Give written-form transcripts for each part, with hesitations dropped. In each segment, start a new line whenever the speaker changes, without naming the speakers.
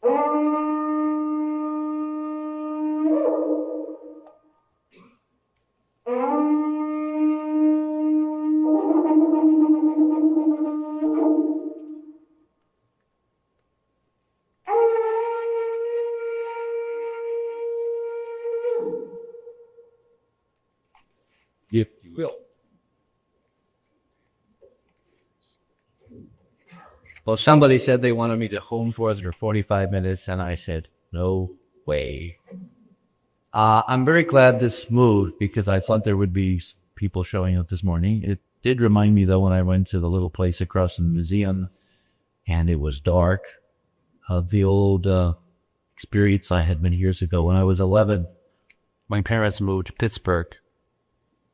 If you will. Well, somebody said they wanted me to home for us for 45 minutes, and I said, no way. I'm very glad this moved because I thought there would be people showing up this morning. It did remind me, though, when I went to the little place across from the museum, and it was dark, of the old experience I had many years ago when I was 11. My parents moved to Pittsburgh,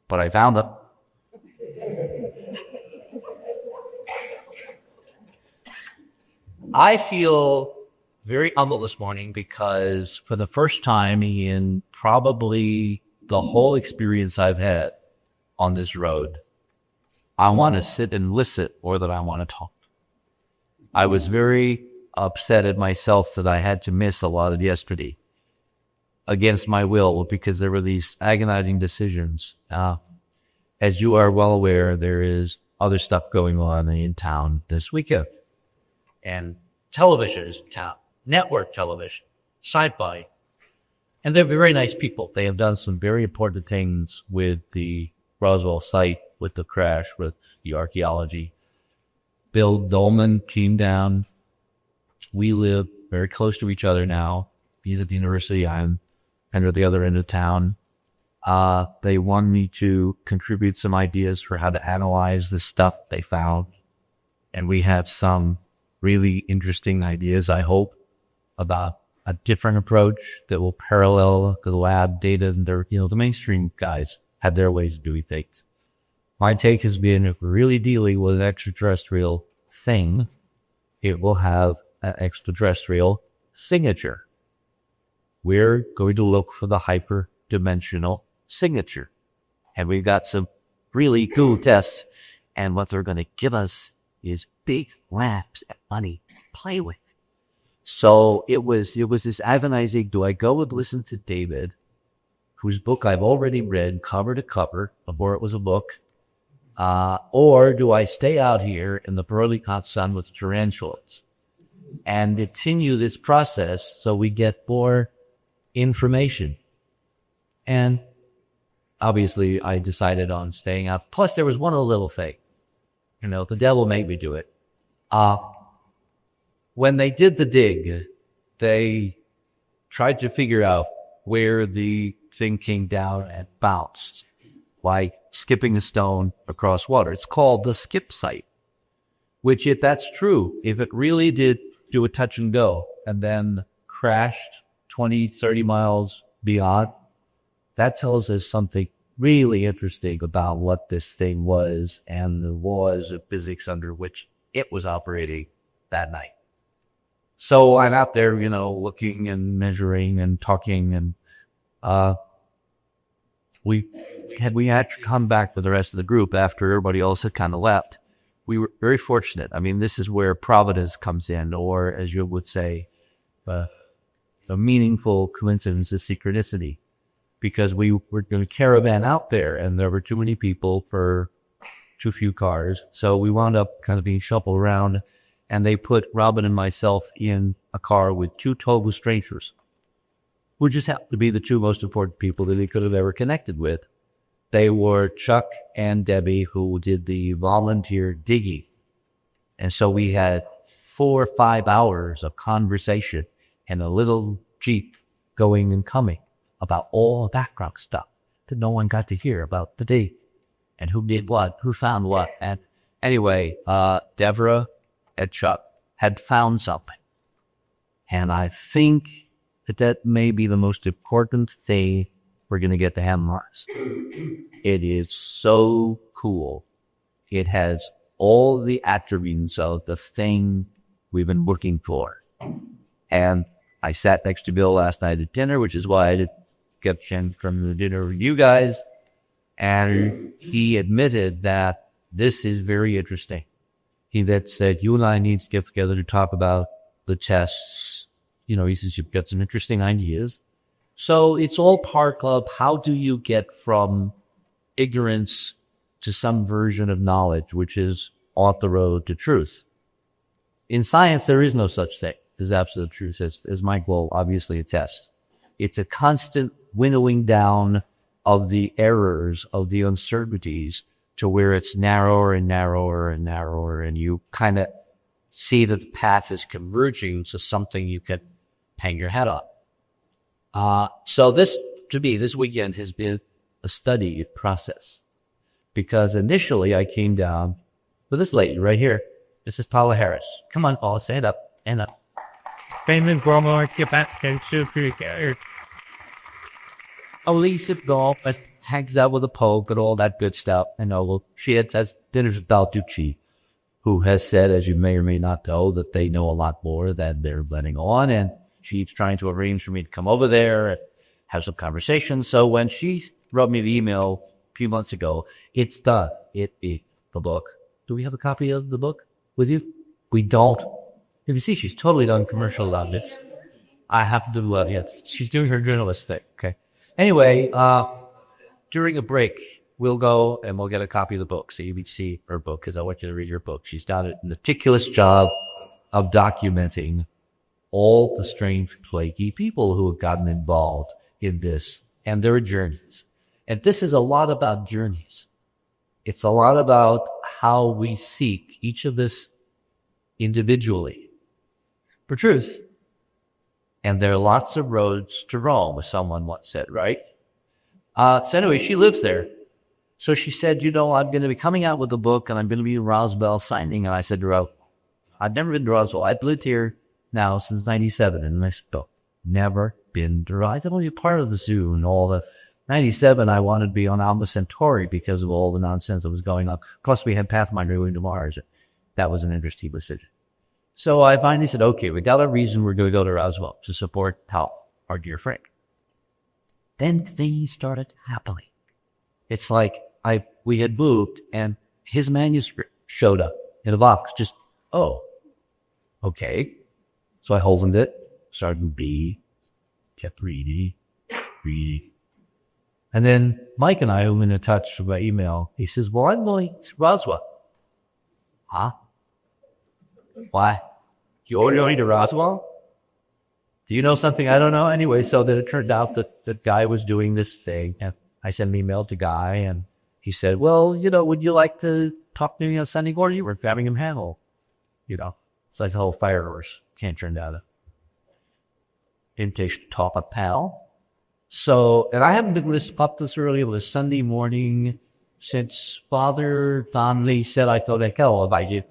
but I found them. I feel very humble this morning because for the first time in probably the whole experience I've had on this road, I want to sit and listen more than I want to talk. I was very upset at myself that I had to miss a lot of yesterday against my will because there were these agonizing decisions. As you are well aware, there is other stuff going on in town this weekend. And television is in town, network television, sci-fi. And they're very nice people. They have done some very important things with the Roswell site, with the crash, with the archaeology. Bill Dolman came down. We live very close to each other now. He's at the university. I'm at the other end of town. They want me to contribute some ideas for how to analyze the stuff they found. And we have some really interesting ideas, I hope, about a different approach that will parallel the lab data. And the mainstream guys had their ways of doing things. My take has been really dealing with an extraterrestrial thing. It will have an extraterrestrial signature. We're going to look for the hyperdimensional signature. And we've got some really cool tests. And what they're going to give us is big labs and money to play with. So it was this agonizing, do I go and listen to David, whose book I've already read cover to cover before it was a book, or do I stay out here in the brightly hot sun with tarantulas and continue this process so we get more information? And obviously I decided on staying out. Plus there was one other little thing. The devil made me do it. When they did the dig, they tried to figure out where the thing came down and bounced, like skipping a stone across water. It's called the skip site, which if that's true, if it really did do a touch and go and then crashed 20, 30 miles beyond, that tells us something really interesting about what this thing was and the laws of physics under which it was operating that night. So I'm out there, looking and measuring and talking, and we had to come back with the rest of the group after everybody else had kind of left. We were very fortunate. I mean, this is where providence comes in, or as you would say, a meaningful coincidence is synchronicity. Because we were going to caravan out there and there were too many people for too few cars. So we wound up kind of being shuffled around, and they put Robin and myself in a car with two total strangers who just happened to be the two most important people that he could have ever connected with. They were Chuck and Debbie, who did the volunteer digging. And so we had 4 or 5 hours of conversation in a little Jeep going and coming about all background stuff that no one got to hear about the day and who did what, who found what. And anyway, Deborah and Chuck had found something. And I think that may be the most important thing we're going to get to have Mars. It is so cool. It has all the attributes of the thing we've been looking for. And I sat next to Bill last night at dinner, which is why I didn't get Jen from the dinner with you guys. And he admitted that this is very interesting. He that said, you and I need to get together to talk about the tests he says, you've got some interesting ideas. So it's all part of how do you get from ignorance to some version of knowledge, which is on the road to truth. In science, there is no such thing as absolute truth, as Mike will obviously attest. It's a constant winnowing down of the errors, of the uncertainties, to where it's narrower and narrower and narrower, and you kind of see that the path is converging to something you can hang your hat on. So this, to me, this weekend has been a study process. Because initially I came down with this lady right here. This is Paula Harris. Come on, Paula, stand up. Stand up.
Famous Walmart, get back and shoot you.
Elise Golf, but hangs out with a Pope and all that good stuff. She has dinners with Daltucci, who has said, as you may or may not know, that they know a lot more than they're letting on. And she's trying to arrange for me to come over there and have some conversations. So when she wrote me the email a few months ago, it's done. The book. Do we have a copy of the book with you? We don't. If you see, she's totally done commercial on this. I happen to, yes, she's doing her journalist thing. Okay. Anyway, during a break, we'll go and we'll get a copy of the book so you can see her book, because I want you to read her book. She's done a meticulous job of documenting all the strange, flaky people who have gotten involved in this and their journeys. And this is a lot about journeys. It's a lot about how we seek each of us individually for truth. And there are lots of roads to Rome, as someone once said, right? So anyway, she lives there. So she said, I'm going to be coming out with a book and I'm going to be in Roswell signing. And I said to her, I've never been to Roswell. I've lived here now since 97 in Mexico. Never been to Roswell. I thought I'd be part of the zoo and all the 97. I wanted to be on Alpha Centauri because of all the nonsense that was going on. Of course, we had Pathfinder going to Mars. That was an interesting decision. So I finally said, okay, we got a reason we're going to go to Roswell to support our dear friend. Then things started happening. It's like we had moved and his manuscript showed up in a box. Just, okay. So I opened it, started to read, kept reading. And then Mike and I were in touch by email. He says, well, I'm going to Roswell. Huh? Why? You're going to Roswell? Do you know something I don't know? Anyway, so then it turned out that the guy was doing this thing. And I sent an email to Guy, and he said, well, would you like to talk to me on Sunday morning? We're having him handle. It's like the whole fire horse. Can't turn down an invitation to talk a panel. So, and I haven't been up this early. It was Sunday morning since Father Donnelly said I thought I'll invite you.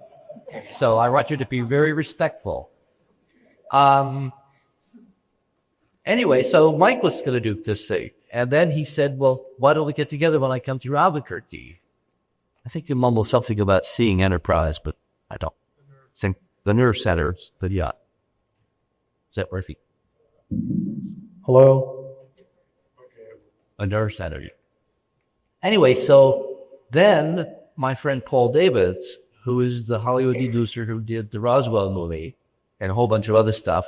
So I want you to be very respectful. Anyway, so Mike was going to do this thing. And then he said, well, why don't we get together when I come to Albuquerque? I think you mumbled something about seeing Enterprise, but I don't think the nerve centers, but yeah. Is that worthy?
Hello?
A nerve center. Anyway, so then my friend Paul Davids, who is the Hollywood producer who did the Roswell movie and a whole bunch of other stuff,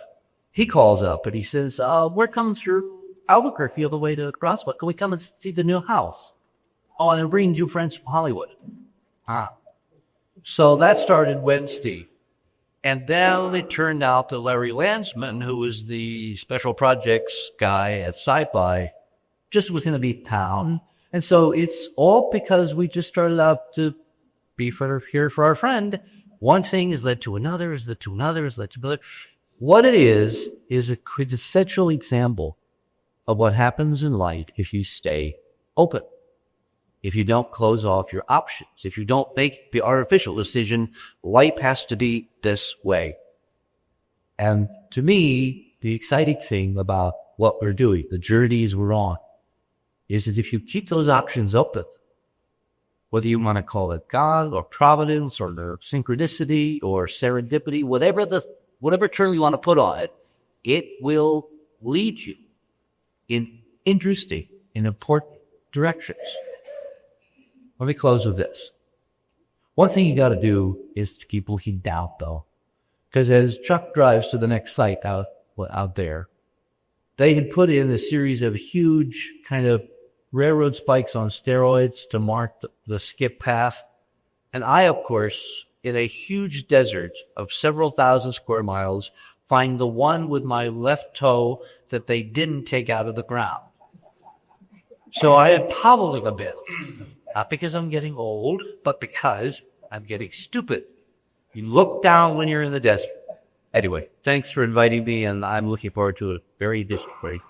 he calls up and he says, we're coming through Albuquerque all the way to Roswell. Can we come and see the new house? Oh, and I'm bringing you friends from Hollywood. So that started Wednesday. And then it turned out that Larry Landsman, who was the special projects guy at Sci-Fi, just was going to be in town. And so it's all because we just started out to be here for our friend. One thing has led to another, has led to another, has led to another. What it is a quintessential example of what happens in life if you stay open. If you don't close off your options, if you don't make the artificial decision, life has to be this way. And to me, the exciting thing about what we're doing, the journeys we're on, is that if you keep those options open, whether you want to call it God or providence or synchronicity or serendipity, whatever term you want to put on it, it will lead you in interesting and important directions. Let me close with this. One thing you got to do is to keep looking down, though. Because as Chuck drives to the next site, out there, they had put in a series of huge kind of railroad spikes on steroids to mark the skip path. And I, of course, in a huge desert of several thousand square miles, find the one with my left toe that they didn't take out of the ground. So I am hobbling a bit, not because I'm getting old, but because I'm getting stupid. You look down when you're in the desert. Anyway, thanks for inviting me, and I'm looking forward to a very distant break.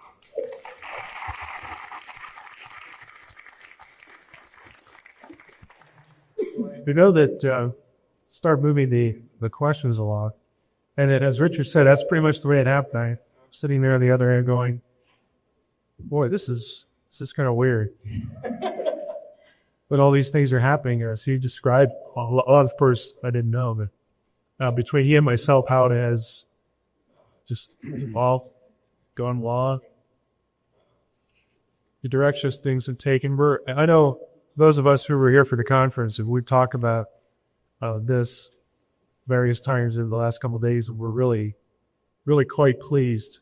We know that start moving the questions along. And then, as Richard said, that's pretty much the way it happened. I'm sitting there on the other end going, boy, this is kind of weird. But all these things are happening. As he described, a lot of course I didn't know, but between he and myself, how it has just all gone along, the directions things have taken. I know those of us who were here for the conference, we've talked about this various times in the last couple of days, we're really, really quite pleased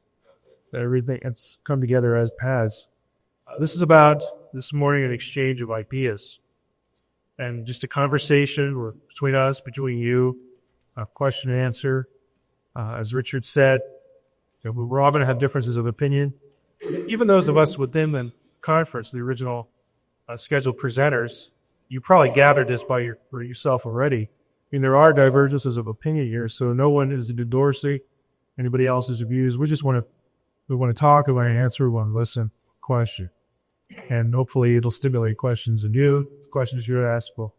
that everything has come together as has. This is about, this morning, an exchange of ideas and just a conversation between us, between you, a question and answer. As Richard said, we're all going to have differences of opinion. Even those of us within the conference, the original scheduled presenters, you probably gathered this by yourself already. I mean, there are divergences of opinion here, so no one is endorsing anybody else's views. We want to talk, we want to answer, we want to listen, question. And hopefully it'll stimulate questions in you. The questions you ask will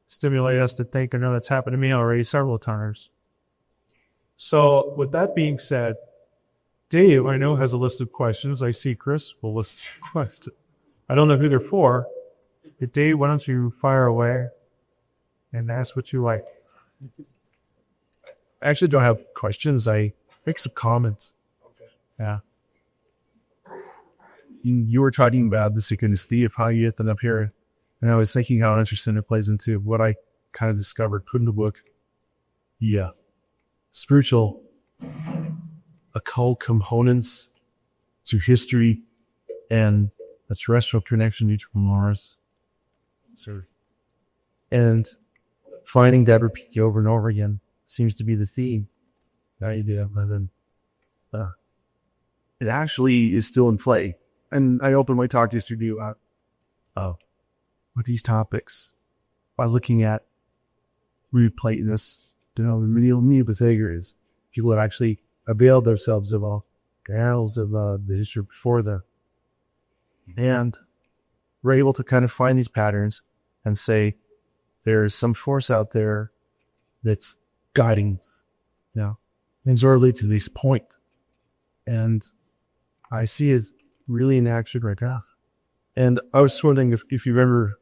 stimulate us to think. I know that's happened to me already several times. So with that being said, Dave, I know, has a list of questions. I see Chris will list questions. I don't know who they're for. But Dave, why don't you fire away and ask what you like?
I actually don't have questions. I make some comments. Okay. Yeah. You were talking about the synchronicity of how you ended up here. And I was thinking how interesting it plays into what I kind of discovered, put in the book. Yeah. Spiritual, occult components to history and a terrestrial connection to Mars. So, and finding that repeat over and over again seems to be the theme. And then it actually is still in play. And I opened my talk yesterday about with these topics by looking at Platonists, the Neo-Pythagoreans, people that actually availed themselves of all the annals of the history before them. And we're able to kind of find these patterns and say, there's some force out there that's guiding us. Things are lead to this point. And I see it really in action right now. And I was wondering if you ever,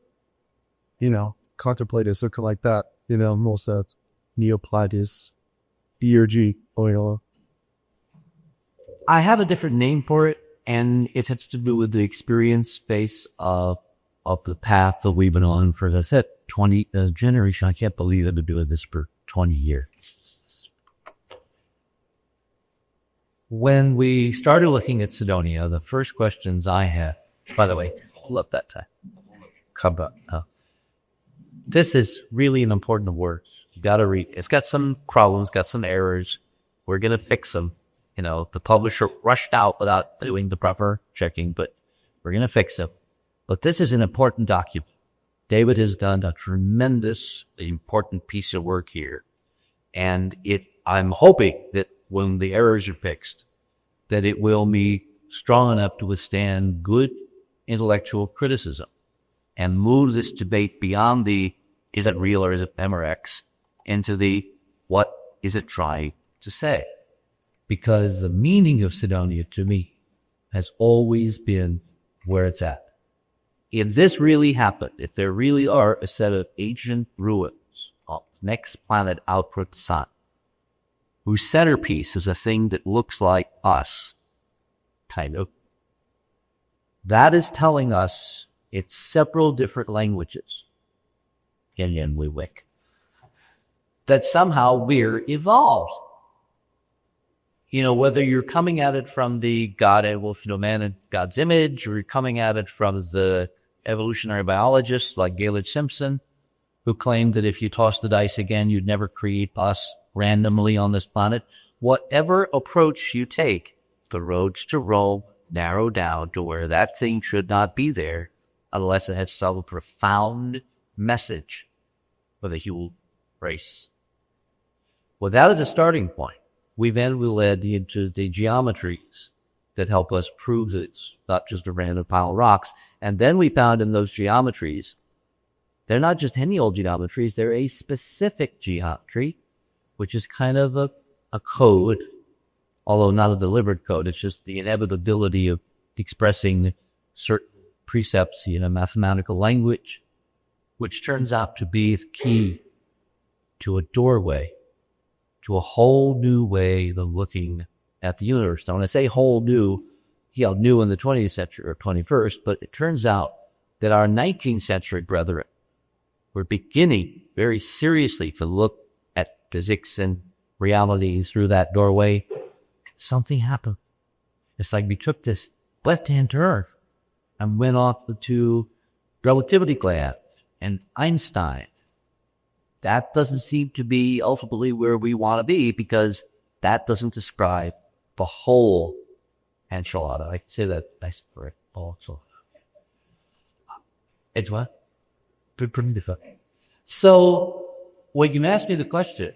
contemplated something like that, most of Neoplatonists, ERG,
I have a different name for it, and it has to do with the experience space of the path that we've been on for, as I said, 20 generation. I can't believe I've been doing this for 20 years. When we started looking at Sidonia, the first questions I had, by the way, love that time. This is really an important work. You got to read. It's got some problems, got some errors. We're going to fix them. The publisher rushed out without doing the proper checking, but we're going to fix them. But this is an important document. David has done a tremendous, important piece of work here. And I'm hoping that when the errors are fixed, that it will be strong enough to withstand good intellectual criticism and move this debate beyond the is it real or is it Memorex into the what is it trying to say? Because the meaning of Sidonia to me has always been where it's at. If this really happened, if there really are a set of ancient ruins of next planet out from the sun, whose centerpiece is a thing that looks like us, kind of, that is telling us it's several different languages in Yenwiwik, that somehow we're evolved. whether you're coming at it from the God and wolf, man in God's image, or you're coming at it from the evolutionary biologists like Gaylord Simpson, who claimed that if you toss the dice again, you'd never create us randomly on this planet. Whatever approach you take, the roads to Rome narrow down to where that thing should not be there unless it has some profound message for the human race. With that as a starting point, we then led into the geometries that help us prove that it's not just a random pile of rocks. And then we found in those geometries, they're not just any old geometries, they're a specific geometry, which is kind of a code, although not a deliberate code. It's just the inevitability of expressing certain precepts in a mathematical language, which turns out to be the key to a doorway, to a whole new way of looking at the universe. Now, when I say whole new, new in the 20th century or 21st, but it turns out that our 19th century brethren were beginning very seriously to look at physics and reality through that doorway. Something happened. It's like we took this left-hand turn and went off to relativity class and Einstein. That doesn't seem to be ultimately where we want to be, because that doesn't describe the whole enchilada. I can say that nice for it. Also, it's what? Good primitive. So when you asked me the question,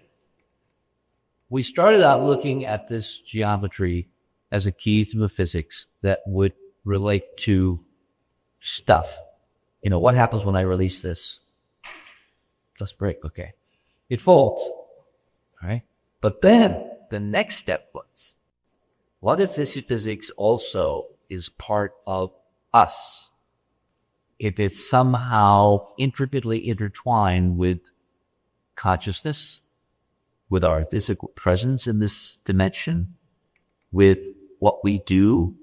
we started out looking at this geometry as a key to the physics that would relate to stuff. What happens when I release this? Let's break, okay. It folds, all right? But then the next step was, what if this physics also is part of us? If it's somehow intricately intertwined with consciousness, with our physical presence in this dimension, with what we do,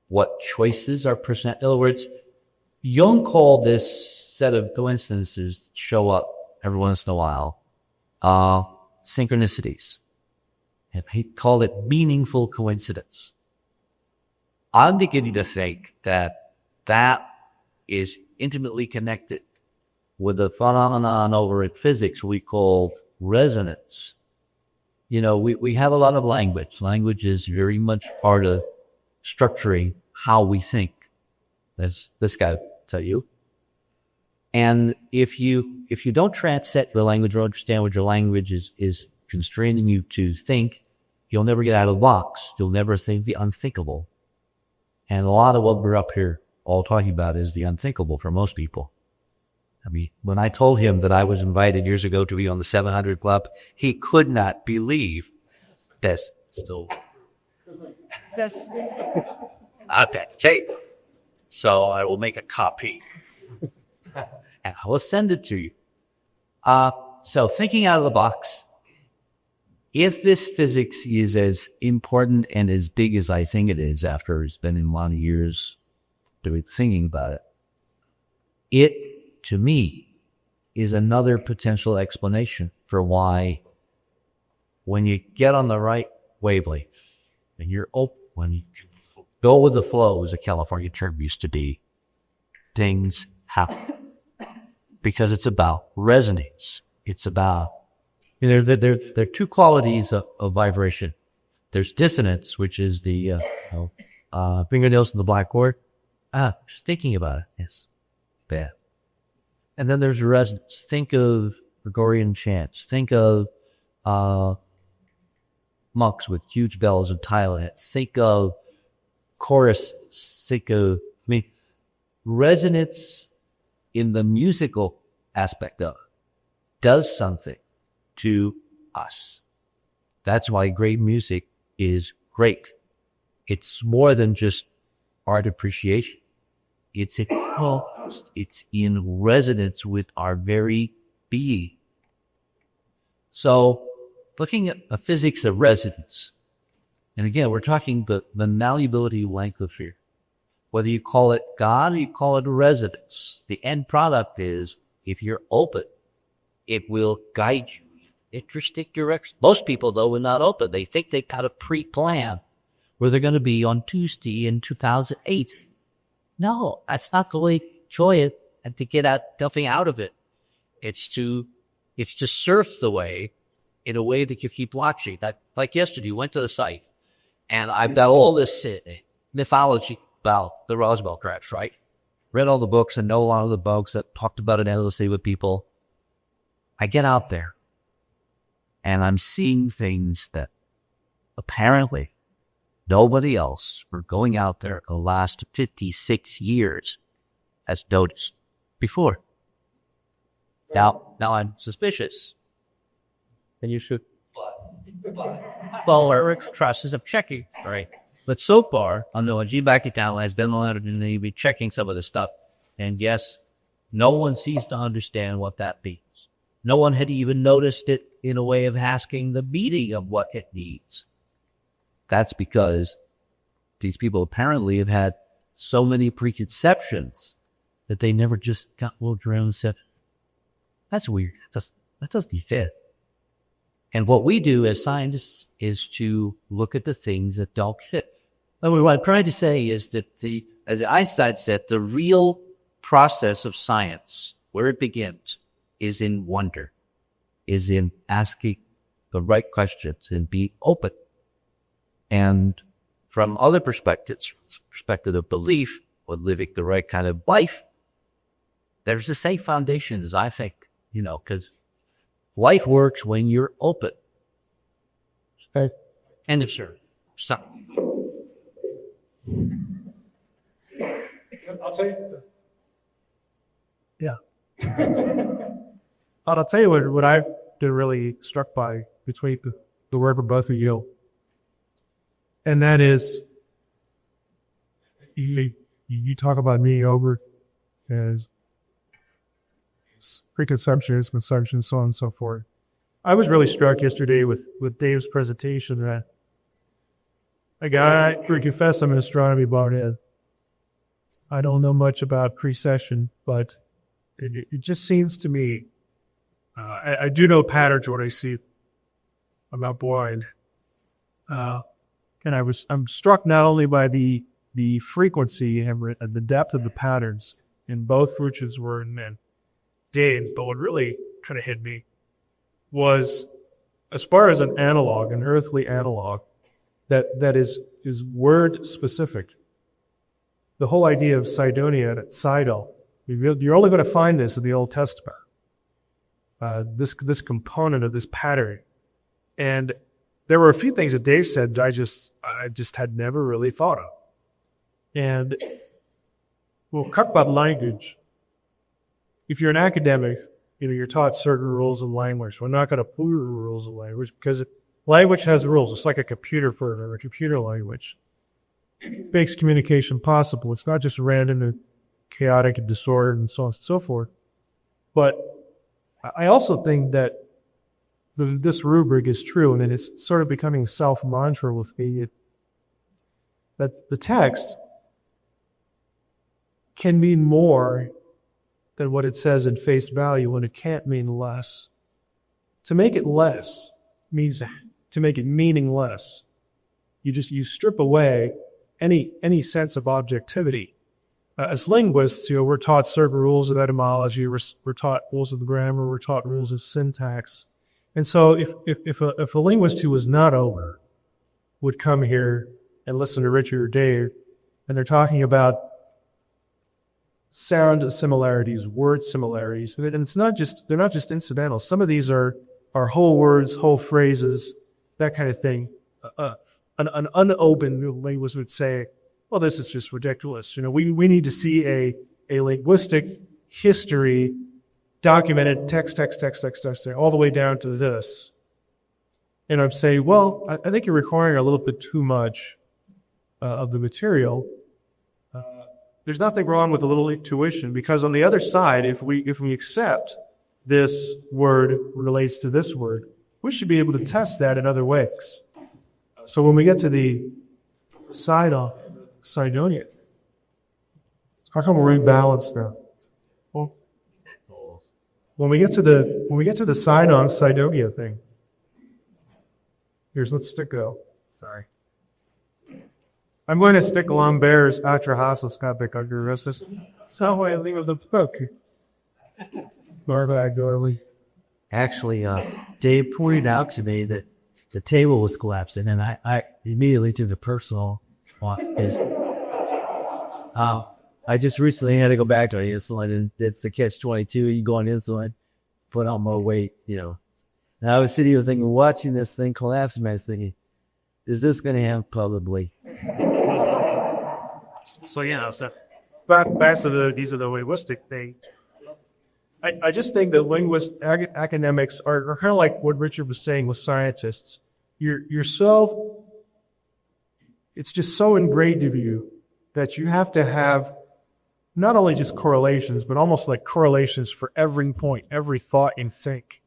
what choices are present. In other words, Jung called this set of coincidences that show up every once in a while synchronicities. And he called it meaningful coincidence. I'm beginning to think that is intimately connected with the phenomenon over in physics we call resonance. We have a lot of language. Language is very much part of structuring how we think. As this guy will tell you. And if you don't transcend the language or understand what your language is constraining you to think, you'll never get out of the box. You'll never think the unthinkable. And a lot of what we're up here all talking about is the unthinkable for most people. I mean, when I told him that I was invited years ago to be on the 700 Club, he could not believe this. Still, this. I bet tape. So I will make a copy. And I will send it to you. So thinking out of the box, if this physics is as important and as big as I think it is after spending a lot of years thinking about it, to me, is another potential explanation for why when you get on the right wavelength and you're open, when you go with the flow, as a California term used to be, things happen. Because it's about resonance. It's about, there are two qualities of vibration. There's dissonance, which is the fingernails in the blackboard. Just thinking about it is bad. And then there's resonance. Think of Gregorian chants. Think of monks with huge bells in Thailand. Think of chorus. Think of, resonance in the musical aspect of it does something to us. That's why great music is great. It's more than just art appreciation. It's in resonance with our very being. So looking at the physics of resonance, and again, we're talking the malleability length of fear. Whether you call it God or you call it resonance, the end product is, if you're open, it will guide you interesting direction. Most people, though, are not open. They think they've got a pre-plan where they're going to be on Tuesday in 2008. No, that's not the way to enjoy it and to get something out of it. It's to surf the way in a way that you keep watching. Like yesterday, you went to the site, and I've got all this mythology about the Roswell crash, right? Read all the books and know a lot of the books that talked about it endlessly with people. I get out there, and I'm seeing things that apparently nobody else were going out there the last 56 years has noticed before. Now I'm suspicious. And you should. Well, Eric's process of checking, right? But so far, I know G-Back Town has been allowed to be checking some of the stuff. And yes, no one seems to understand what that means. No one had even noticed it in a way of asking the meaning of what it means. That's because these people apparently have had so many preconceptions that they never just got looked around and said, that's weird. That doesn't fit. And what we do as scientists is to look at the things that don't fit. And what I'm trying to say is that as Einstein said, the real process of science, where it begins, is in wonder, is in asking the right questions and be open. And from other perspectives, perspective of belief or living the right kind of life, there's the same foundations, I think, because life works when you're open. Okay. End of story. Stop.
I'll tell you. Yeah. I'll tell you what I've been really struck by between the work of both of you. And that is, you talk about me over as preconceptions, misconceptions, so on and so forth. I was really struck yesterday with Dave's presentation that a guy, I confess I'm an astronomy bonehead. I don't know much about precession, but it just seems to me, I do know patterns when I see. I'm not blind. And I'm struck not only by the frequency and the depth of the patterns in both Ruch's word and Dave, but what really kind of hit me was, as far as an analog, an earthly analog, that is word specific. The whole idea of Cydonia and Sidon, you're only going to find this in the Old Testament. This component of this pattern, and there were a few things that Dave said I just had never really thought of. And we'll talk about language. If you're an academic, you're taught certain rules of language. We're not going to put rules of language because language has rules. It's like a computer program, a computer language. It makes communication possible. It's not just random and chaotic and disordered and so on and so forth. But I also think that this rubric is true, and it's sort of becoming self-mantra with me, that the text can mean more than what it says in face value, and it can't mean less. To make it less means to make it meaningless. You strip away any sense of objectivity. As linguists, we're taught certain rules of etymology, we're taught rules of the grammar, we're taught rules of syntax. And so if a linguist who was not over would come here and listen to Richard or Dave, and they're talking about sound similarities, word similarities, and they're not just incidental. Some of these are whole words, whole phrases, that kind of thing. An unopened linguist would say, well, this is just ridiculous. We need to see a linguistic history documented text, all the way down to this. And I'm saying, well, I think you're requiring a little bit too much of the material. There's nothing wrong with a little intuition, because on the other side, if we accept this word relates to this word, we should be able to test that in other ways. So when we get to the Cydonia, how come we're imbalanced now? Well, when we get to the Cydonia thing, let's stick sorry. I'm going to stick Lambert's atrahasoscopic agnosis. So I leave of the book. Barbag Dorley.
Actually, Dave pointed out to me that the table was collapsing, and I immediately took the personal one. I just recently had to go back to insulin, and it's the catch-22. You go on insulin, put on more weight, And I was sitting here thinking, watching this thing collapse, and I was thinking, is this going to happen publicly?
So back to these are the linguistic thing. I just think that academics are kind of like what Richard was saying with scientists. It's just so ingrained of you that you have to have not only just correlations, but almost like correlations for every point, every thought and think.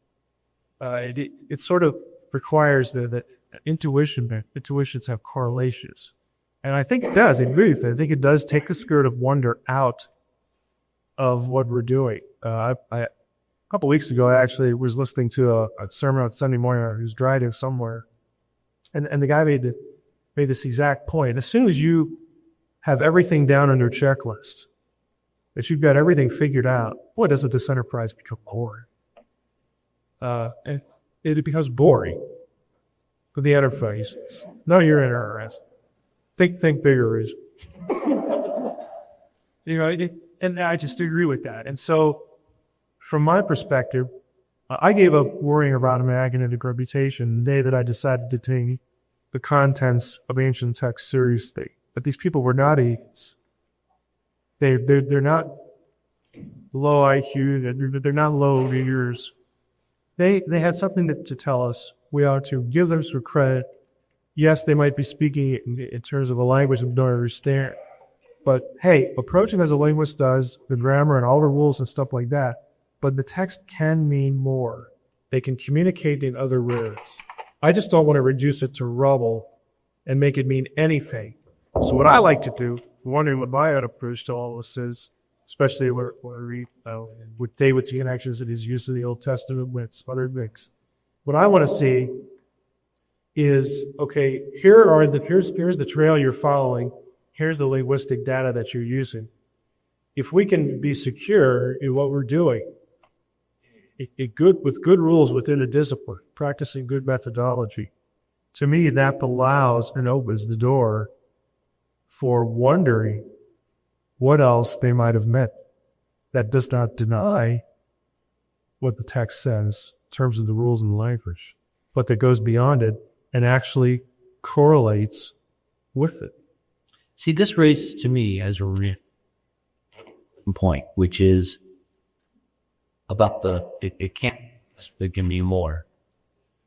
It sort of requires that intuitions have correlations. And I think it does. In Booth, I think it does take the spirit of wonder out of what we're doing. A couple weeks ago, I actually was listening to a sermon on Sunday morning. I was driving somewhere, and the guy made this exact point. As soon as you have everything down on your checklist, that you've got everything figured out, boy, doesn't this enterprise become boring. And it becomes boring for the enterprise. No, you're in RS. Think bigger is. And I just agree with that. And so, from my perspective, I gave up worrying about my academic reputation the day that I decided to take the contents of ancient texts seriously. But these people were not idiots. They're not low IQ. They're not low readers. They had something to tell us. We ought to give them some credit. Yes, they might be speaking in terms of a language we don't understand. But hey, approaching as a linguist does, the grammar and all the rules and stuff like that. But the text can mean more. They can communicate in other words. I just don't want to reduce it to rubble and make it mean anything. So what I like to do, wondering what my approach to all this is, especially when I read with David's connections and his use of the Old Testament with sputtered mix. What I want to see is, okay, here's the trail you're following. Here's the linguistic data that you're using. If we can be secure in what we're doing, with good rules within a discipline, practicing good methodology, to me that allows and opens the door for wondering what else they might have meant. That does not deny what the text says in terms of the rules and the language, but that goes beyond it and actually correlates with it.
See, this raises to me as a real point, which is about it can be more.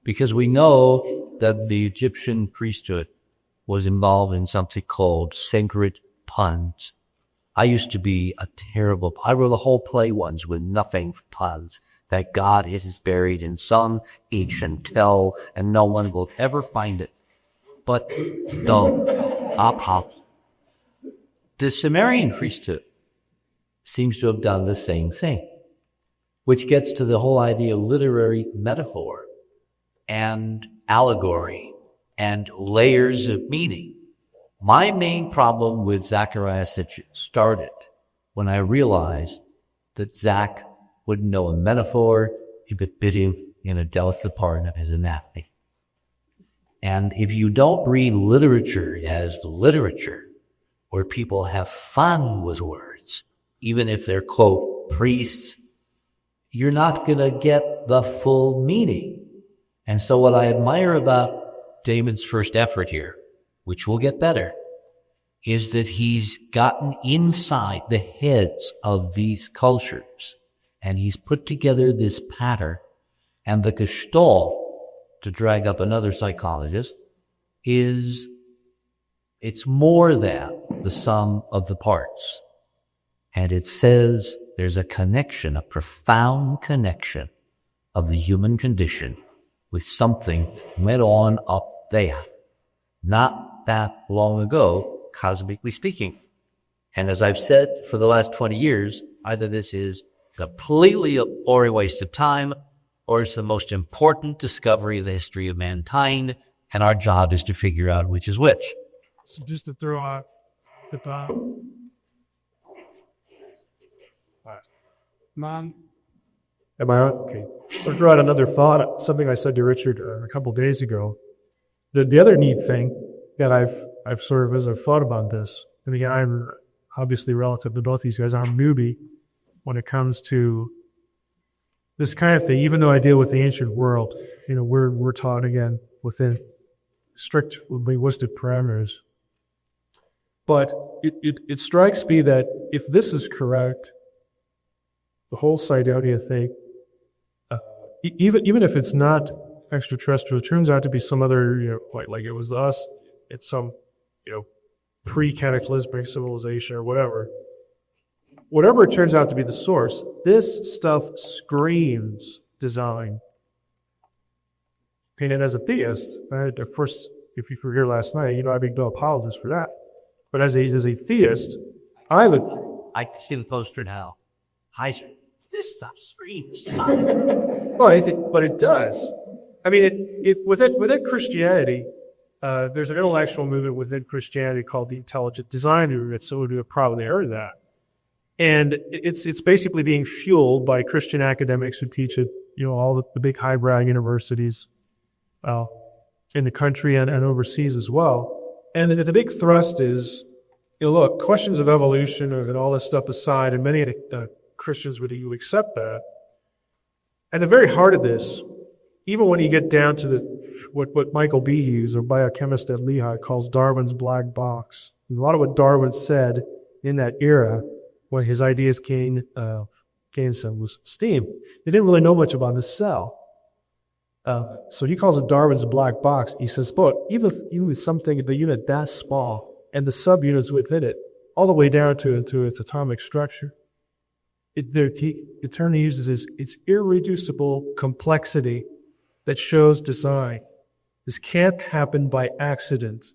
Because we know that the Egyptian priesthood was involved in something called sacred puns. I used to be I wrote a whole play once with nothing for puns, that God is buried in some ancient tell, and no one will ever find it. But the Sumerian priesthood seems to have done the same thing, which gets to the whole idea of literary metaphor and allegory and layers of meaning. My main problem with Zacharias started when I realized that Zach wouldn't know a metaphor if it bit him in a delicate part of his anatomy. And if you don't read literature as literature, where people have fun with words, even if they're, quote, priests, you're not going to get the full meaning. And so what I admire about Damon's first effort here, which will get better, is that he's gotten inside the heads of these cultures and he's put together this pattern. And the gestalt, to drag up another psychologist, is it's more than the sum of the parts. And it says there's a connection, a profound connection of the human condition with something went on up there, not that long ago, cosmically speaking. And as I've said for the last 20 years, either this is completely a boring waste of time, or it's the most important discovery of the history of mankind, and our job is to figure out which is which.
So just to throw out the thought. Mom. Am I on? Okay. So to throw out another thought, something I said to Richard a couple days ago. The other neat thing that I've sort of, as I've thought about this, and again, I'm obviously relative to both these guys, I'm a newbie when it comes to this kind of thing, even though I deal with the ancient world. We're taught, again, within strict linguistic parameters. But it strikes me that if this is correct, the whole Cydonia thing, even if it's not extraterrestrial, it turns out to be some other, like it was us, it's some, pre-cataclysmic civilization or whatever. Whatever it turns out to be the source, this stuff screams design. And as a theist, of course, if you were here last night, I make no apologies for that. But as a theist, I
see the poster now. Heiser. This stuff screams.
But it does. I mean, within Christianity, there's an intellectual movement within Christianity called the intelligent design movement. So we've probably heard of that. And it's basically being fueled by Christian academics who teach at all the big highbrow universities in the country and overseas as well. And the big thrust is, look, questions of evolution and all this stuff aside, and many Christians would accept that. At the very heart of this, even when you get down to what Michael Behe, a biochemist at Lehigh, calls Darwin's black box. A lot of what Darwin said in that era, when his ideas gained some steam, they didn't really know much about the cell. So he calls it Darwin's black box. He says, but even with something, the unit that small, and the subunits within it, all the way down to its atomic structure, the term he uses is it's irreducible complexity that shows design. This can't happen by accident.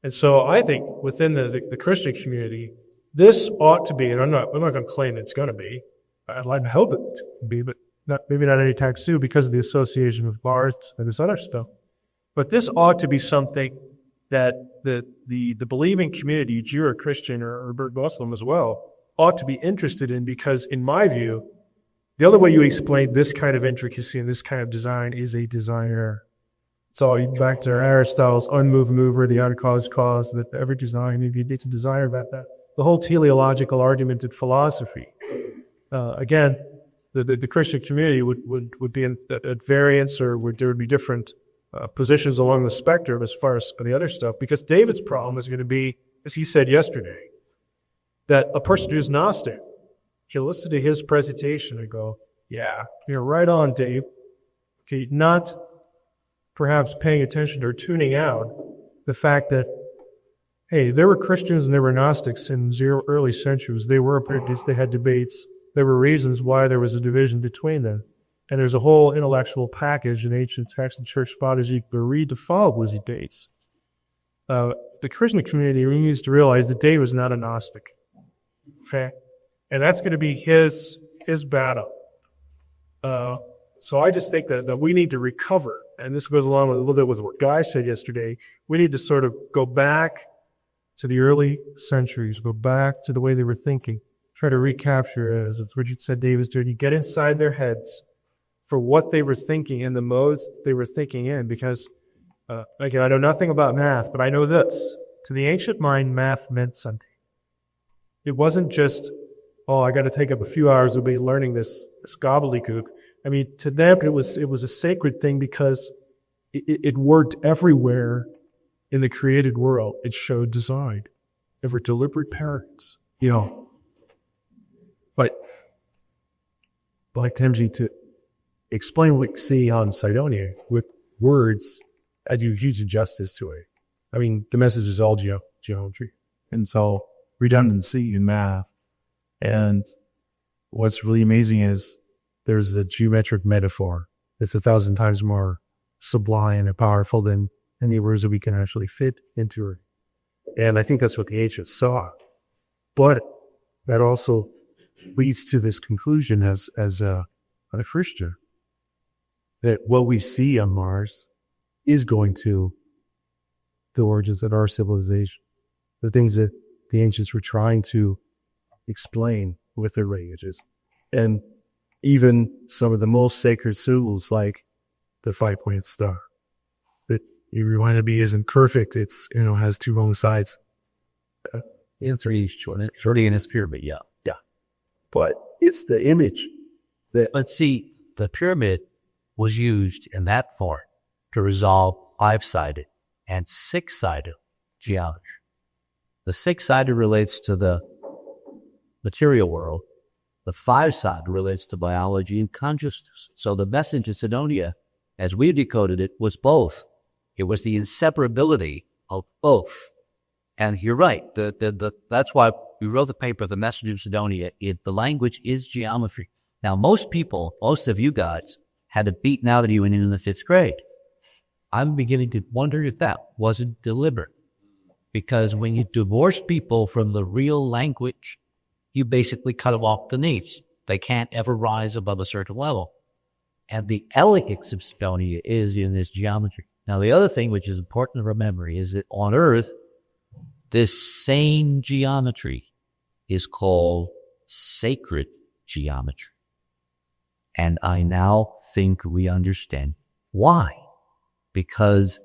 And so I think within the Christian community, this ought to be, and I'm not going to claim it's going to be. I'd like to hope it to be, but maybe not anytime soon because of the association with Mars and this other stuff. But this ought to be something that the believing community, Jew or Christian or Muslim as well, ought to be interested in, because in my view, the other way you explain this kind of intricacy and this kind of design is a designer. So back to Aristotle's unmoved mover, the uncaused cause, that every design, you need a designer about that. The whole teleological argument in philosophy. Again, the Christian community would be at variance, or there would be different positions along the spectrum as far as the other stuff, because David's problem is going to be, as he said yesterday, that a person who's Gnostic can listen to his presentation and go, yeah, you're right on, Dave. Okay, not perhaps paying attention or tuning out the fact that, hey, there were Christians and there were Gnostics in early centuries. They had debates. There were reasons why there was a division between them. And there's a whole intellectual package in ancient texts and church fathers you can read to follow those debates. The Christian community needs to realize that Dave was not a Gnostic. Okay? And that's going to be his battle. So I just think that we need to recover, and this goes along with a little bit with what Guy said yesterday. We need to sort of go back to the early centuries, go back to the way they were thinking, try to recapture it, as Richard said Dave was doing. You get inside their heads for what they were thinking and the modes they were thinking in, because, again, I know nothing about math, but I know this. To the ancient mind, math meant something. It wasn't just, I got to take up a few hours of learning this gobbledygook. I mean, to them, it was a sacred thing because it worked everywhere in the created world. It showed design. There were deliberate patterns, But like Temji, to explain what you see on Cydonia with words, I do huge injustice to it. I mean, the message is all geometry. And so redundancy in math. And what's really amazing is there's a geometric metaphor that's 1,000 times more sublime and powerful than any words that we can actually fit into it. And I think that's what the ancients saw. But that also leads to this conclusion as a Christian, that what we see on Mars
is going to the origins of our civilization, the things that the ancients were trying to explain with their languages. And even some of the most sacred symbols, like the 5-pointed star, that you reminded me isn't perfect. It's, has two wrong sides.
In 3 shorty in his pyramid, yeah.
But it's the image that,
But see, the pyramid was used in that form to resolve 5-sided and 6-sided geometry. The 6-sided relates to the material world. The 5-sided relates to biology and consciousness. So the message in Sidonia, as we decoded it, was both. It was the inseparability of both. And you're right. That's why we wrote the paper, The Message of Sidonia. The language is geometry. Now, most of you guys, had it beaten out of you when you were in the 5th grade. I'm beginning to wonder if that wasn't deliberate. Because when you divorce people from the real language, you basically cut them off the knees. They can't ever rise above a certain level. And the elegance of Sidonia is in this geometry. Now, the other thing which is important to remember is that on Earth, this same geometry is called sacred geometry. And I now think we understand why. Because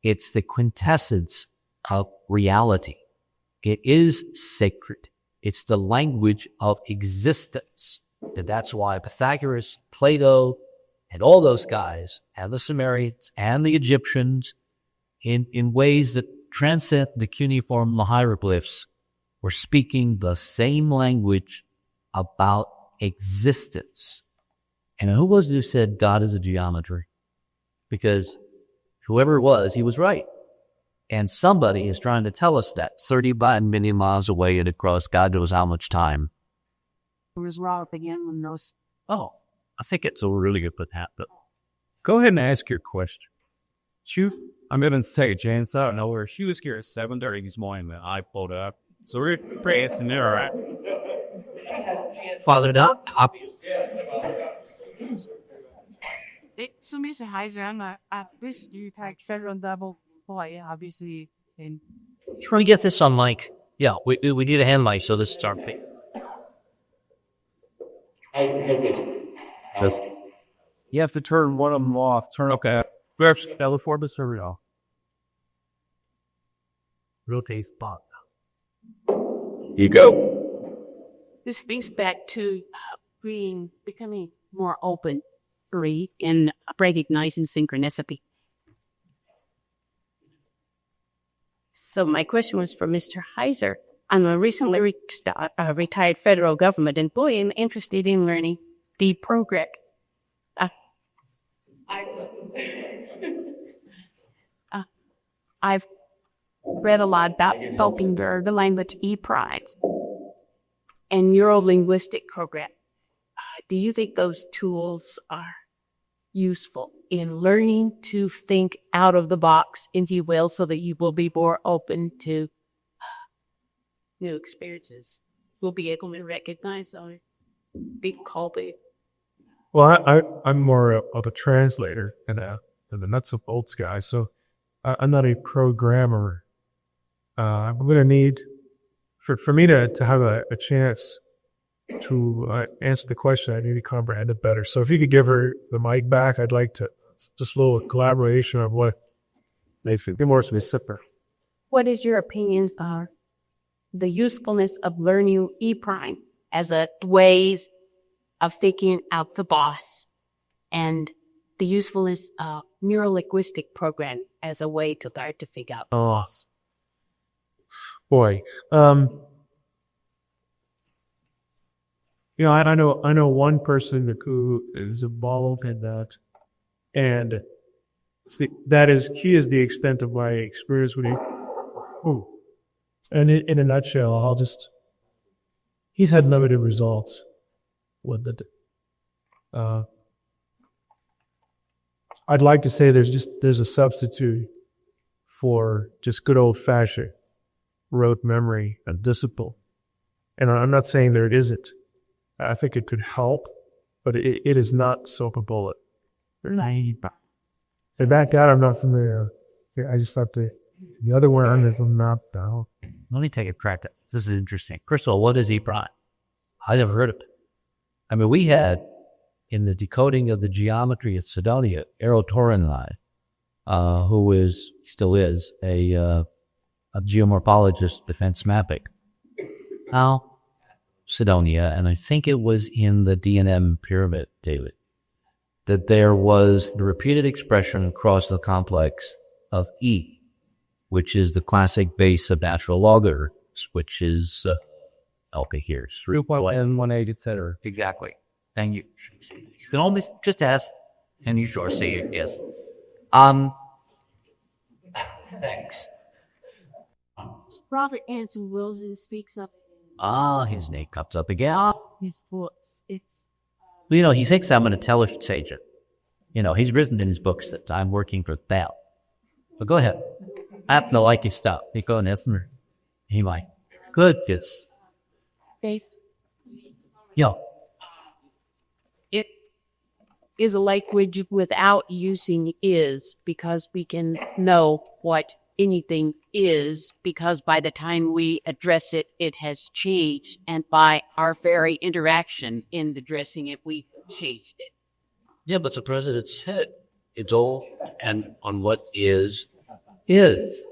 it's the quintessence of reality. It is sacred. It's the language of existence. And that's why Pythagoras, Plato, and all those guys, and the Sumerians, and the Egyptians, in ways that transcend the cuneiform hieroglyphs, were speaking the same language about existence. And who was it who said God is a geometry? Because whoever it was, he was right. And somebody is trying to tell us that 35 million miles away and across God knows how much time.
Was wrong again when those.
Oh, I think it's a really good put that. But
Go ahead and ask your question. Shoot, I'm going to say Jane's out of nowhere. She was here at 7:30 this morning when I pulled up. So we're praising there, all right?
Father, not
So, Mr. Heiser, I wish you had federal double play, obviously, and
trying to get this on mic. Yeah, we need a hand mic, so this is our thing.
You have to turn one of them off.
Okay. Grab Stella for the cereal.
Rotate spot.
You go.
this speaks back to becoming more open, and recognizing synchronicity. So my question was for Mr. Heiser. I'm a recently retired federal government employee and interested in learning the program. I've read a lot about helping the language e-prides and neuro-linguistic program. Do you think those tools are useful in learning to think out of the box, if you will, so that you will be more open to new experiences? Will be able to recognize or be called.
Well, I'm more of a translator and the nuts and bolts guy, so I'm not a programmer. I'm going to need, for me to have a chance to answer the question, I need to comprehend it better. So if you could give her the mic back, I'd like to, just a little collaboration of what, maybe be more specific.
What is your opinion on the usefulness of learning e-prime as a ways of thinking out the box, and the usefulness of neuro-linguistic program as a way to start to figure out?
Oh, boy. I know one person who is involved in that, and he is the extent of my experience with it. Ooh. And in a nutshell, he's had limited results with it. I'd like to say there's a substitute for just good old fashioned rote memory and discipline. And I'm not saying there isn't. I think it could help, but it is not silver bullet. And that I'm not familiar. Yeah, I just thought the other one is not though.
Let me take a crack at this. This is interesting. First of all, what is E prime? I never heard of it. I mean, we had in the decoding of the geometry at Sidonia, Eero Torenlai, who still is a geomorphologist, defense mapping. Now, Sidonia, and I think it was in the D&M pyramid, David, that there was the repeated expression across the complex of E, which is the classic base of natural logarithms, which is, okay, here's
2.1, 1/8, etc.
exactly. Thank you. You can always just ask, and you sure see it, yes. Thanks.
Robert Anton Wilson speaks up.
His name comes up again.
His voice. It's
Well, you know, he thinks I'm an intelligence agent. You know, he's written in his books that I'm working for Bell. But go ahead. I happen to like his stuff. You go and listen. He might. Good, yes.
base.
Yo.
It is a language without using is, because we can know what anything is, because by the time we address it, it has changed. And by our very interaction in addressing it, we changed it.
Yeah, but the president said it's all and on what is, is.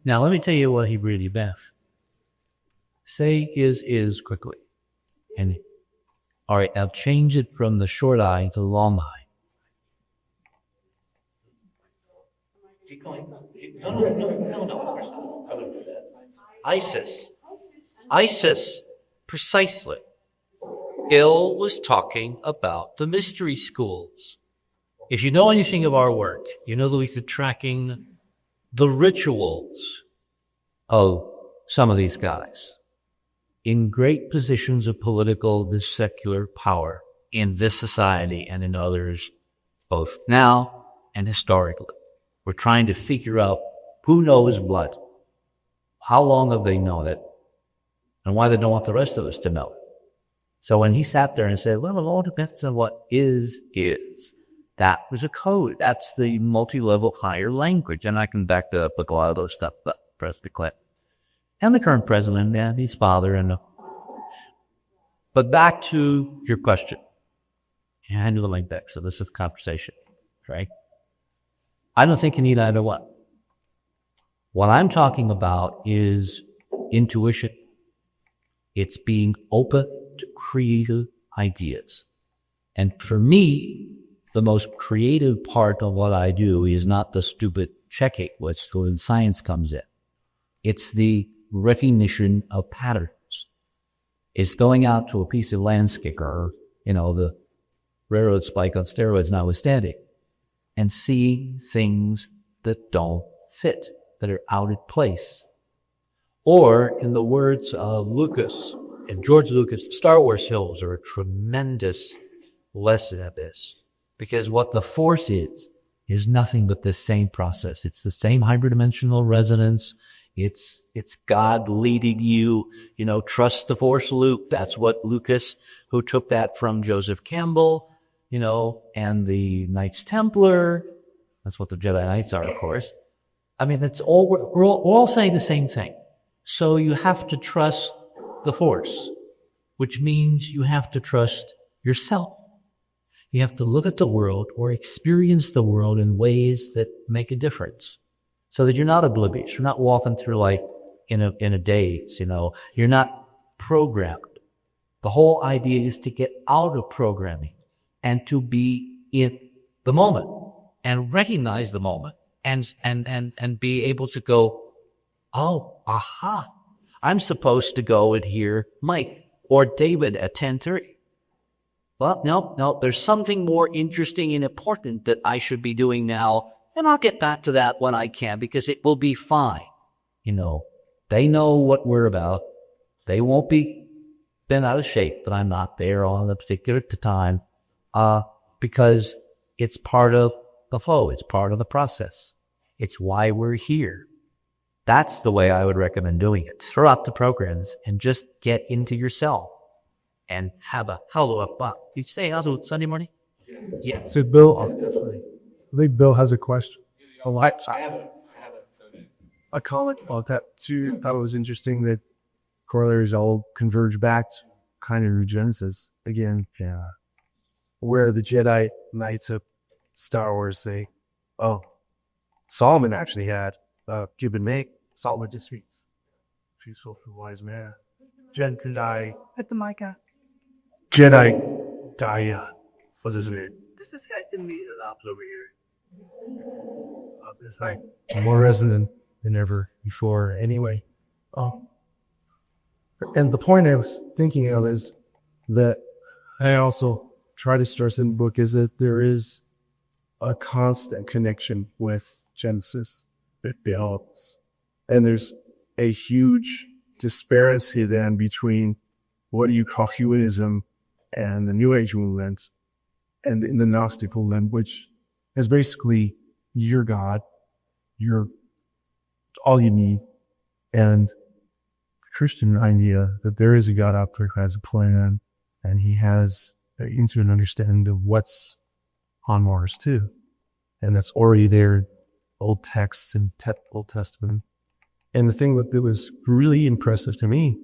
Now, let me tell you what he really meant. Say is quickly. And, all right, now change it from the short I to the long I. Keep going. No. ISIS, precisely. Ill was talking about the mystery schools. If you know anything of our work, you know that we've been tracking the rituals of some of these guys in great positions of political, this secular power in this society and in others, both now and historically. We're trying to figure out who knows what, how long have they known it, and why they don't want the rest of us to know it. So when he sat there and said, well, it all depends on what is, that was a code. That's the multi-level higher language. And I can back that up with a lot of those stuff, but President Clinton. And the current president, and his father. But back to your question. Yeah, I knew the link back, so this is conversation, right? I don't think you need either one. What I'm talking about is intuition. It's being open to creative ideas. And for me, the most creative part of what I do is not the stupid checking, which when science comes in. It's the recognition of patterns. It's going out to a piece of landscape or, the railroad spike on steroids notwithstanding, and seeing things that don't fit, that are out of place. Or, in the words of Lucas, and George Lucas, Star Wars films are a tremendous lesson of this. Because what the Force is nothing but the same process. It's the same hyperdimensional resonance. It's God leading you, trust the Force loop. That's what Lucas, who took that from Joseph Campbell, and the Knights Templar. That's what the Jedi Knights are, of course. I mean, that's all, we're all saying the same thing. So you have to trust the Force, which means you have to trust yourself. You have to look at the world or experience the world in ways that make a difference so that you're not oblivious. You're not walking through like in a daze, You're not programmed. The whole idea is to get out of programming and to be in the moment and recognize the moment and be able to go, oh, aha. I'm supposed to go and hear Mike or David at 10:30. Well, no, there's something more interesting and important that I should be doing now, and I'll get back to that when I can, because it will be fine. They know what we're about. They won't be bent out of shape that I'm not there on a particular time, because it's part of the flow. It's part of the process. It's why we're here. That's the way I would recommend doing it. Throw out the programs and just get into yourself. And have a hello up. You say hello Sunday morning? Yeah.
So, Bill, think Bill has a question.
Oh, I have a comment about that too. Thought it was interesting that corollaries all converge back to kind of Genesis again. Yeah, where the Jedi Knights of Star Wars say, "Oh, Solomon actually had give and make. Solomon just speaks. Peaceful for wise man. Jedi at the Micah. Jedi die. What's his name? This is in me up over here. It's like more resonant than ever before. Anyway, and the point I was thinking of is that I also try to stress in the book is that there is a constant connection with Genesis that develops, and there's a huge disparity then between what you call humanism and the New Age movement, and in the Gnostic movement, which is basically your God, you're all you need, and the Christian idea that there is a God out there who has a plan, and he has an intimate understanding of what's on Mars too, and that's already there, old texts and Old Testament. And the thing that was really impressive to me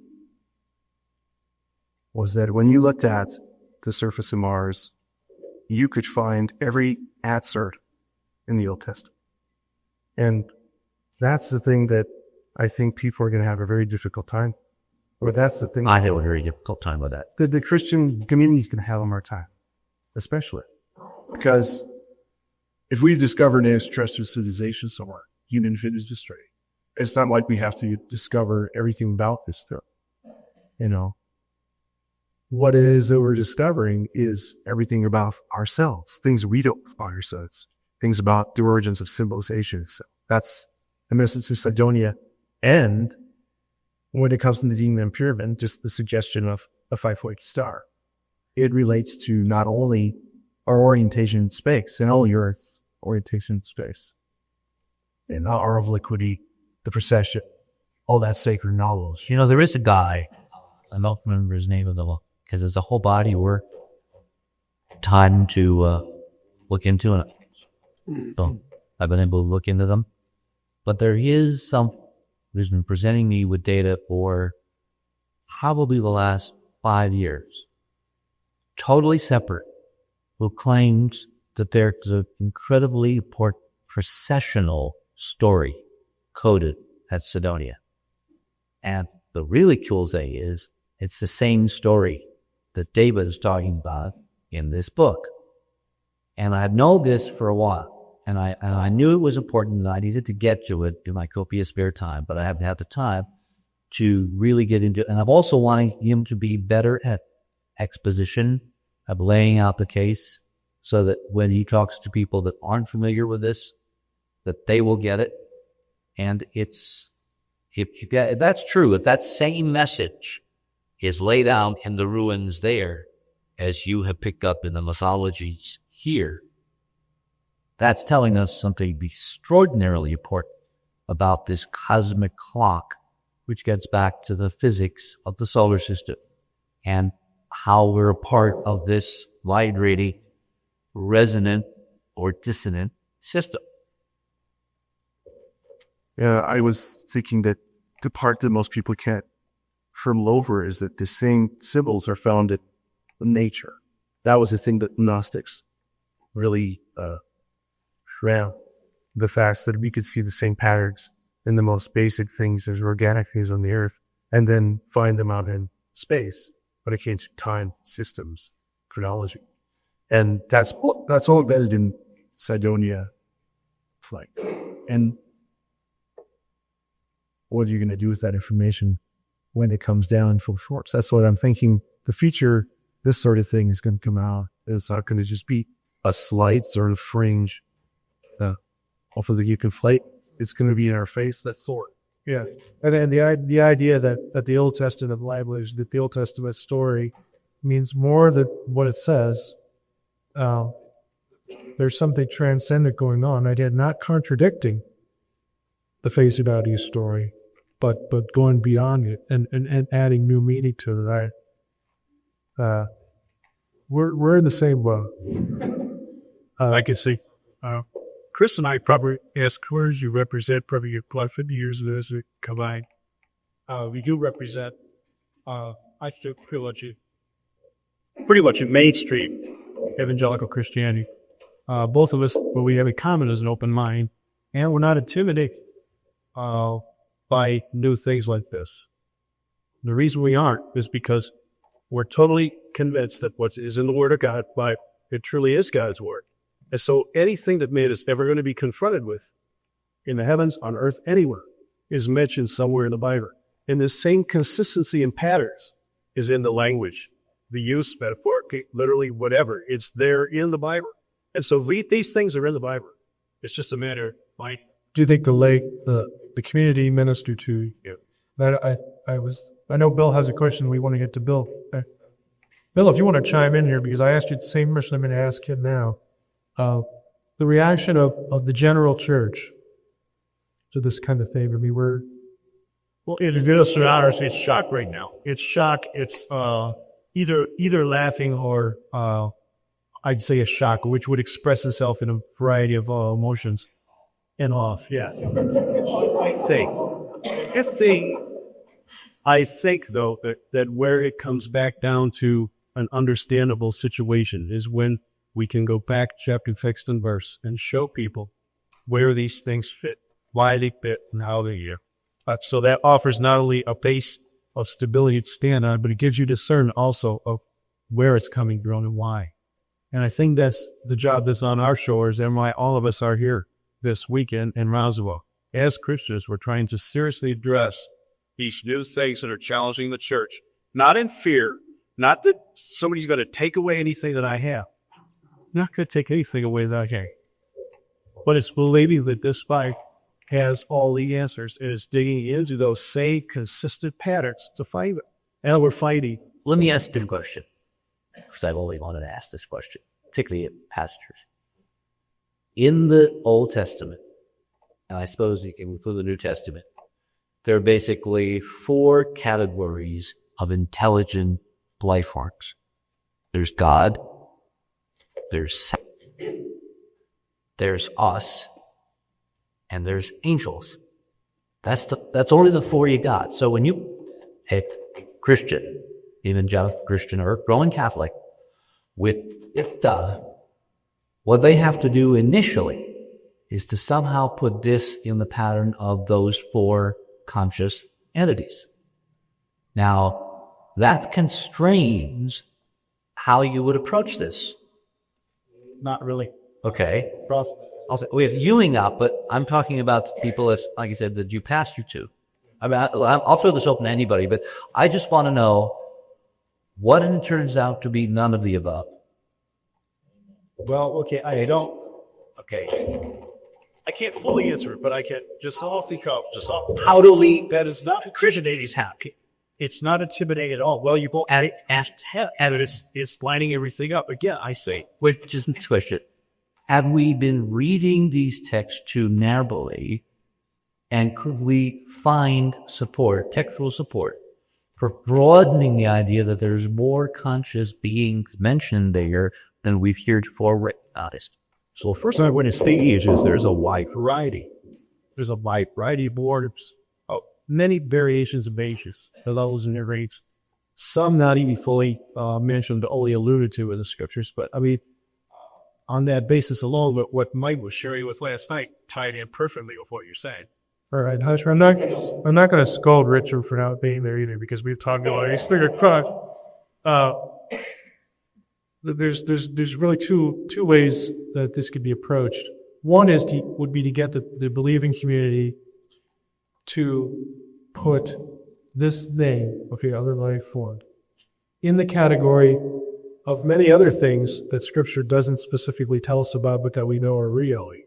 was that when you looked at the surface of Mars, you could find every answer in the Old Testament. And that's the thing that I think people are going to have a very difficult time. Or that's the thing.
I have a very difficult time with that.
The Christian community is going to have a hard time, especially because if we've discovered an extraterrestrial civilization somewhere, human fit is destroyed. It's not like we have to discover everything about this stuff. You know, what it is that we're discovering is everything about ourselves, things we don't about ourselves, things about the origins of civilizations. That's the message of Sidonia. And when it comes to the Demon Pyramid, just the suggestion of a 5-point star. It relates to not only our orientation in space and only Earth's orientation in space, and our obliquity, the procession, all that sacred knowledge.
You know, there is a guy, I don't remember his name of the book, because there's a whole body of work, time to look into it. So I've been able to look into them. But there is some who's been presenting me with data for probably the last 5 years, totally separate, who claims that there's an incredibly important processional story coded at Sidonia. And the really cool thing is it's the same story that David is talking about in this book. And I've known this for a while. And I knew it was important and I needed to get to it in my copious spare time, but I haven't had the time to really get into it. And I've also wanted him to be better at exposition, of laying out the case, so that when he talks to people that aren't familiar with this, that they will get it. And if that's true, if that same message is laid out in the ruins there, as you have picked up in the mythologies here, that's telling us something extraordinarily important about this cosmic clock, which gets back to the physics of the solar system and how we're a part of this vibrating, resonant, or dissonant system.
Yeah, I was thinking that the part that most people can't hurdle over is that the same symbols are found in nature. That was the thing that Gnostics really around, the fact that we could see the same patterns in the most basic things, there's organic things on the earth, and then find them out in space when it came to time, systems, chronology. And that's all embedded in Sidonia flight. And what are you going to do with that information when it comes down full force? That's what I'm thinking. The future, this sort of thing is going to come out. It's not going to just be a slight sort of fringe. Hopefully you can fight. It's going to be in our face. That's sort.
Yeah. And the idea that the Old Testament language, that the Old Testament story means more than what it says. There's something transcendent going on. Again, not contradicting the face value story, but going beyond it and adding new meaning to it. We're in the same boat.
I can see.
Chris and I probably, as Coors, you represent probably about 50 years of this combined. We do represent, I think, pretty much a mainstream evangelical Christianity. Both of us, what we have in common is an open mind, and we're not intimidated by new things like this. The reason we aren't is because we're totally convinced that what is in the Word of God, it truly is God's Word. And so anything that man is ever going to be confronted with in the heavens, on earth, anywhere, is mentioned somewhere in the Bible. And the same consistency and patterns is in the language, the use, metaphorically, literally, whatever. It's there in the Bible. And so these things are in the Bible. It's just a matter of mind.
Do you think the community minister to you? That I know Bill has a question. We want to get to Bill. Bill, if you want to chime in here, because I asked you the same question I'm going to ask him now. The reaction of the general church to this kind of thing. I mean,
Well, it's just honest. It's shock right now. It's shock. It's either laughing or I'd say a shock, which would express itself in a variety of emotions and off. Yeah. I think though that where it comes back down to an understandable situation is when we can go back chapter, text, and verse and show people where these things fit, why they fit, and how they're here. So that offers not only a base of stability to stand on, but it gives you discernment also of where it's coming from and why. And I think that's the job that's on our shoulders and why all of us are here this weekend in Roswell. As Christians, we're trying to seriously address these new things that are challenging the church. Not in fear, not that somebody's going to take away anything that I have. I'm not going to take anything away that I have. But it's believing that this Bible has all the answers and is digging into those same consistent patterns to fight it. And we're fighting.
Let me ask you a question, because I've always wanted to ask this question, particularly at pastors. In the Old Testament, and I suppose you can include the New Testament, there are basically 4 categories of intelligent life forms. There's God, there's Satan, there's us, and there's angels. That's only the 4 you got. So when you, a Christian, evangelical Christian or Roman Catholic, with what they have to do initially is to somehow put this in the pattern of those 4 conscious entities. Now, that constrains how you would approach this.
Not really.
Okay. We have Ewing up, but I'm talking about people, as, like I said, that you pastor to. I mean, I'll throw this open to anybody, but I just want to know what it turns out to be none of the above.
Well, okay, I can't fully answer it, but I can just off the cuff, how do we, that is not Christianity's happy. It's not intimidating at all. Well, you both at it, it's lining everything up. Again, I say.
Which is next question. Have we been reading these texts too narrowly, and could we find support, textual support, for broadening the idea that there's more conscious beings mentioned there than we've heretofore noticed?
So first I want to state is there's a wide variety. There's a wide variety of words, many variations of bases, the levels and their rates. Some not even fully mentioned, only alluded to in the scriptures. But I mean, on that basis alone, what Mike was sharing with last night tied in perfectly with what you're saying.
All right, Heiser, I'm not going to scold Richard for not being there either, because we've talked about it. There's really two ways that this could be approached. One would be to get the believing community to put this thing, other life form, in the category of many other things that Scripture doesn't specifically tell us about, but that we know are reality.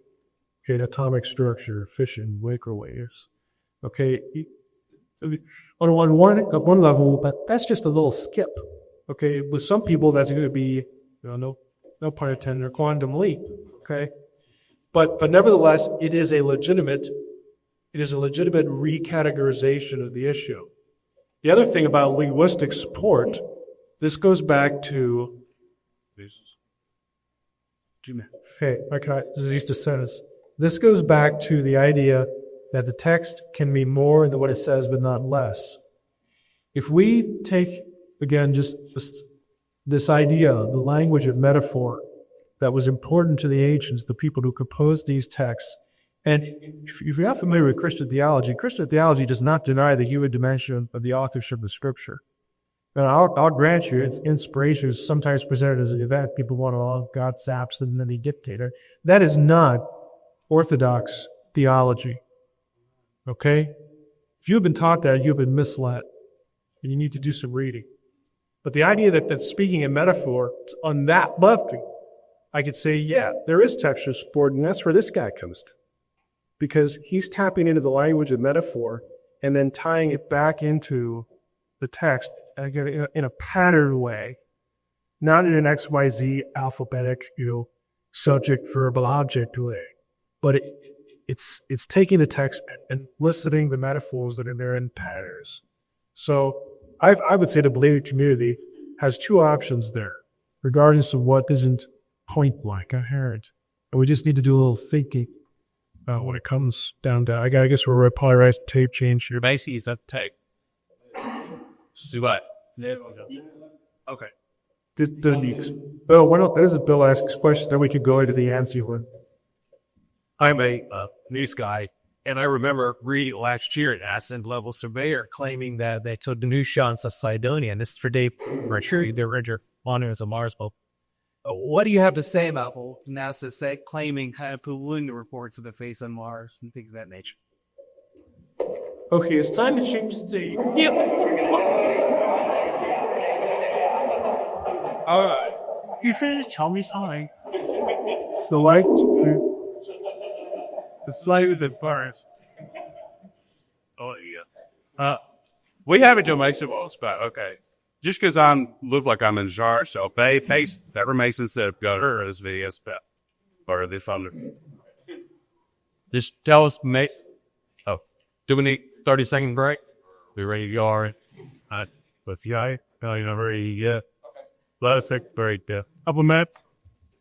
Okay, atomic structure, fission, microwaves. Okay, on one level, but that's just a little skip. Okay, with some people, that's going to be, no pun intended, a quantum leap. Okay, but nevertheless, it is a legitimate recategorization of the issue. The other thing about linguistic support, this goes back to, Zizista says, This goes back to the idea that the text can be more than what it says, but not less. If we take, again, just this idea, the language of metaphor that was important to the ancients, the people who composed these texts, and if you're not familiar with Christian theology does not deny the human dimension of the authorship of Scripture. And I'll grant you, its inspiration is sometimes presented as an event. People want to, oh, God saps them and then they dictate it. That is not Orthodox theology. Okay? If you've been taught that, you've been misled. And you need to do some reading. But the idea that speaking in metaphor on that level, I could say, yeah, there is textual support, and that's where this guy comes to. Because he's tapping into the language of metaphor and then tying it back into the text again, in a patterned way, not in an XYZ alphabetic, subject, verbal, object way, but it's taking the text and eliciting the metaphors that are there in patterns. So I would say the believing community has two options there, regardless of what isn't point blank inherent. And we just need to do a little thinking when it comes down to, I guess we're probably right to tape change here.
Basically, is that tape? Do what? Okay.
Bill, why don't there's a Bill asks question, then we could go into the answer one.
I'm a news guy, and I remember reading last year an ascent level surveyor claiming that they took the news shots of Cydonia, and this is for Dave Richard, the Ranger on as a Mars probe. What do you have to say about NASA claiming kind of polluting the reports of the face on Mars and things of that nature?
Okay, it's time to change the. Yep. All right. You finished? Tell me something. It's the light. The light that burns.
Oh yeah. We have it to make some but okay. Just because look like I'm in charge, so pace that remains instead of gutter as VS pet or the thunder. Just tell us, mate. Oh, do we need 30-second break? We ready to go already? Let's go. No, you're not ready yet. Last second break, yeah. Couple minutes.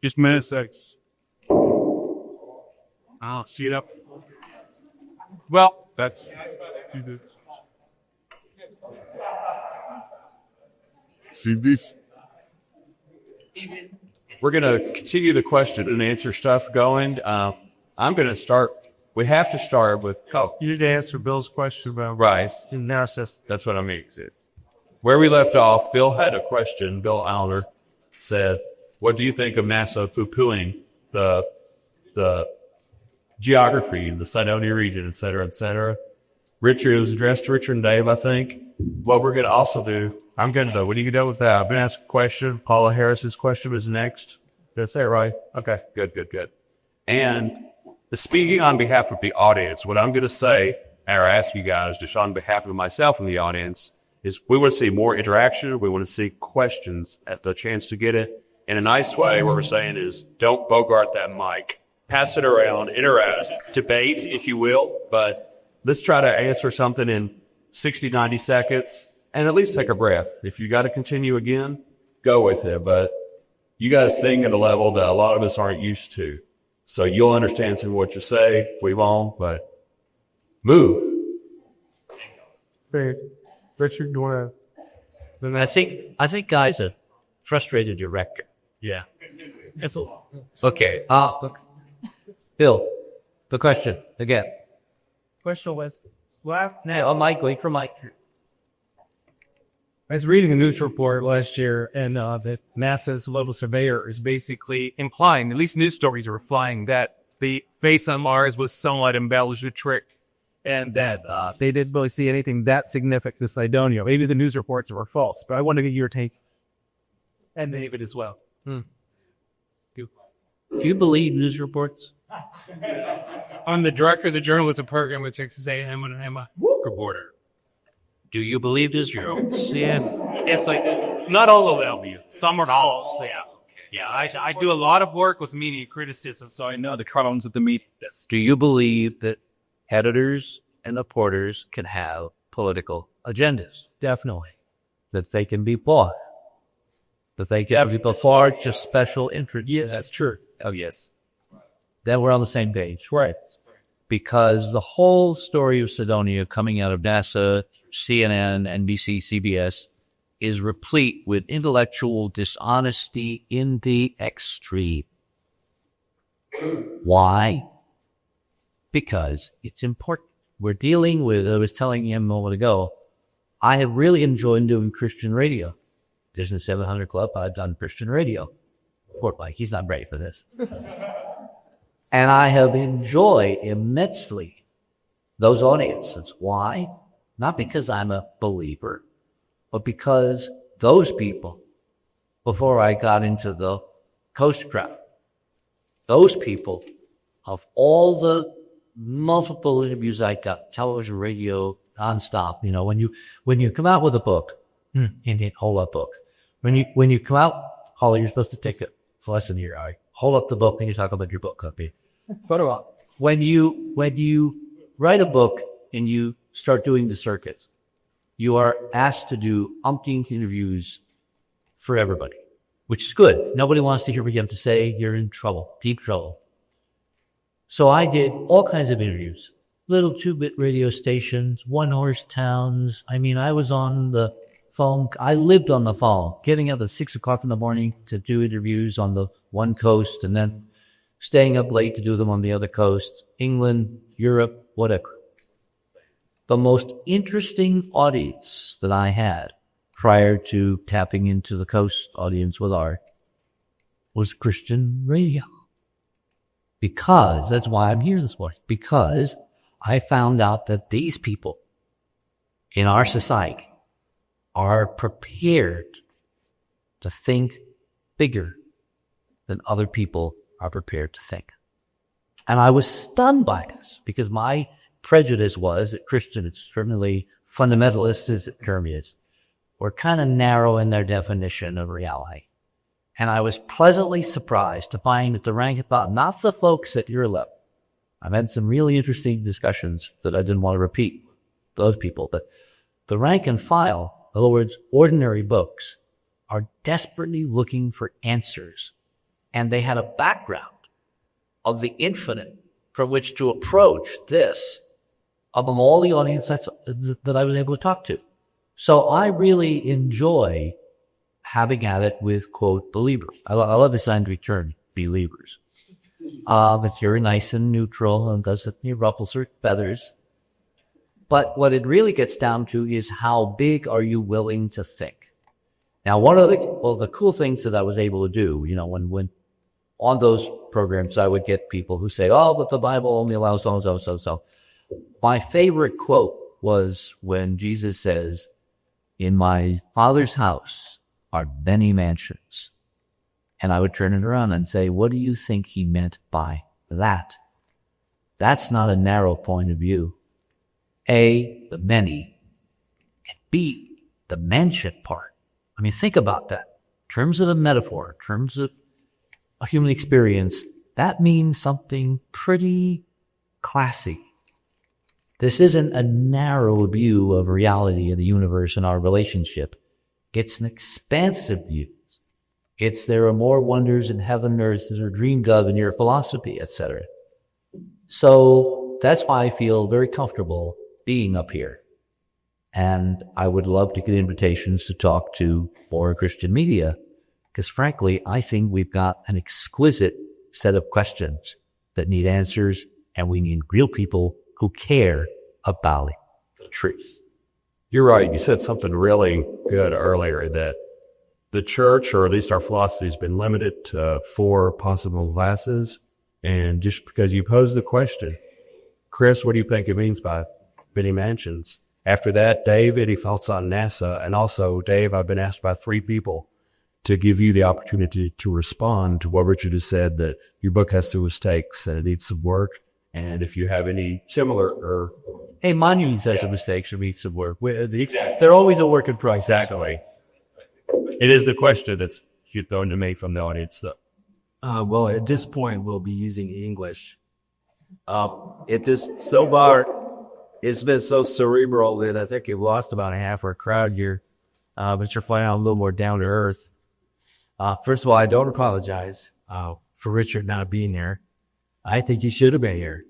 Just minute 6. I'll see it up. Well, that's.
See this?
We're going to continue the question and answer stuff going. I'm going to start. We have to start with.
You need to answer Bill's question about
Rice.
analysis.
That's what I mean. It's where we left off. Phil had a question. Bill Allner said, "What do you think of NASA poo-pooing the geography, the Cydonia region, et cetera, et cetera?" Richard, it was addressed to Richard and Dave, I think. What we're going to also do, I'm going to do. What are you going to do with that? I'm going to ask a question. Paula Harris's question is next. Did I say it right? Okay, good. And speaking on behalf of the audience, what I'm going to say, or ask you guys, just on behalf of myself and the audience, is we want to see more interaction. We want to see questions at the chance to get it in a nice way. What we're saying is don't bogart that mic. Pass it around, interact, debate, if you will, but let's try to answer something in 60, 90 seconds and at least take a breath. If you got to continue again, go with it. But you guys think at a level that a lot of us aren't used to. So you'll understand some of what you say. We won't, but move.
Hey, Richard, do you want to?
I think guys are frustrated director. Yeah. Okay. Bill, the question again.
Question was, what?
No, Mike, wait for Mike.
I was reading a news report last year, and that NASA's global surveyor is basically implying, at least news stories are implying, that the face on Mars was somewhat embellished a trick, and that they didn't really see anything that significant to Cydonia. Maybe the news reports were false, but I want to get your take, and David as well.
Do you believe news reports?
I'm the director of the journalism program at Texas A&M, and I'm a reporter.
Do you believe news reports?
Yes. It's like, not all of them. Some are false, yeah. Yeah, I do a lot of work with media criticism, so I know the columns of the media.
Do you believe that editors and reporters can have political agendas?
Definitely.
That they can be bought? That they can be bought for just special interest?
Yeah, that's true.
Oh, yes. then we're on the same page. Right. Because the whole story of Cydonia coming out of NASA, CNN, NBC, CBS is replete with intellectual dishonesty in the extreme. Why? Because it's important. We're dealing with, I was telling him a moment ago, I have really enjoyed doing Christian radio. There's the 700 Club, I've done Christian radio. Poor Mike, he's not ready for this. And I have enjoyed immensely those audiences. Why? Not because I'm a believer, but because those people, before I got into the Coast crowd, those people, of all the multiple interviews I got, television, radio, nonstop, you know, when you come out with a book, Indian, hold up book. When you come out, Holly, you're supposed to take it for less than a year. All right, hold up the book and you talk about your book copy. Photo op. When you write a book and you start doing the circuits, you are asked to do umpteen interviews for everybody, which is good. Nobody wants to hear what you have to say. You're in trouble, deep trouble. So I did all kinds of interviews, little 2-bit radio stations, one-horse towns. I mean, I was on the phone. I lived on the phone, getting up at 6 o'clock in the morning to do interviews on the one coast and then staying up late to do them on the other coast, England, Europe, whatever. The most interesting audience that I had prior to tapping into the coast audience with art was Christian radio. Because, that's why I'm here this morning, because I found out that these people in our society are prepared to think bigger than other people are prepared to think. And I was stunned by this because my prejudice was that Christian, extremely fundamentalist as the term is, were kind of narrow in their definition of reality. And I was pleasantly surprised to find that the rank and file, not the folks at your level. I've had some really interesting discussions that I didn't want to repeat, those people, but the rank and file, in other words, ordinary books, are desperately looking for answers. And they had a background of the infinite from which to approach this among all the audience that I was able to talk to. So I really enjoy having at it with, quote, believers. I love the scientific term, believers. It's very nice and neutral and doesn't ruffle certain feathers. But what it really gets down to is how big are you willing to think? Now, one of the cool things that I was able to do, you know, when on those programs, I would get people who say, oh, but the Bible only allows so. My favorite quote was when Jesus says, in my Father's house are many mansions. And I would turn it around and say, what do you think he meant by that? That's not a narrow point of view. A, the many, and B, the mansion part. I mean, think about that. In terms of a metaphor, in terms of a human experience, that means something pretty classy. This isn't a narrow view of reality in the universe and our relationship. It's an expansive view. It's there are more wonders in heaven and earth that are dreamed of in your philosophy, etc. So that's why I feel very comfortable being up here. And I would love to get invitations to talk to more Christian media, because frankly, I think we've got an exquisite set of questions that need answers, and we need real people who care about the truth.
You're right. You said something really good earlier, that the church, or at least our philosophy, has been limited to 4 possible classes. And just because you posed the question, Chris, what do you think it means by many mansions? After that, Dave, any thoughts on NASA? And also, Dave, I've been asked by 3 people to give you the opportunity to respond to what Richard has said, that your book has some mistakes and it needs some work. And if you have any similar or...
Hey, Monuments has some mistakes or needs some work. They're always a work in progress.
Exactly. It is the question that's thrown to me from the audience, though.
Well, at this point, we'll be using English. So far, it's been so cerebral that I think you've lost about half our crowd here. But you're flying out a little more down to earth. First of all, I don't apologize for Richard not being there. I think you should have been here.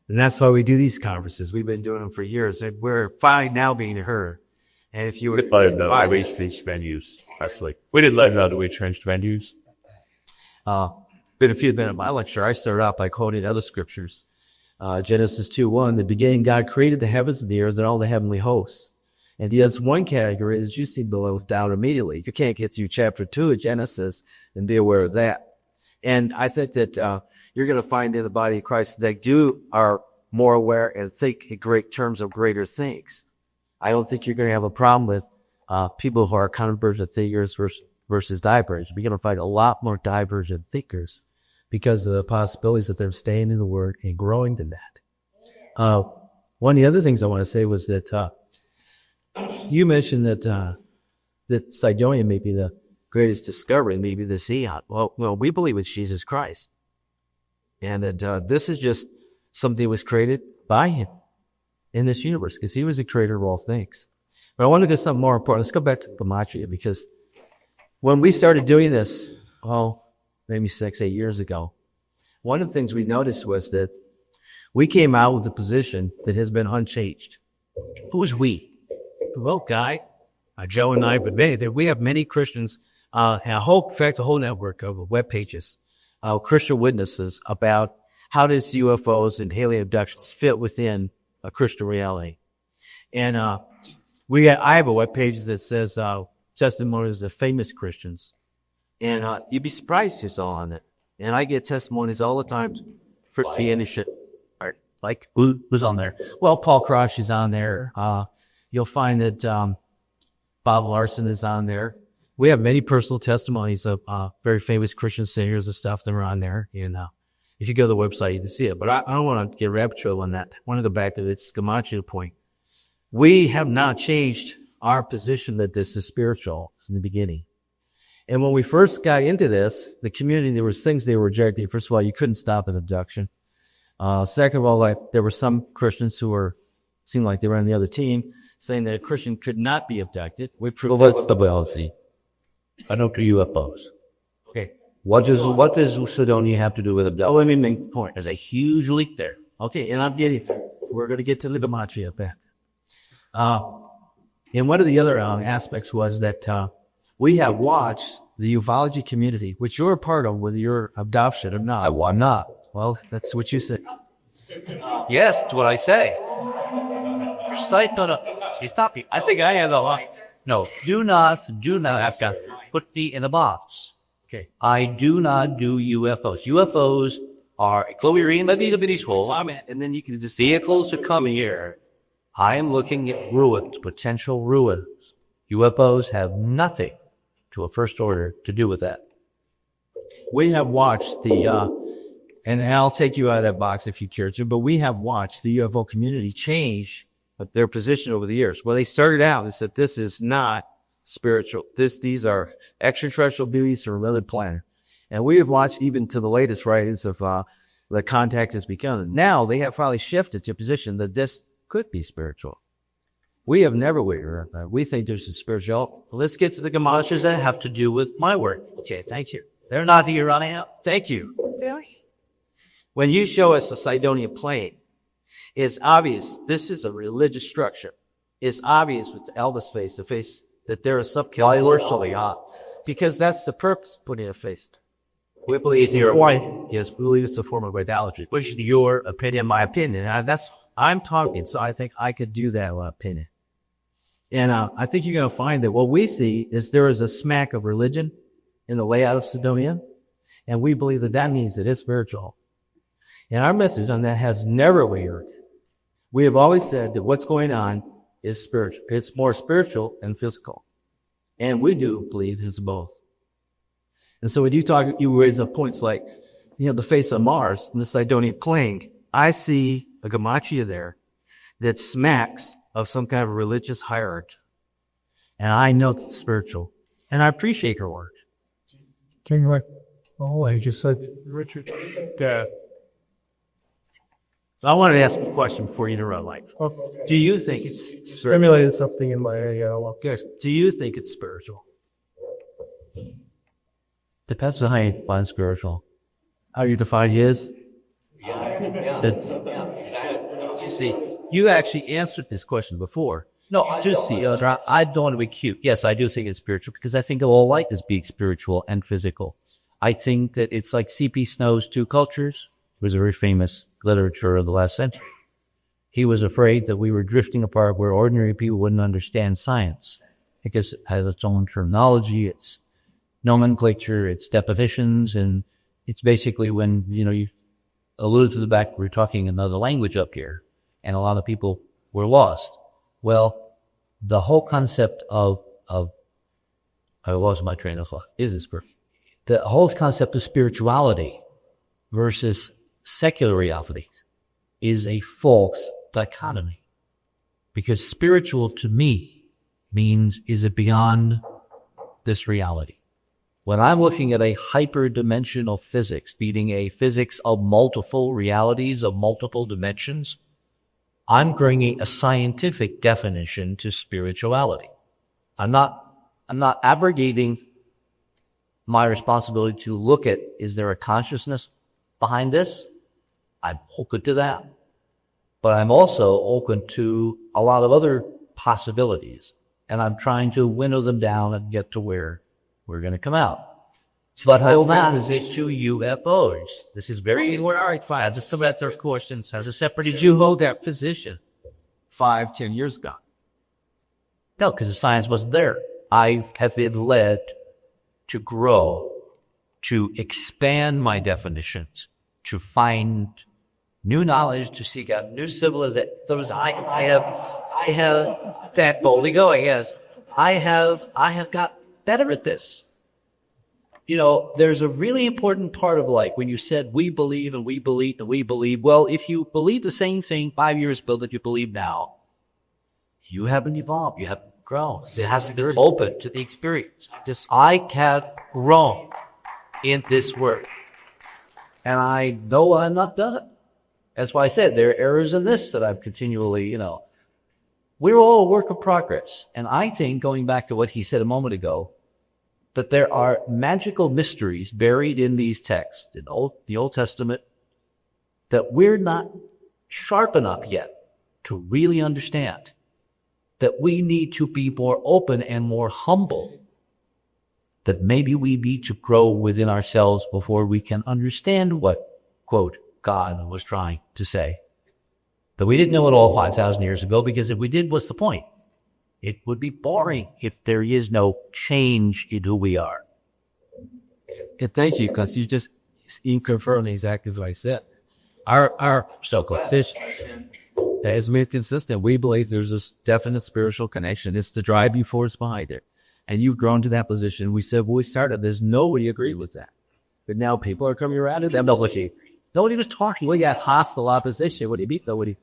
And that's why we do these conferences. We've been doing them for years, and we're finally now being heard. And if you were
Let him know that we changed venues. Actually, we didn't let him know that we changed venues.
been a few minutes of my lecture, I started out by quoting other scriptures. Genesis 2:1, the beginning God created the heavens and the earth and all the heavenly hosts. And that's one category is you see below down immediately. You can't get through chapter 2 of Genesis and be aware of that. And I think that you're going to find in the body of Christ that are more aware and think in great terms of greater things. I don't think you're going to have a problem with people who are convergent thinkers versus divergent. You're going to find a lot more divergent thinkers because of the possibilities that they're staying in the Word and growing in that. One of the other things I want to say was that you mentioned that Sidonia may be the greatest discovery, maybe the Sion. Well, we believe it's Jesus Christ. And that this is just something that was created by him in this universe because he was the creator of all things. But I want to get something more important. Let's go back to Gematria because when we started doing this, maybe 6-8 years ago, one of the things we noticed was that we came out with a position that has been unchanged. Who's we? Well, Guy, Joe and I, but we have many Christians, and a whole network of web pages, Christian witnesses about how does UFOs and alien abductions fit within a Christian reality. And I have a web page that says testimonies of famous Christians, and you'd be surprised you saw on it. And I get testimonies all the time for being shit. Like who's on there? Well, Paul Crouch is on there. You'll find that Bob Larson is on there. We have many personal testimonies of very famous Christian singers and stuff that are on there. And if you go to the website, you can see it. But I don't want to get rabbit trail on that. I want to go back to its Gematria point. We have not changed our position that this is spiritual from the beginning. And when we first got into this, the community, there was things they were rejecting. First of all, you couldn't stop an abduction. Second of all, there were some Christians who seemed like they were on the other team, saying that a Christian could not be abducted. We proved
Well, let's see. I don't do UFOs.
Okay.
What does Sidonia have to do with abduction?
Let me make a point. There's a huge leak there. Okay, and I'm getting there. We're going to get to the Gematria bit. And one of the other aspects was that we have watched the ufology community, which you're a part of, whether you're adoption or not.
I'm not.
Well, that's what you said.
Yes, that's what I say. Your site you stop me.
I think I have a lot.
No, do not. I've got put me in a box.
Okay.
I do not do UFOs. UFOs are
And then you can just
vehicles to come here. I am looking at ruins, potential ruins. UFOs have nothing to a first order to do with that.
We have watched and I'll take you out of that box if you care to, but we have watched the UFO community change their position over the years. Well, they started out and said, this is not spiritual. These are extraterrestrial beings from another planet. And we have watched even to the latest writings of the contact has begun. Now they have finally shifted to a position that this could be spiritual. We have never wavered on that. We think there's a spiritual.
Let's get to the Gematrias that have to do with my work. Okay, thank you. They're not here on out.
Thank you. When you show us the Sidonia plane, it's obvious this is a religious structure. It's obvious with the Elvis face, the face that there is subculture. Because that's the purpose of putting a face. We believe it's Yes, we believe it's a form of idolatry. Which is your opinion, my opinion. And I'm talking, so I think I could do that opinion. And I think you're going to find that what we see is there is a smack of religion in the layout of Sidonia, and we believe that means it is spiritual. And our message on that has never wavered. We have always said that what's going on is spiritual. It's more spiritual and physical. And we do believe it's both. And so when you raise up points like, the face of Mars and the Sidonia plane, I see a Gematria there that smacks of some kind of religious hierarchy. And I know it's spiritual. And I appreciate her work.
I just said, Richard.
I wanted to ask a question before you interrupt life. Do you think it's spiritual?
Stimulated something in my
Good. Do you think it's spiritual?
Depends on how you define spiritual.
How you define his?
You see, you actually answered this question before. No, I do see. I don't want to be cute. Yes, I do think it's spiritual because I think all life is being spiritual and physical. I think that it's like C.P. Snow's Two Cultures. It was a very famous literature of the last century. He was afraid that we were drifting apart where ordinary people wouldn't understand science because it has its own terminology, its nomenclature, its definitions, and it's basically when, you alluded to the fact we're talking another language up here, and a lot of people were lost. Well, the whole concept of I lost my train of thought. The whole concept of spirituality versus secular realities is a false dichotomy. Because spiritual to me means, is it beyond this reality? When I'm looking at a hyperdimensional physics, meaning a physics of multiple realities, of multiple dimensions, I'm bringing a scientific definition to spirituality. I'm not abrogating my responsibility to look at, is there a consciousness behind this? I'm open to that. But I'm also open to a lot of other possibilities. And I'm trying to winnow them down and get to where we're going to come out. But hold on, is this to UFOs? This is very, all right, fine. Just come back to our questions. As a separate, did you hold that position 5-10 years ago? No, because the science wasn't there. I have been led to grow, to expand my definitions, to find new knowledge, to seek out new civilizations. I have that boldly going, yes. I have got better at this. There's a really important part of life when you said we believe and we believe and we believe. Well, if you believe the same thing 5 years ago that you believe now, you haven't evolved. You haven't grown. It hasn't been open to the experience. I have grown in this work. And I know I'm not done. That's why I said there are errors in this that I'm continually, we're all a work of progress. And I think, going back to what he said a moment ago, that there are magical mysteries buried in these texts, in the Old Testament, that we're not sharp enough yet to really understand, that we need to be more open and more humble, that maybe we need to grow within ourselves before we can understand what, quote, God was trying to say. That we didn't know it all 5,000 years ago, because if we did, what's the point? It would be boring if there is no change in who we are.
Thank you, because you just confirmed exactly what I said. Our position has been consistent. We believe there's this definite spiritual connection. It's the driving force behind it. And you've grown to that position. We said when we started this, nobody agreed with that. But now people are coming around to them. Nobody was talking. Well, yes, hostile opposition. What do you mean? Nobody.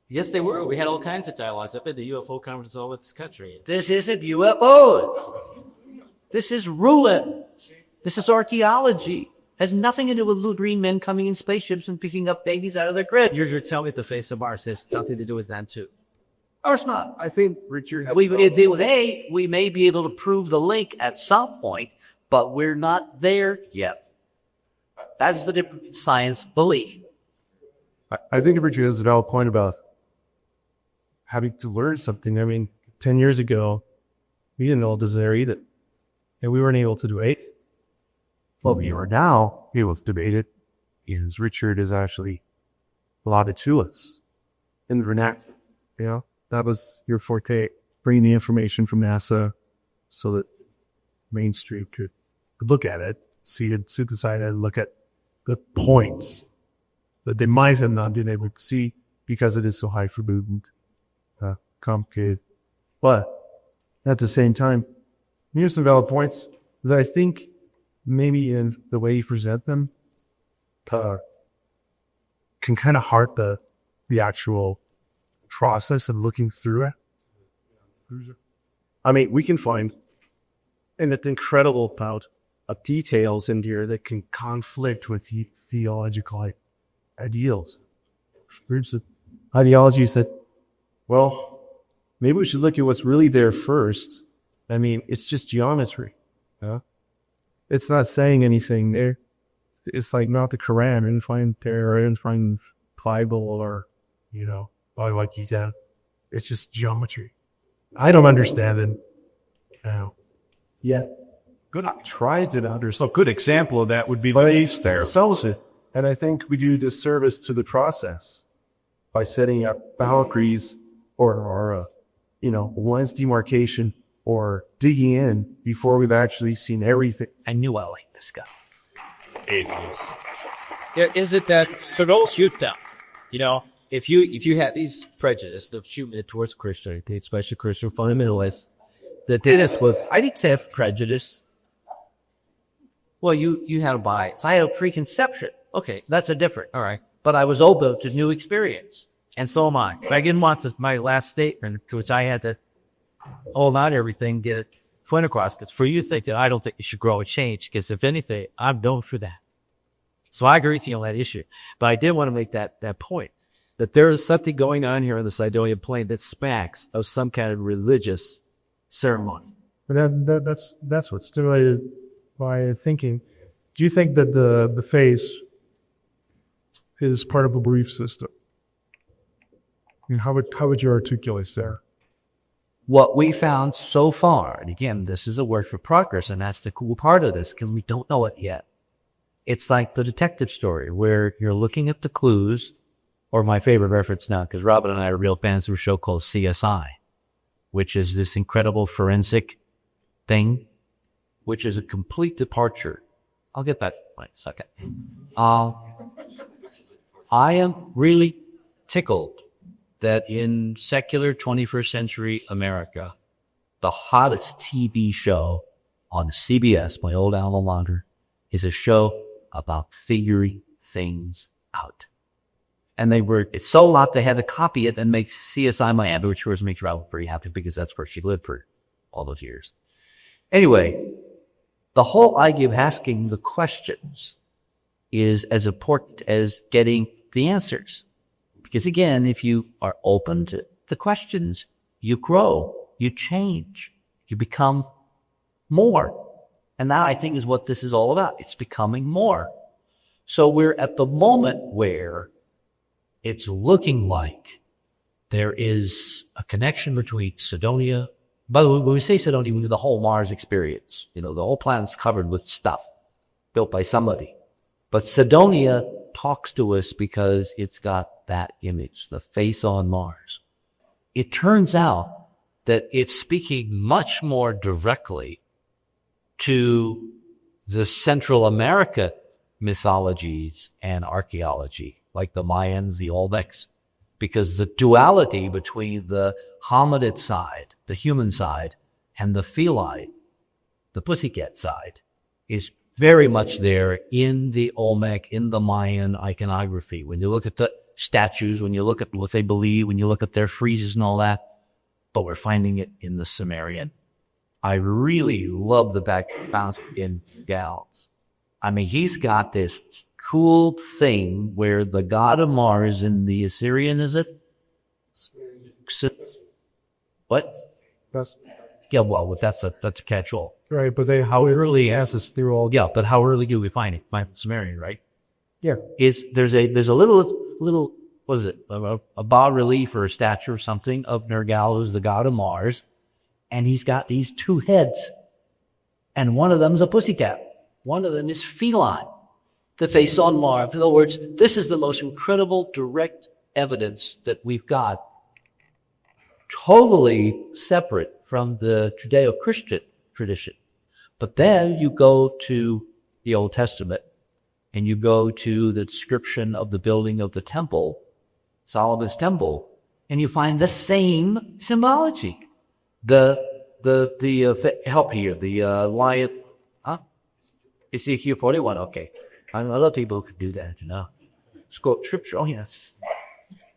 Yes, they were. We had all kinds of dialogues up at the UFO conference all over this country.
This isn't UFOs. This is ruin. This is archaeology. Has nothing to do with green men coming in spaceships and picking up babies out of their cribs.
You're telling me the face of Mars has something to do with that too.
Of course not.
I think, Richard,
We may be able to prove the link at some point, but we're not there yet. That's the different science belief.
I think Richard has a valid point about having to learn something. I mean,
10 years ago, we didn't know this there either. And we weren't able to debate it.
well, we are now able to debate it, is Richard is actually allotted to us in the vernacular. That was your forte, bringing the information from NASA so that mainstream could look at it, see it, synthesize it, and look at the points that they might have not been able to see because it is so highfalutin, complicated. But at the same time, here's some valid points that I think maybe in the way you present them can kind of heart the actual process of looking through it.
I mean, we can find an incredible amount of details in here that can
Conflict with theological ideals.
Groups of ideologies that, well, maybe we should look at what's really there first. I mean, it's just geometry. It's not saying anything there.
it's like not the Quran. I didn't find Torah, I didn't find Bible, or, Bhagavad Gita. It's just geometry. I don't understand it now.
Yeah.
Good. Try to understand. So, good example of that would be the base there.
Sells it. And I think we do disservice to the process by setting up boundaries or lines demarcation or digging in before we've actually seen everything.
I knew I liked this guy.
Is it that so don't shoot them? If you had these prejudice of shooting it towards Christianity, especially Christian fundamentalists, that did this with
I didn't have prejudice.
well, you had a bias.
I had a preconception. Okay, that's a different. All right. But I was open to new experience. And so am I. But I didn't want my last statement, which I had to hold on everything, get it point across. Because for you to think that I don't think you should grow and change, because if anything, I'm known for that. So I agree with you on that issue. But I did want to make that point, that there is something going on here on the Sidonian plain that smacks of some kind of religious ceremony.
But that's what stimulated my thinking. Do you think that the face is part of a belief system? And how would you articulate there?
What we found so far, and again, this is a work for progress, and that's the cool part of this, because we don't know it yet. It's like the detective story, where you're looking at the clues, or my favorite reference now, because Robin and I are real fans of a show called CSI, which is this incredible forensic thing, which is a complete departure. I'll get that in a second. I am really tickled that in secular 21st century America, the hottest TV show on CBS, my old alma mater, is a show about figuring things out. And it's so hot they had to copy it and make CSI Miami, which of course makes Robin pretty happy because that's where she lived for all those years. Anyway, the whole idea of asking the questions is as important as getting the answers. Because again, if you are open to the questions, you grow, you change, you become more. And that, I think, is what this is all about. It's becoming more. So we're at the moment where it's looking like there is a connection between Sidonia. By the way, when we say Sidonia, we mean the whole Mars experience. The whole planet's covered with stuff built by somebody. But Sidonia talks to us because it's got that image, the face on Mars. It turns out that it's speaking much more directly to the Central America mythologies and archaeology, like the Mayans, the Olmecs, because the duality between the hominid side, the human side, and the feline, the pussycat side, is very much there in the Olmec, in the Mayan iconography. When you look at the statues, when you look at what they believe, when you look at their friezes and all that, but we're finding it in the Sumerian. I really love the background in Gals. I mean, he's got this cool thing where the god of Mars in the Assyrian, is it? What? Yeah, well, that's a catch-all.
Right, but
How early has this through all? Yeah, but how early do we find it? My Sumerian, right?
yeah,
There's a little what is it? A bas relief or a statue or something of Nergal, who's the god of Mars, and he's got these two heads, and one of them's a pussycat. One of them is feline, the face on Mars. In other words, this is the most incredible direct evidence that we've got, totally separate from the Judeo-Christian tradition. But then you go to the Old Testament and you go to the description of the building of the temple, Solomon's temple, and you find the same symbology. Help here, the lion, Ezekiel 41, okay. I know other people who could do that, Scripture, oh yes.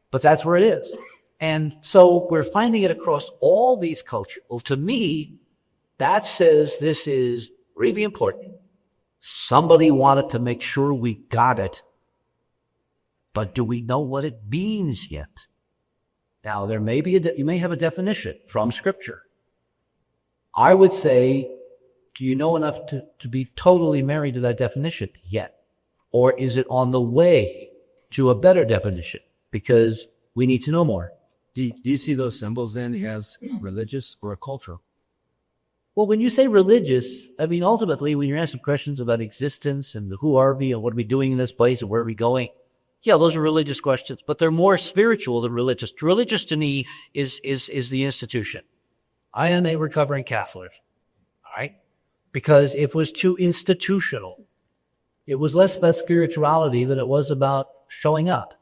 But that's where it is. And so we're finding it across all these cultures. Well, to me, that says this is really important. Somebody wanted to make sure we got it, but do we know what it means yet? Now, there may be you may have a definition from Scripture. I would say, do you know enough to be totally married to that definition yet? Or is it on the way to a better definition? Because we need to know more.
Do you see those symbols then as religious or cultural?
Well, when you say religious, I mean, ultimately, when you're asking questions about existence and who are we and what are we doing in this place and where are we going, yeah, those are religious questions, but they're more spiritual than religious. Religious to me is the institution. I am a recovering Catholic, all right? Because if it was too institutional, it was less about spirituality than it was about showing up.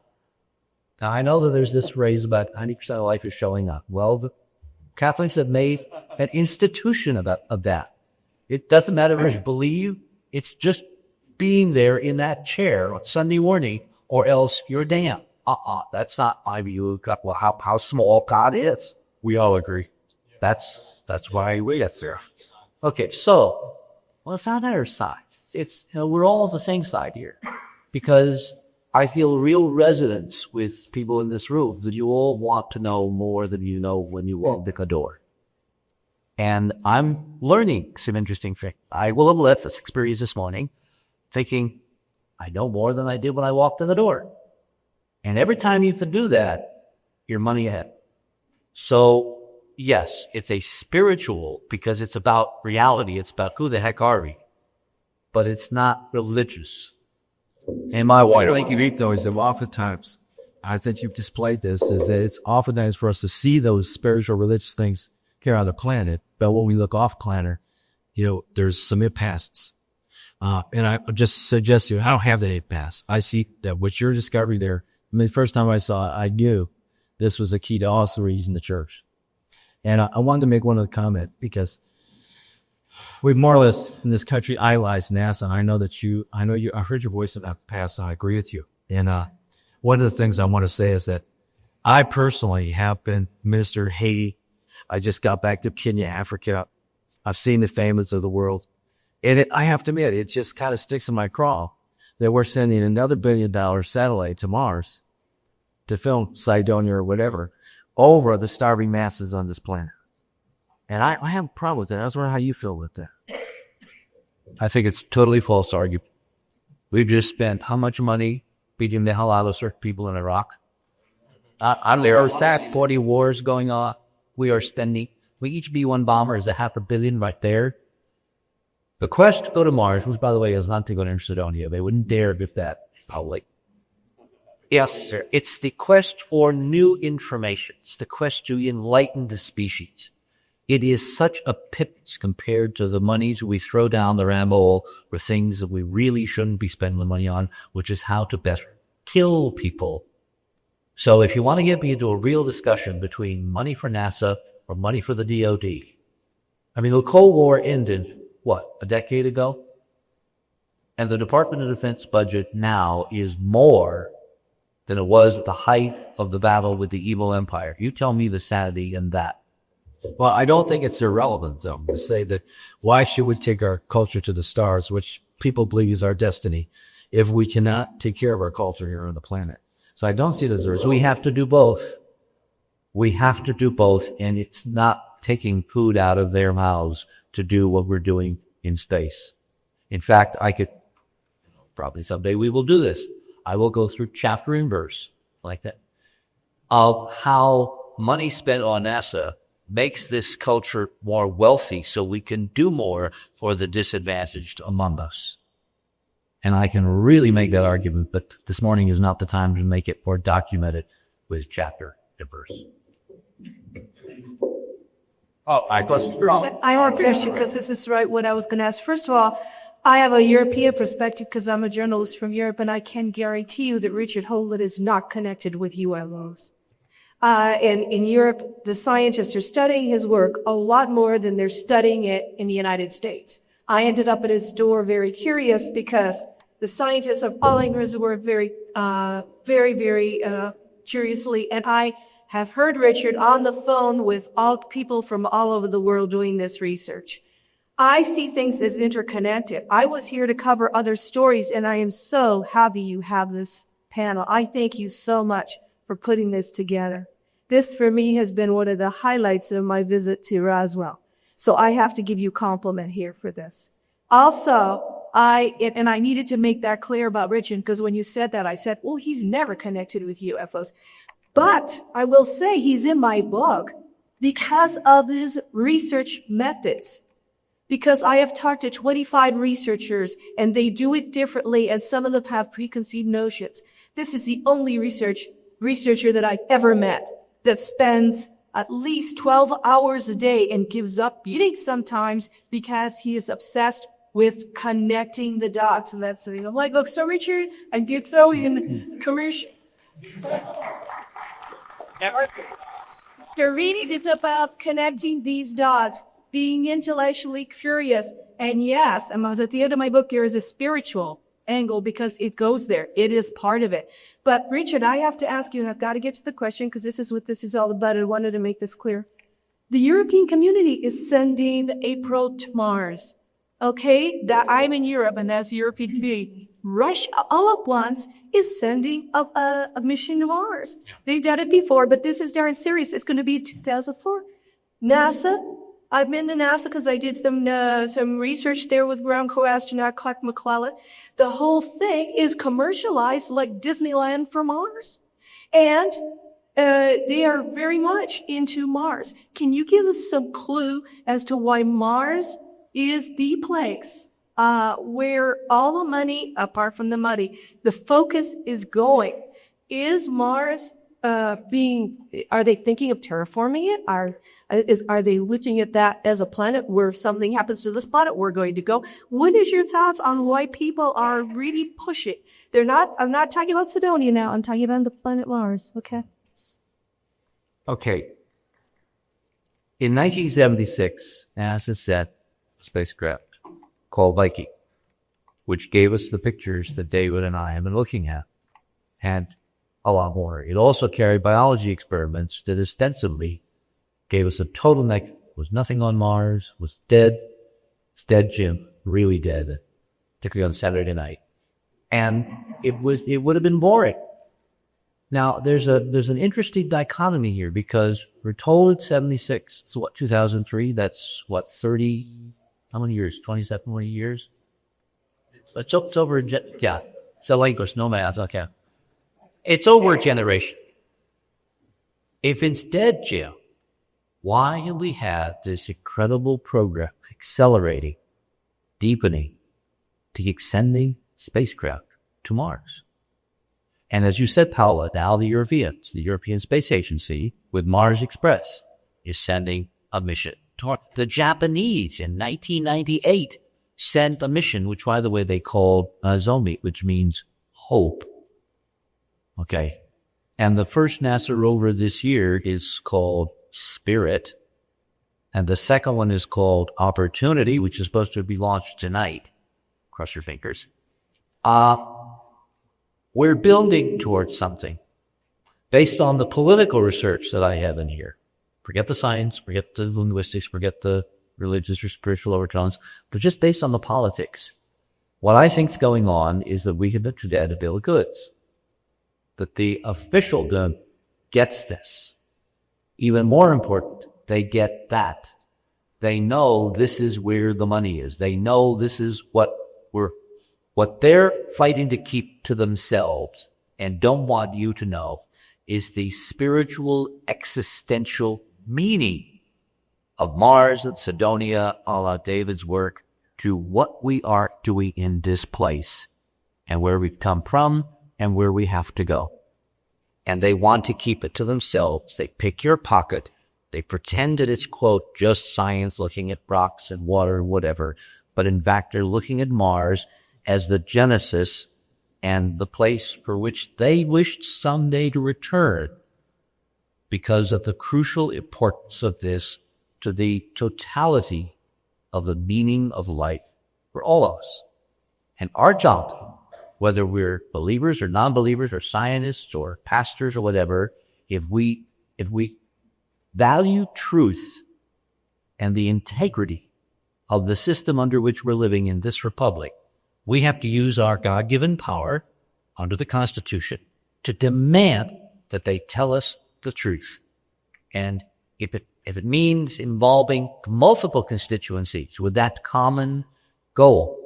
Now, I know that there's this phrase about 90% of life is showing up. Well, the Catholics have made an institution of that. It doesn't matter if you believe, it's just being there in that chair on Sunday morning, or else you're damned. That's not my view of God. Well, how small God is.
We all agree.
That's why we get there. Okay, so, well, it's not our side. It's we're all on the same side here, because I feel real resonance with people in this room that you all want to know more than you know when you walk the door. And I'm learning some interesting things. I will have left this experience this morning thinking, I know more than I did when I walked in the door. And every time you can do that, you're money ahead. So, yes, it's a spiritual because it's about reality. It's about who the heck are we? But it's not religious.
And my wife, I think you eat though is that oftentimes, I think you've displayed this, is that it's oftentimes for us to see those spiritual religious things here on the planet, but when we look off planet, there's some impasses. And I just suggest to you, I don't have the impasse. I see that what you're discovering there, I mean, the first time I saw it, I knew this was a key to also reading the church. And I wanted to make one other comment because we more or less in this country idolize NASA. I've heard your voice in that past. I agree with you. And one of the things I want to say is that I personally have been minister to Haiti. I just got back to Kenya, Africa. I've seen the famous of the world. And I have to admit, it just kind of sticks in my craw that we're sending another $1 billion satellite to Mars to film Cydonia or whatever over the starving masses on this planet. And I have a problem with that. I was wondering how you feel with that.
I think it's totally false argument. We've just spent how much money beating the hell out of certain people in Iraq? There are 40 wars going on. We are spending, each B-1 bomber is $500 million right there. The quest to go to Mars, which, by the way, is not to go to Cydonia. They wouldn't dare give that public. Yes, it's the quest for new information. It's the quest to enlighten the species. It is such a pittance compared to the monies we throw down the rabbit hole for things that we really shouldn't be spending the money on, which is how to better kill people. So if you want to get me into a real discussion between money for NASA or money for the DOD, I mean, the Cold War ended, a decade ago? And the Department of Defense budget now is more than it was at the height of the battle with the evil empire. You tell me the sanity in that.
Well, I don't think it's irrelevant, though, to say that why should we take our culture to the stars, which people believe is our destiny, if we cannot take care of our culture here on the planet? So I don't see it as a result.
We have to do both. We have to do both, and it's not taking food out of their mouths to do what we're doing in space. In fact, probably someday we will do this. I will go through chapter and verse like that of how money spent on NASA makes this culture more wealthy so we can do more for the disadvantaged among us. And I can really make that argument, but this morning is not the time to make it more documented with chapter and verse.
I have a question because this is right what I was going to ask. First of all, I have a European perspective because I'm a journalist from Europe, and I can guarantee you that Richard Hoagland is not connected with UFOs. And in Europe, the scientists are studying his work a lot more than they're studying it in the United States. I ended up at his door very curious because the scientists are following his work very curiously, and I have heard Richard on the phone with all people from all over the world doing this research. I see things as interconnected. I was here to cover other stories, and I am so happy you have this panel. I thank you so much for putting this together. This, for me, has been one of the highlights of my visit to Roswell. So I have to give you a compliment here for this. Also, I needed to make that clear about Richard, because when you said that, I said, well, he's never connected with UFOs. But I will say he's in my book because of his research methods. Because I have talked to 25 researchers and they do it differently, and some of them have preconceived notions. This is the only researcher that I've ever met that spends at least 12 hours a day and gives up eating sometimes because he is obsessed with connecting the dots. And that's the thing. I'm like, look, so Richard, I did throw in commercial. The reading is about connecting these dots, being intellectually curious. And yes, and at the end of my book, there is a spiritual angle because it goes there. It is part of it. But Richard, I have to ask you, and I've got to get to the question because this is what this is all about. I wanted to make this clear. The European community is sending a probe to Mars. Okay, that I'm in Europe and that's European community. Russia all at once is sending a mission to Mars. They've done it before, but this is darn serious. It's going to be 2004. NASA, I've been to NASA because I did some research there with ground crew astronaut Clark McClellan. The whole thing is commercialized like Disneyland for Mars. And they are very much into Mars. Can you give us some clue as to why Mars is the place where all the money, apart from the money, the focus is going? Is Mars are they thinking of terraforming it? Are they looking at that as a planet where something happens to this planet, we're going to go? What is your thoughts on why people are really pushing? I'm not talking about Sidonia now. I'm talking about the planet Mars. Okay.
Okay. In 1976, NASA sent a spacecraft called Viking, which gave us the pictures that David and I have been looking at, and a lot more. It also carried biology experiments that ostensibly gave us a total was nothing on Mars, was dead. It's dead, Jim, really dead, particularly on Saturday night. And it would have been boring. Now, there's an interesting dichotomy here because we're told it's 76. So 2003? That's 30, how many years? 27 more years? It's over, yeah. So English, no math, okay. It's over a generation. If it's dead, Jim, why have we had this incredible progress accelerating, deepening, to sending spacecraft to Mars? And as you said, Paula, now the European Space Agency, with Mars Express, is sending a mission. The Japanese in 1998 sent a mission, which, by the way, they called Zomi, which means hope. Okay. And the first NASA rover this year is called Spirit. And the second one is called Opportunity, which is supposed to be launched tonight. Cross your fingers. We're building towards something based on the political research that I have in here. Forget the science, forget the linguistics, forget the religious or spiritual overtones, but just based on the politics. What I think's going on is that we have been today to bill of goods. That the officialdom gets this. Even more important, they get that. They know this is where the money is. They know this is what they're fighting to keep to themselves and don't want you to know is the spiritual existential meaning of Mars and Sidonia, a la David's work, to what we are doing in this place and where we've come from and where we have to go. And they want to keep it to themselves. They pick your pocket. They pretend that it's, quote, just science looking at rocks and water and whatever. But in fact, they're looking at Mars as the genesis and the place for which they wished someday to return because of the crucial importance of this to the totality of the meaning of life for all of us. And our job, whether we're believers or non-believers or scientists or pastors or whatever, if we value truth and the integrity of the system under which we're living in this republic, we have to use our God-given power under the Constitution to demand that they tell us the truth. And if it means involving multiple constituencies with that common goal,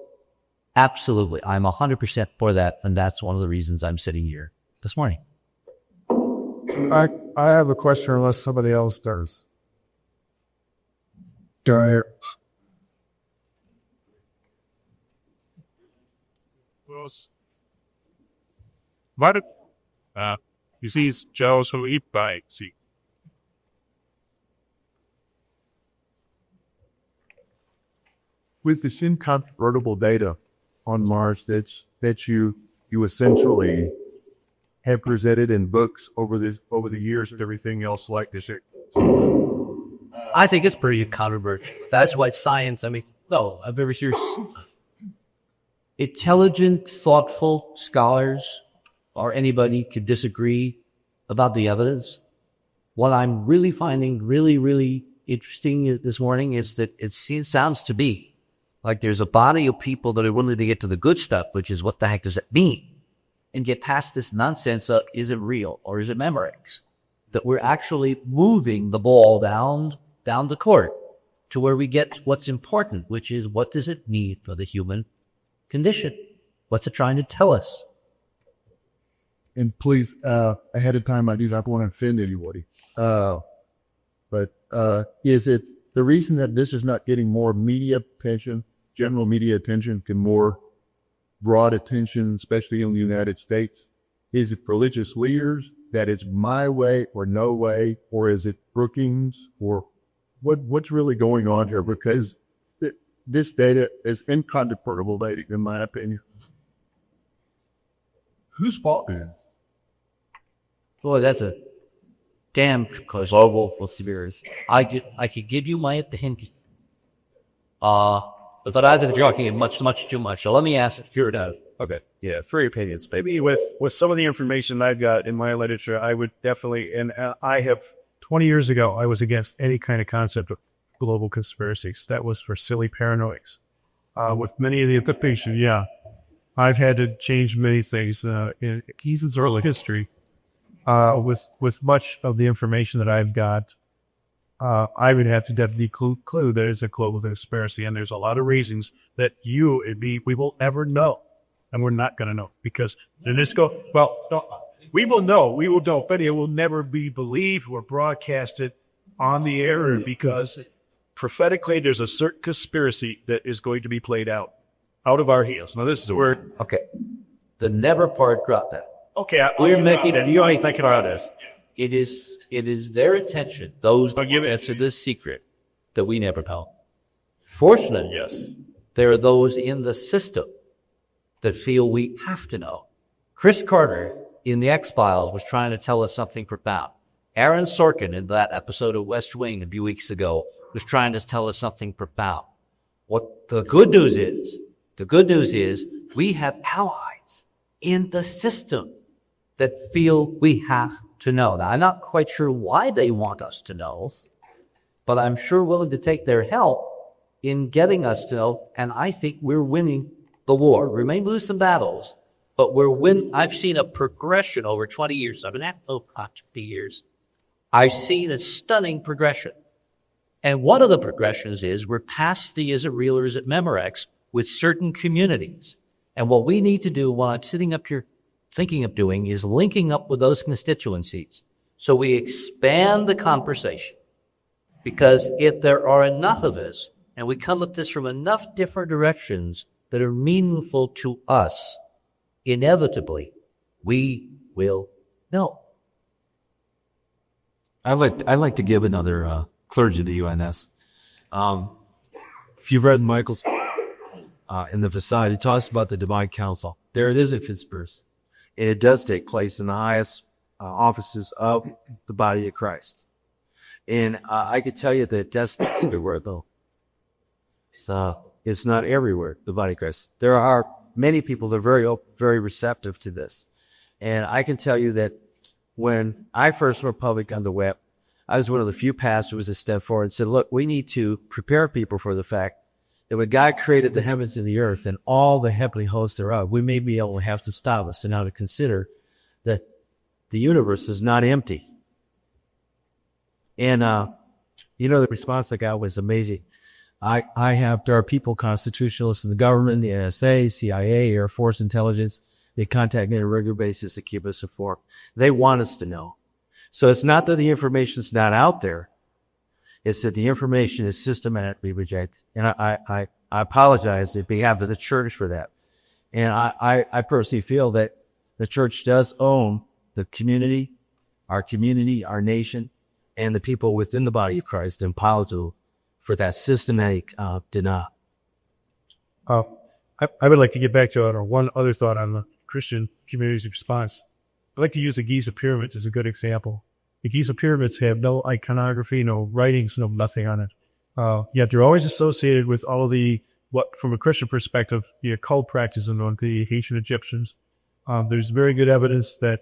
Absolutely. I'm 100% for that. And that's one of the reasons I'm sitting here this morning.
I have a question unless somebody else does. Go ahead.
What? You see, Joe's who eat by see.
With this incontrovertible data on Mars that you essentially have presented in books over the years and everything else like this.
I think it's pretty controversial. That's why science, I'm very serious.
Intelligent, thoughtful scholars or anybody could disagree about the evidence. What I'm really finding really interesting this morning is that it sounds to be like there's a body of people that are willing to get to the good stuff, which is what the heck does it mean? And get past this nonsense of is it real or is it Memorex? That we're actually moving the ball down the court to where we get what's important, which is what does it mean for the human condition? What's it trying to tell us?
And please, ahead of time, I do not want to offend anybody. But is it the reason that this is not getting more media attention, general media attention, and more broad attention, especially in the United States? Is it religious leaders that it's my way or no way, or is it Brookings, or what's really going on here? Because this data is incontrovertible data, in my opinion. Whose fault is it?
Boy, that's a damn global conspiracy. I could give you my opinion. But I was talking much too much. So let me ask here now.
Okay. Yeah, 3 opinions. Maybe with some of the information I've got in my literature, I would definitely, and I have
20 years ago, I was against any kind of concept of global conspiracies. That was for silly paranoids. With many of the information, yeah, I've had to change many things in Heiser's early history. With much of the information that I've got, I would have to definitely conclude there is a global conspiracy, and there's a lot of reasons that we will never know, and we're not going to know, because in this we will know, but it will never be believed or broadcasted on the air, because prophetically there's a certain conspiracy that is going to be played out of our hands. Now this is a word.
Okay. The never part, drop that.
Okay,
We're making it. You ain't thinking about this. It is their attention, those who give answer this secret, that we never know. Fortunately, yes, there are those in the system that feel we have to know. Chris Carter in the X-Files was trying to tell us something profound. Aaron Sorkin in that episode of West Wing a few weeks ago was trying to tell us something profound. What the good news is we have allies in the system that feel we have to know. Now, I'm not quite sure why they want us to know, but I'm sure willing to take their help in getting us to know, and I think we're winning the war. We may lose some battles, but I've seen a progression over 20 years. I've been at 20 years. I've seen a stunning progression. And one of the progressions is we're past the is it real or is it Memorex with certain communities. And what we need to do while I'm sitting up here thinking of doing is linking up with those constituencies so we expand the conversation. Because if there are enough of us and we come at this from enough different directions that are meaningful to us, inevitably we will know.
I'd like to give another clergy to you on this. If you've read Michael's in the facade, he talks about the divine council. There it is in Fitzburgh's. And it does take place in the highest offices of the body of Christ. And I could tell you that that's not everywhere, though. It's not everywhere, the body of Christ. There are many people that are very open, very receptive to this. And I can tell you that when I first went public on the web, I was one of the few pastors that stepped forward and said, look, we need to prepare people for the fact that when God created the heavens and the earth and all the heavenly hosts thereof, we may be able to have to stop us and now to consider that the universe is not empty. And, the response I got was amazing. There are people, constitutionalists in the government, the NSA, CIA, Air Force intelligence. They contact me on a regular basis to keep us informed. They want us to know. So it's not that the information's not out there. It's that the information is systematically rejected. And I apologize on behalf of the church for that. And I personally feel that the church does own the community, our nation, and the people within the body of Christ, and apologize for that systematic denial.
I would like to get back to one other thought on the Christian community's response. I'd like to use the Giza pyramids as a good example. The Giza pyramids have no iconography, no writings, no nothing on it. Yet they're always associated with all of what from a Christian perspective, the occult practices of the ancient Egyptians. There's very good evidence that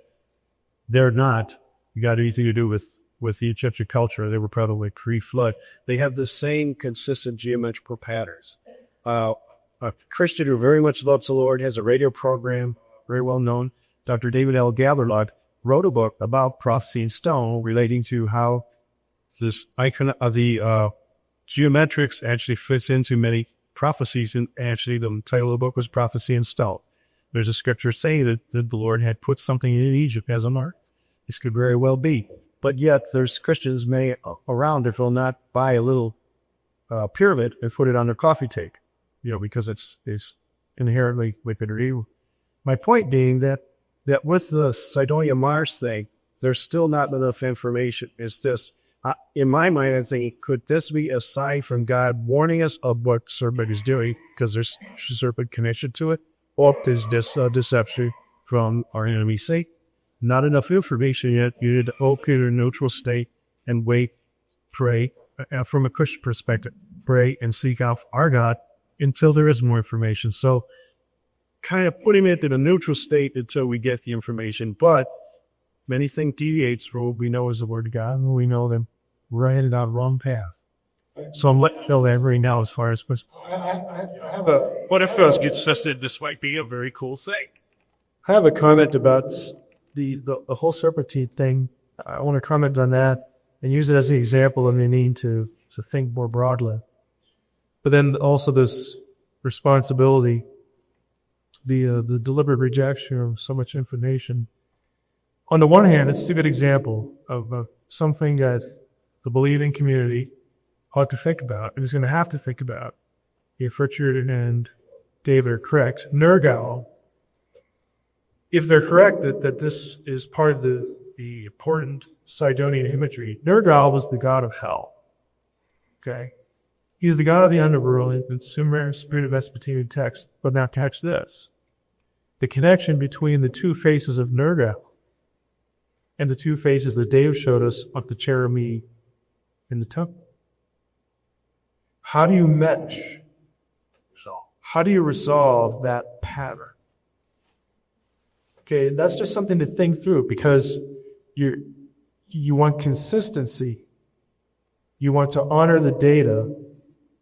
they're not got anything to do with the Egyptian culture. They were probably pre-flood.
They have the same consistent geometrical patterns. A Christian who very much loves the Lord has a radio program, very well known. Dr. David L. Gatherlot wrote a book about prophecy in stone relating to how this icon of the geometrics actually fits into many prophecies. And actually, the title of the book was Prophecy in Stone. There's a scripture saying that the Lord had put something in Egypt as a mark. This could very well be. But yet, there's Christians around that will not buy a little pyramid and put it on their coffee take, because it's inherently wicked or evil. My point being that with the Sidonia Mars thing, there's still not enough information. It's this, in my mind, I'm thinking, could this be a sign from God warning us of what serpent is doing because there's serpent connection to it? Or is this deception from our enemy Satan? Not enough information yet. You need to open a neutral state and wait, pray, from a Christian perspective, pray and seek out our God until there is more information. So kind of putting it in a neutral state until we get the information. But many things deviates from what we know as the Word of God, and we know that we're headed on the wrong path. So I'm letting you know that right now as far as what if us gets tested, this might be a very cool thing. I have a comment about the whole serpentine thing. I want to comment on that and use it as an example of the need to think more broadly. But then also this responsibility, the deliberate rejection of so much information. On the one hand, it's a good example of something that the believing community ought to think about and is going to have to think about. If Richard and David are correct, Nergal, if they're correct that this is part of the important Sidonian imagery, Nergal was the god of hell. Okay? He's the god of the underworld in Sumer spirit of Mesopotamian text. But now catch this. The connection between the two faces of Nergal and the two faces that Dave showed us of the cherubim in the temple. How do you mesh? How do you resolve that pattern? Okay, that's just something to think through because you want consistency. You want to honor the data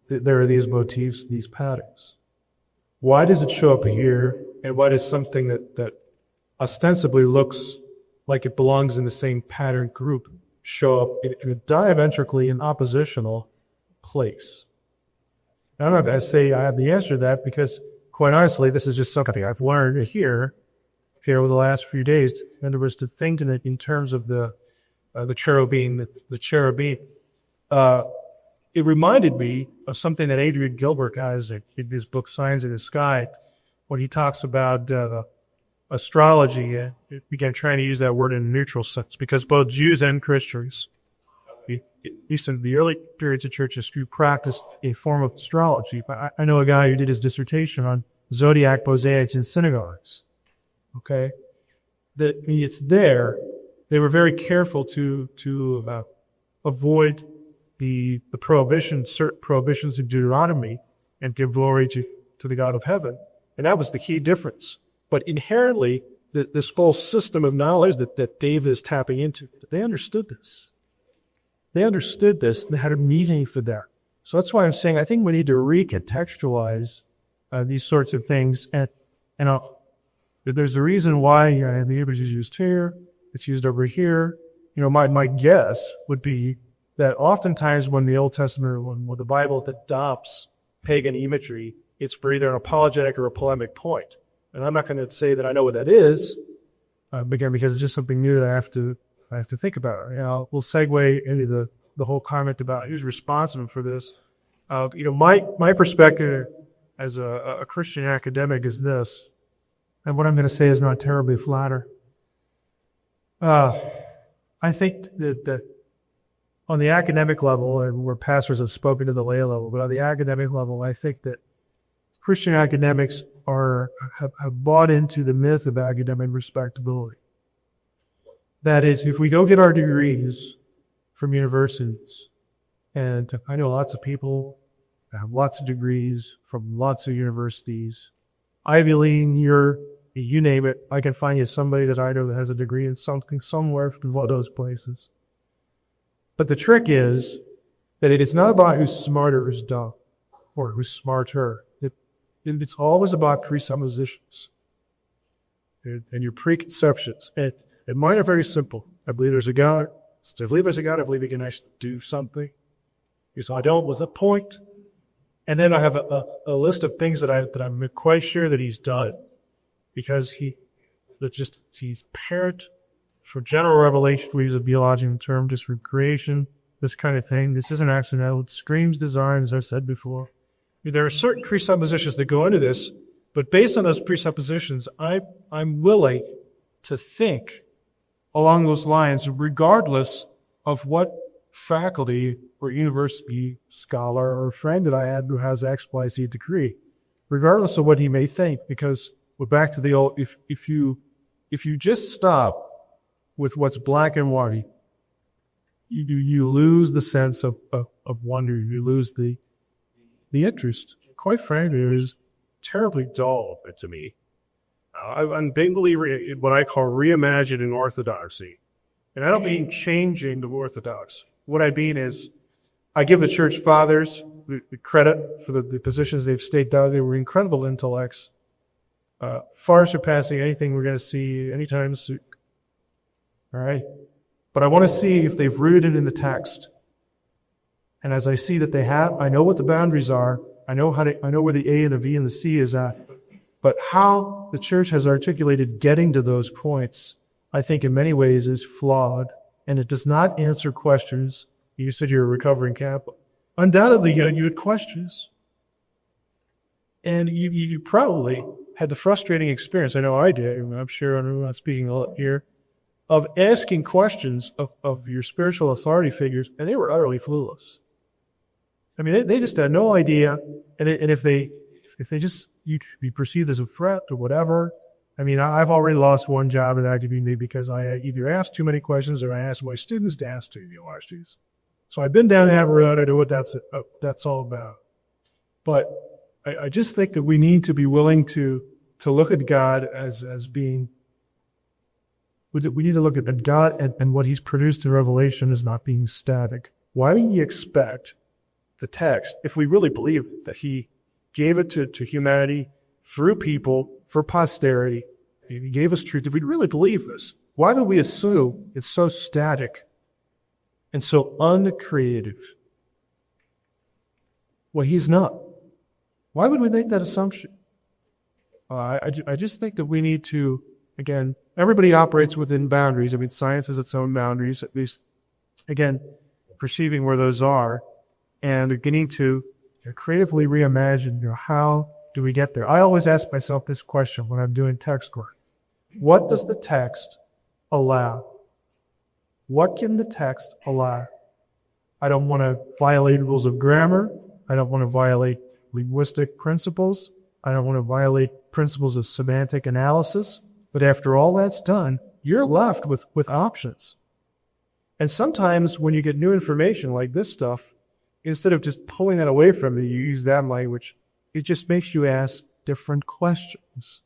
that there are these motifs, these patterns. Why does it show up here, and why does something that ostensibly looks like it belongs in the same pattern group show up in a diametrically and oppositional place? I don't know if I say I have the answer to that because, quite honestly, this is just something I've learned here over the last few days. In other words, to think in terms of the cherubim, it reminded me of something that Adrian Gilbert has in his book Signs in the Sky, when he talks about astrology. And it began trying to use that word in a neutral sense because both Jews and Christians, at least in the early periods of church history, practiced a form of astrology. I know a guy who did his dissertation on zodiac mosaics in synagogues. Okay, it's there. They were very careful to avoid the certain prohibitions of Deuteronomy and give glory to the God of heaven, and that was the key difference. But inherently, this whole system of knowledge that David is tapping into, they understood this. They understood this and had a meaning for that. So that's why I'm saying I think we need to recontextualize these sorts of things. And there's a reason why the image is used here, it's used over here. My guess would be
that oftentimes when the Old Testament, when the Bible adopts pagan imagery, it's for either an apologetic or a polemic point. And I'm not going to say that I know what that is, again, because it's just something new that I have to think about. We'll segue into the whole comment about who's responsible for this. My perspective as a Christian academic is this, and what I'm going to say is not terribly flattering. I think that on the academic level, and where pastors have spoken to the lay level, but on the academic level, I think that Christian academics have bought into the myth of academic respectability. That is, if we go get our degrees from universities, and I know lots of people that have lots of degrees from lots of universities, Ivy League, you name it, I can find you somebody that I know that has a degree in something somewhere from one of those places. But the trick is that it is not about who's smart or who's dumb, or who's smarter. It's always about presuppositions and your preconceptions. And mine are very simple. I believe there's a God. Since I believe there's a God, I believe he can actually do something. Because I don't was a point. And then I have a list of things that I'm quite sure that he's done. Because he's parent for general revelation, we use a biological term, just for creation, this kind of thing. This isn't accidental. It screams design, as I've said before. There are certain presuppositions that go into this, but based on those presuppositions, I'm willing to think along those lines, regardless of what faculty or university scholar or friend that I had who has X, Y, Z degree, regardless of what he may think, because we're back to the old, if you just stop with what's black and white, you lose the sense of wonder, you lose the interest. Quite frankly, it is terribly dull to me. I'm a big believer in what I call reimagining orthodoxy. And I don't mean changing the orthodox. What I mean is, I give the church fathers the credit for the positions they've staked out. They were incredible intellects, far surpassing anything we're going to see anytime soon. All right? But I want to see if they've rooted it in the text. And as I see that they have, I know what the boundaries are. I know where the A and the B and the C is at. But how the church has articulated getting to those points, I think in many ways is flawed. And it does not answer questions. You said you're a recovering Catholic. Undoubtedly, you had questions. And you probably had the frustrating experience, I know I did, I'm sure I'm not speaking a lot here, of asking questions of your spiritual authority figures, and they were utterly clueless. I mean, they just had no idea, and if they just, you'd be perceived as a threat or whatever. I mean, I've already lost one job at academia because I either asked too many questions or I asked my students to ask too many questions. So I've been down that road. I know what that's all about. But I just think that we need to be willing to look at God as being. We need to look at God and what He's produced in Revelation as not being static. Why do we expect the text, if we really believe that He gave it to humanity through people for posterity, He gave us truth? If we really believe this, why do we assume it's so static and so uncreative? Well, He's not. Why would we make that assumption? I just think that we need to, again, everybody operates within boundaries. I mean, science has its own boundaries, at least, again, perceiving where those are, and beginning to creatively reimagine, how do we get there? I always ask myself this question when I'm doing text work. What does the text allow? What can the text allow? I don't want to violate rules of grammar. I don't want to violate linguistic principles. I don't want to violate principles of semantic analysis. But after all that's done, you're left with options. And sometimes when you get new information like this stuff, instead of just pulling that away from you, you use that language, it just makes you ask different questions.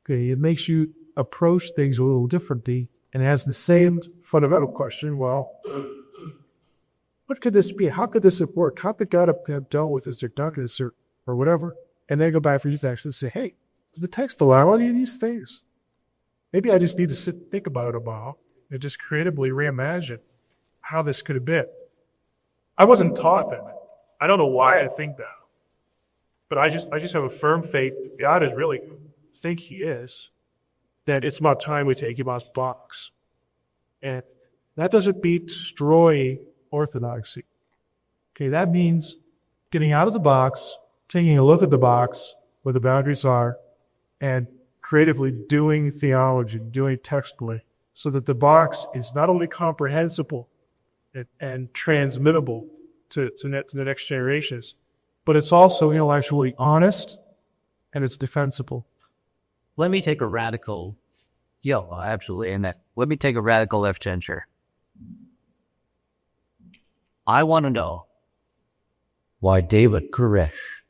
Okay, it makes you approach things a little differently and has the same fundamental question, well, what could this be? How could this have worked? How could God have dealt with this or done this or whatever? And then go back for these texts and say, hey, does the text allow any of these things? Maybe I just need to sit and think about it a while and just creatively reimagine how this could have been. I wasn't taught that. I don't know why I think that. But I just have a firm faith that God is really think he is, that it's about time we take him out of the box. And that doesn't mean destroy orthodoxy. Okay, that means getting out of the box, taking a look at the box, where the boundaries are, and creatively doing theology, doing textually, so that the box is not only comprehensible and transmittable to the next generations, but it's also intellectually honest and it's defensible.
Let me take a radical, absolutely, and let me take a radical left turn here. I want to know why David Koresh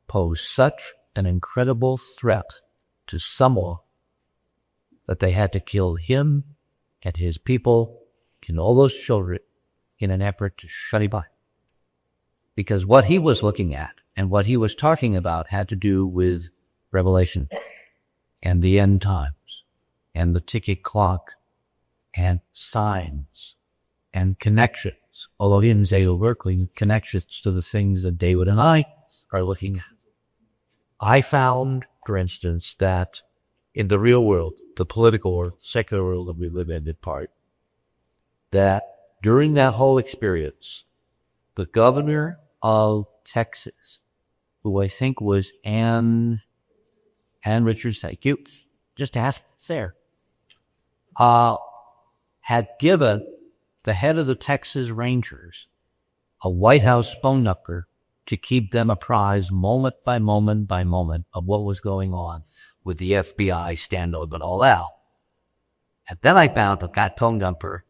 posed such an incredible threat to someone that they had to kill him and his people and all those children in an effort to shut him up. Because what he was looking at and what he was talking about had to do with Revelation and the end times and the ticket clock and signs and connections, although he didn't say overtly, connections to the things that David and I are looking at. I found, for instance, that in the real world, the political or secular world that we live in part, that during that whole experience, the governor of Texas, who I think was Ann Richards, just ask there, had given the head of the Texas Rangers a White House phone number to keep them apprised moment by moment by moment of what was going on with the FBI standover and all that. And then I found that phone number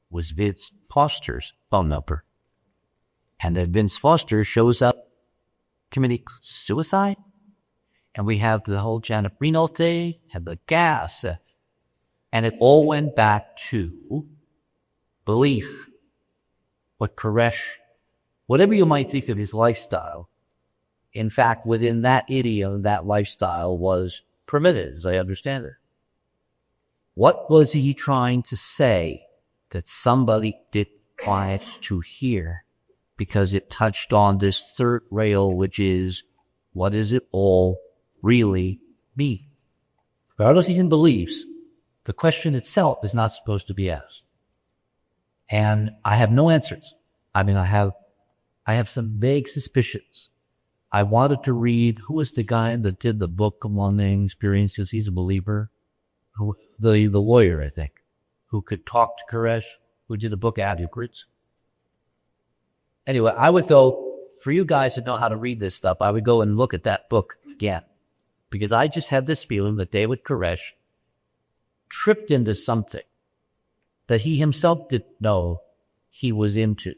was Vince Foster's phone number. And then Vince Foster shows up committing suicide. And we have the whole Janet Reno thing and the gas. And it all went back to belief. What Koresh, whatever you might think of his lifestyle, in fact, within that idiom, that lifestyle was permitted, as I understand it. What was he trying to say that somebody didn't want to hear? Because it touched on this third rail, which is, what does it all really mean? Regardless of his beliefs, the question itself is not supposed to be asked. And I have no answers. I mean, I have some vague suspicions. I wanted to read, who was the guy that did the book on London Experience, because he's a believer? The lawyer, I think, who could talk to Koresh, who did the book Adequates. Anyway, I would go, for you guys to know how to read this stuff, I would go and look at that book again. Because I just had this feeling that David Koresh tripped into something that he himself didn't know he was into.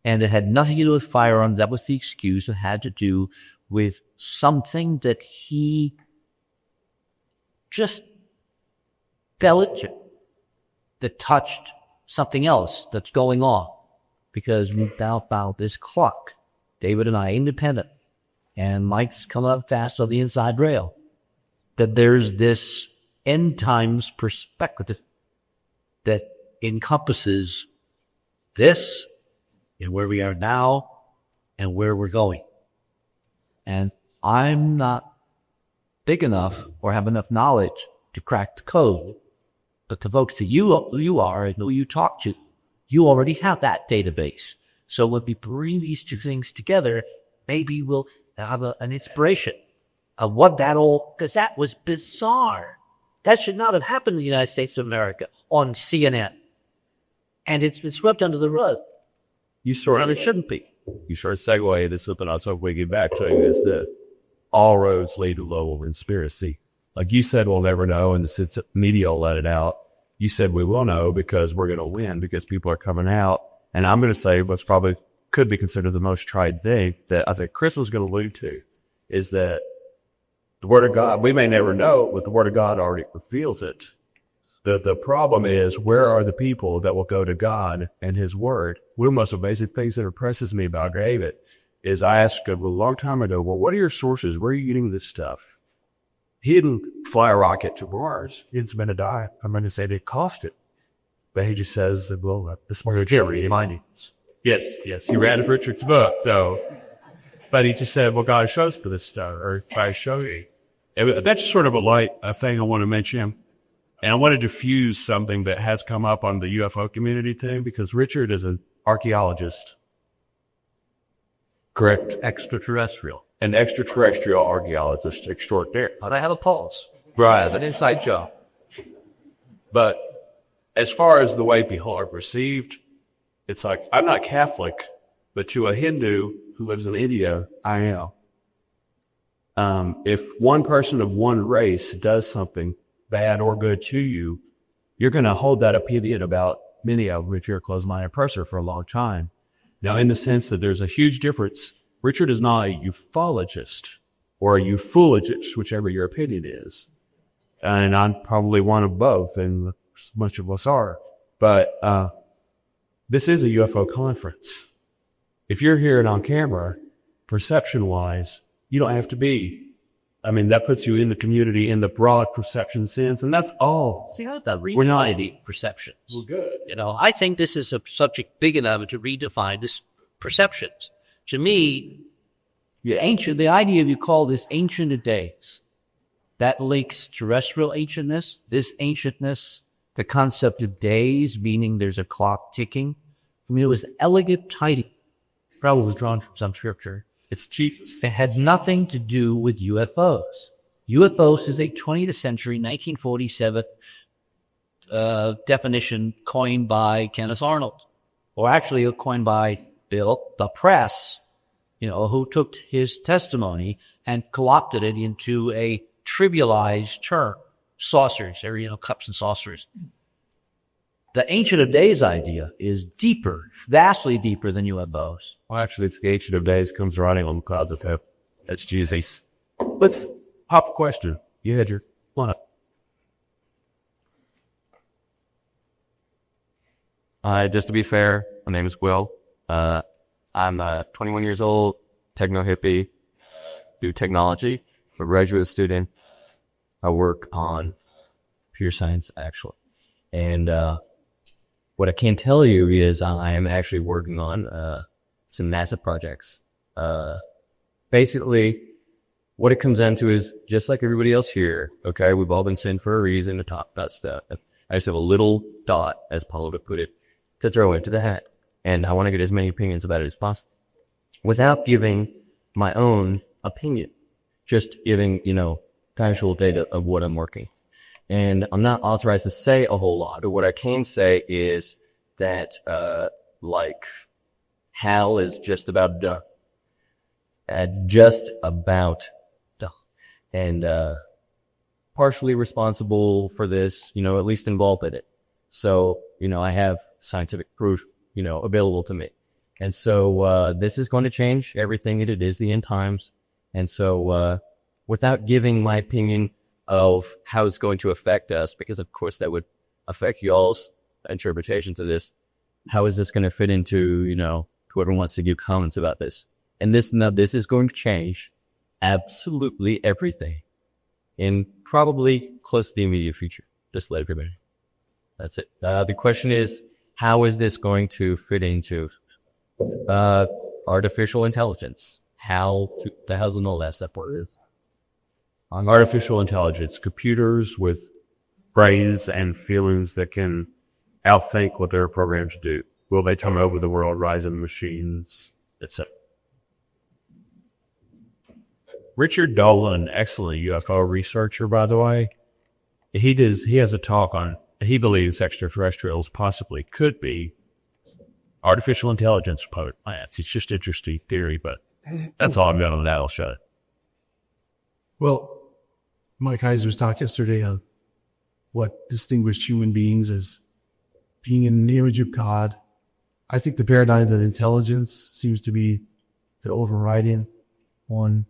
And it had nothing to do with firearms. That was the excuse. It had to do with something that he just fell into, that touched something else that's going on. Because we now found this clock, David and I, independent, and Mike's coming up fast on the inside rail, that there's this end times perspective that encompasses this and where we are now and where we're going. And I'm not big enough or have enough knowledge to crack the code, but the folks that you are and who you talk to, you already have that database. So when we bring these two things together, maybe we'll have an inspiration of what that all, because that was bizarre. That should not have happened in the United States of America on CNN. And it's been swept under the rug. And it shouldn't be.
You sort of segue into something I was hoping we get back to, is that all roads lead to Lowell conspiracy. Like you said, we'll never know, and the media will let it out. You said we will know because we're going to win, because people are coming out. And I'm going to say what's probably could be considered the most tried thing that I think Chris was going to allude to is that the Word of God, we may never know, but the Word of God already reveals it. The problem is, where are the people that will go to God and His Word? One of the most amazing things that impresses me about David is I asked him a long time ago, well, what are your sources? Where are you getting this stuff? He didn't fly a rocket to Mars. He didn't spend a dime. I'm going to say it cost it. But he just says, well, this is what you're reminding us. Yes, he read Richard's book, though. But he just said, well, God shows me this stuff, or if I show you.
And that's sort of a thing I want to mention. And I want to diffuse something that has come up on the UFO community thing, because Richard is an archaeologist.
Correct.
Extraterrestrial.
An extraterrestrial archaeologist extraordinaire.
But I have a pulse.
Right.
It's an inside job.
But as far as the way people are perceived, it's like, I'm not Catholic, but to a Hindu who lives in India, I am. If one person of one race does something bad or good to you, you're going to hold that opinion about many of them if you're a closed-minded person for a long time. Now, in the sense that there's a huge difference, Richard is not a ufologist or a ufologist, whichever your opinion is. And I'm probably one of both, and much of us are. But this is a UFO conference. If you're hearing on camera, perception-wise, you don't have to be. I mean, that puts you in the community in the broad perception sense, and that's all.
See how that
We're not-
redefining perceptions.
We're good.
You know, I think this is a subject big enough to redefine this perceptions. To me, the idea of you call this ancient of days, that links terrestrial ancientness, this ancientness, the concept of days, meaning there's a clock ticking. I mean, it was elegant tidings. Probably was drawn from some scripture.
It's Jesus.
It had nothing to do with UFOs. UFOs is a 20th century, 1947 definition coined by Kenneth Arnold, or actually coined by Bill, the press, who took his testimony and co-opted it into a trivialized term. Saucers, or, cups and saucers. The Ancient of Days idea is deeper, vastly deeper than UFOs.
Well, actually, it's the Ancient of Days comes riding on the clouds of heaven. That's Jesus. Let's pop a question. You had your one.
Just to be fair, my name is Will. I'm 21 years old, techno hippie, do technology, a graduate student. I work on pure science, actually. And what I can tell you is I am actually working on some NASA projects. Basically, what it comes down to is just like everybody else here, okay, we've all been sent for a reason to talk about stuff. I just have a little dot, as Paulo would put it, to throw into the hat. And I want to get as many opinions about it as possible without giving my own opinion, just giving, casual data of what I'm working. And I'm not authorized to say a whole lot, but what I can say is that, Hal is just about done. Just about done. And, partially responsible for this, at least involved in it. So, I have scientific proof, available to me. And so, this is going to change everything that it is the end times. And so, without giving my opinion of how it's going to affect us, because of course that would affect y'all's interpretation to this. How is this going to fit into, whoever wants to give comments about this? And this is going to change absolutely everything in probably close to the immediate future. Just let everybody know. That's it. The question is, how is this going to fit into, artificial intelligence? How the hell's and all that stuff what it is?
On artificial intelligence, computers with brains and feelings that can outthink what they're programmed to do. Will they turn over the world, rise of the machines, etc.? Richard Dolan, excellent UFO researcher, by the way. He has a talk on, he believes extraterrestrials possibly could be artificial intelligence plants. It's just interesting theory, but that's all I've got on that. I'll shut it.
Well, Mike Heiser's talk yesterday on what distinguished human beings as being in the image of God. I think the paradigm of intelligence seems to be the overriding one,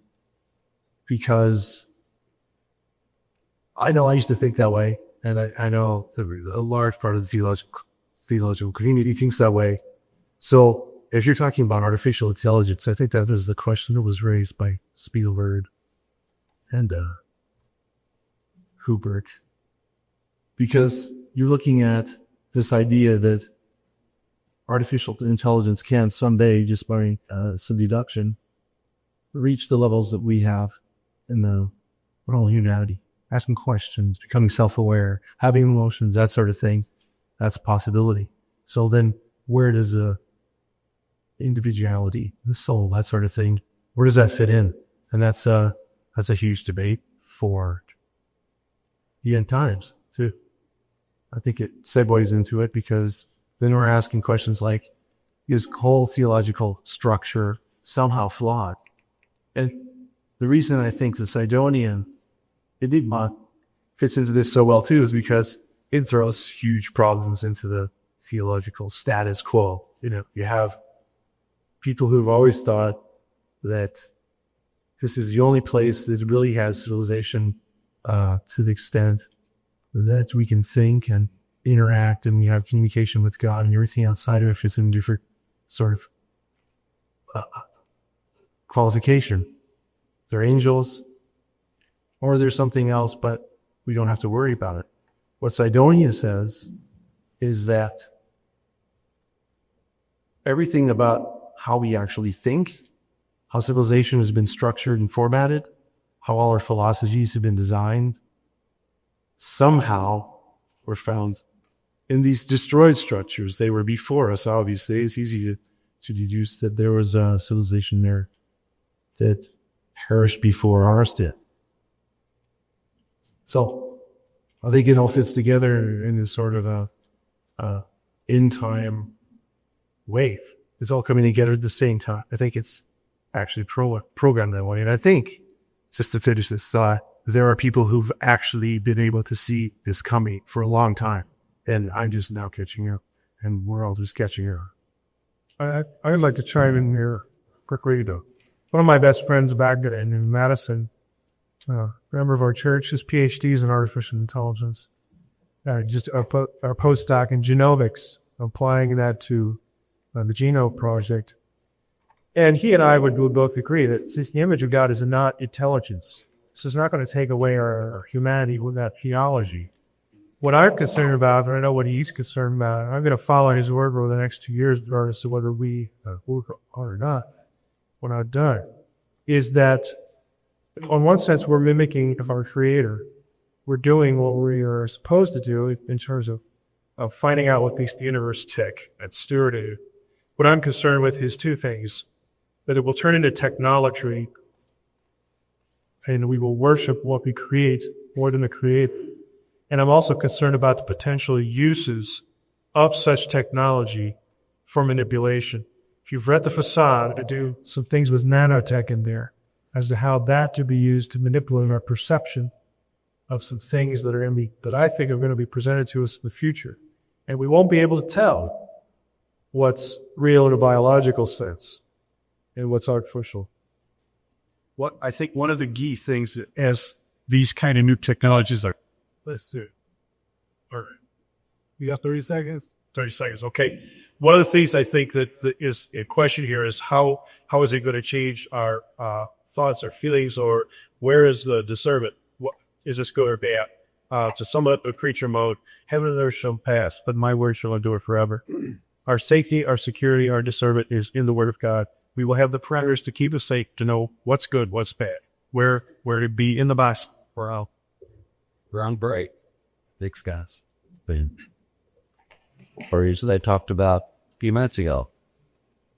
because I know I used to think that way, and I know a large part of the theological community thinks that way. So if you're talking about artificial intelligence, I think that was the question that was raised by Spielberg and Kubrick, because you're looking at this idea that artificial intelligence can someday, just by some deduction, reach the levels that we have in the all humanity, asking questions, becoming self-aware, having emotions, that sort of thing. That's a possibility. So then where does the individuality, the soul, that sort of thing, where does that fit in? And that's a huge debate for the end times too. I think it segues into it because then we're asking questions like, is whole theological structure somehow flawed? And the reason I think the Sidonian enigma fits into this so well too is because it throws huge problems into the theological status quo. You have people who've always thought that this is the only place that really has civilization to the extent that we can think and interact and we have communication with God, and everything outside of it fits in a different sort of qualification. They're angels or there's something else, but we don't have to worry about it. What Sidonia says is that everything about how we actually think, how civilization has been structured and formatted, how all our philosophies have been designed, somehow were found in these destroyed structures. They were before us, obviously. It's easy to deduce that there was a civilization there that perished before ours did. So I think it all fits together in this sort of a in-time wave. It's all coming together at the same time. I think it's actually programmed that way. And I think, just to finish this thought, there are people who've actually been able to see this coming for a long time. And I'm just now catching up. And we're all just catching up.
I'd like to chime in here quickly. One of my best friends back in Madison, a member of our church, his PhD's in artificial intelligence. Just our postdoc in genomics, applying that to the Genome Project. And he and I would both agree that since the image of God is not intelligence, this is not going to take away our humanity with that theology. What I'm concerned about, and I know what he's concerned about, I'm going to follow his work over the next 2 years, regardless of whether we work or not, when I'm done, is that on one sense, we're mimicking of our Creator. We're doing what we are supposed to do in terms of finding out what makes the universe tick and stewarding it. What I'm concerned with is two things: that it will turn into technology, and we will worship what we create more than the Creator. And I'm also concerned about the potential uses of such technology for manipulation. If you've read The Facade, to do some things with nanotech in there, as to how that to be used to manipulate our perception of some things that are that I think are going to be presented to us in the future. And we won't be able to tell what's real in a biological sense and what's artificial.
What I think one of the key things as these kind of new technologies are, let's do it. All right. You got 30 seconds? 30 seconds. Okay. One of the things I think that is a question here is how is it going to change our thoughts or feelings, or where is the discernment? What, is this good or bad? To sum up a creature mode, heaven and earth shall pass, but my word shall endure forever. Our safety, our security, our discernment is in the word of God. We will have the parameters to keep us safe, to know what's good, what's bad, where to be in the Bible.
Wow. Ground break. Big skies.
Stories that I talked about a few minutes ago.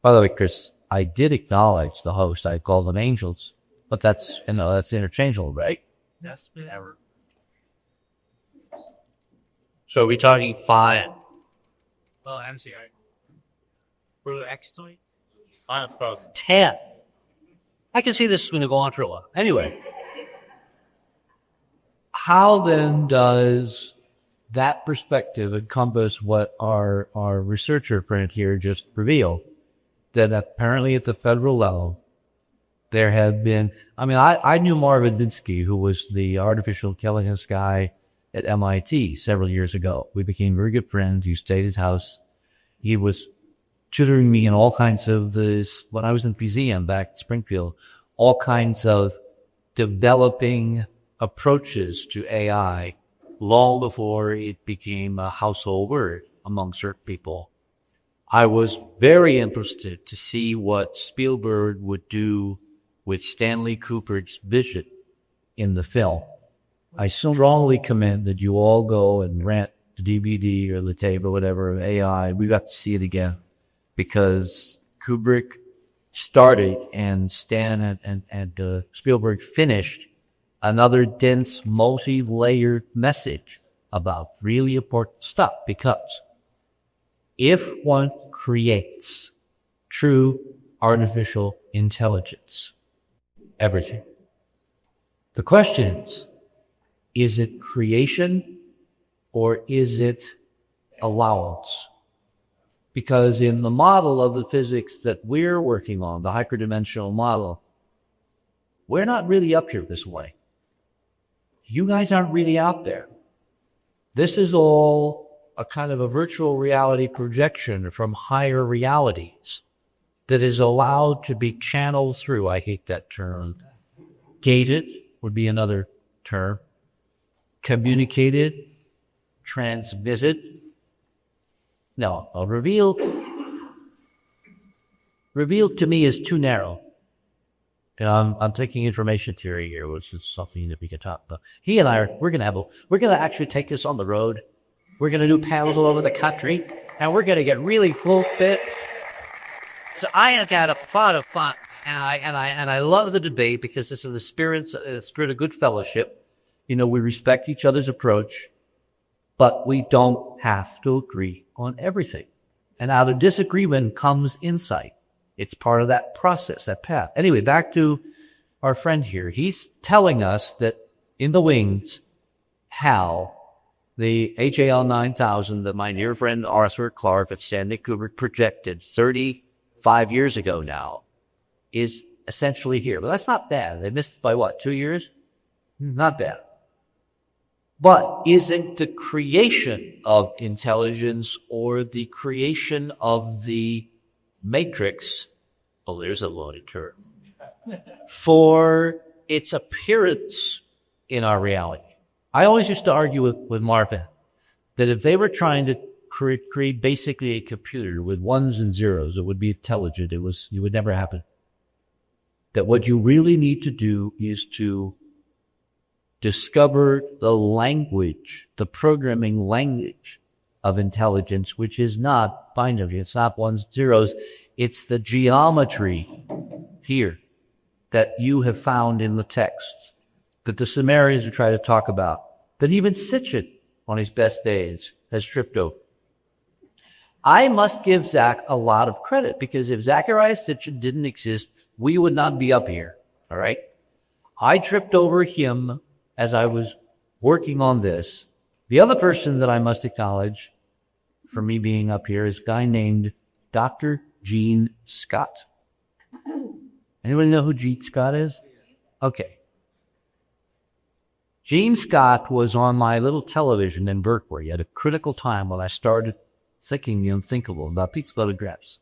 By the way, Chris, I did acknowledge the host. I called them angels, but that's interchangeable, right?
Yes, whatever. So are we talking 5? Well, MCI. For the X-Toy? 10. I can see this is going to go on for a while. Anyway.
How then does that perspective encompass what our researcher friend here just revealed? That apparently at the federal level, there have been, I knew Marvin Minsky, who was the artificial intelligence guy at MIT several years ago. We became very good friends. You stayed at his house. He was tutoring me in all kinds of this, when I was in PZM back in Springfield, all kinds of developing approaches to AI long before it became a household word. among certain people. I was very interested to see what Spielberg would do with Stanley Kubrick's vision in the film. I strongly commend that you all go and rent the DVD or the tape or whatever of AI. We got to see it again because Kubrick started and Stan and Spielberg finished another dense, multi-layered message about really important stuff. Because if one creates true artificial intelligence, everything, the question is it creation or is it allowance? Because in the model of the physics that we're working on, the hyperdimensional model, we're not really up here this way. You guys aren't really out there. This is all a kind of a virtual reality projection from higher realities that is allowed to be channeled through, I hate that term, gated would be another term, communicated, transmitted. No, revealed to me is too narrow. I'm taking information theory here, which is something that we can talk about. He and I we're gonna actually take this on the road. We're gonna do panels all over the country, and we're gonna get really full fit. So I have had a lot of fun, and I love the debate because it's in the spirit of good fellowship. You know, we respect each other's approach, but we don't have to agree on everything. And out of disagreement comes insight. It's part of that process, that path. Anyway, back to our friend here. He's telling us that in the wings, how the HAL 9000 that my dear friend Arthur Clarke at Stanley Kubrick projected 35 years ago now is essentially here. But that's not bad. They missed by what, 2 years? Not bad. But isn't the creation of intelligence or the creation of the matrix, oh, there's a loaded term, for its appearance in our reality? I always used to argue with Marvin that if they were trying to create basically a computer with ones and zeros, it would be intelligent. It would never happen. That what you really need to do is to discover the language, the programming language of intelligence, which is not binary. It's not ones, zeros. It's the geometry here that you have found in the texts, that the Sumerians are trying to talk about, that even Sitchin on his best days has tripped over. I must give Zach a lot of credit, because if Zachariah Sitchin didn't exist, we would not be up here, all right? I tripped over him as I was working on this. The other person that I must acknowledge for me being up here is a guy named Dr. Gene Scott. Anybody know who Gene Scott is? Okay. Gene Scott was on my little television in Berkeley at a critical time when I started thinking the unthinkable about pizza buttered grapes.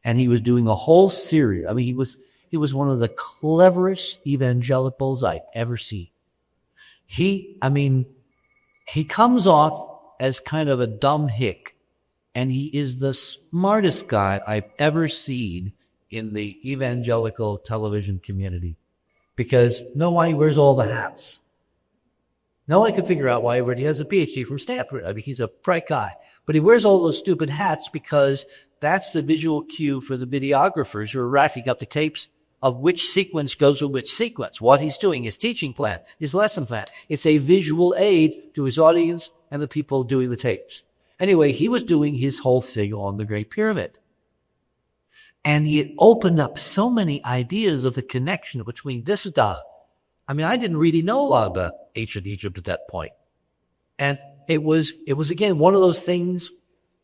And he was doing a whole series. I mean, he was one of the cleverest evangelicals I've ever seen. He comes off as kind of a dumb hick, and he is the smartest guy I've ever seen in the evangelical television community. Because no one he wears all the hats. No one can figure out why he has a PhD from Stanford. I mean, he's a bright guy. But he wears all those stupid hats because that's the visual cue for the videographers who are racking up the tapes of which sequence goes with which sequence, what he's doing, his teaching plan, his lesson plan. It's a visual aid to his audience and the people doing the tapes. Anyway, he was doing his whole thing on the Great Pyramid. And he had opened up so many ideas of the connection between this and that. I mean, I didn't really know a lot about ancient Egypt at that point. And it was again, one of those things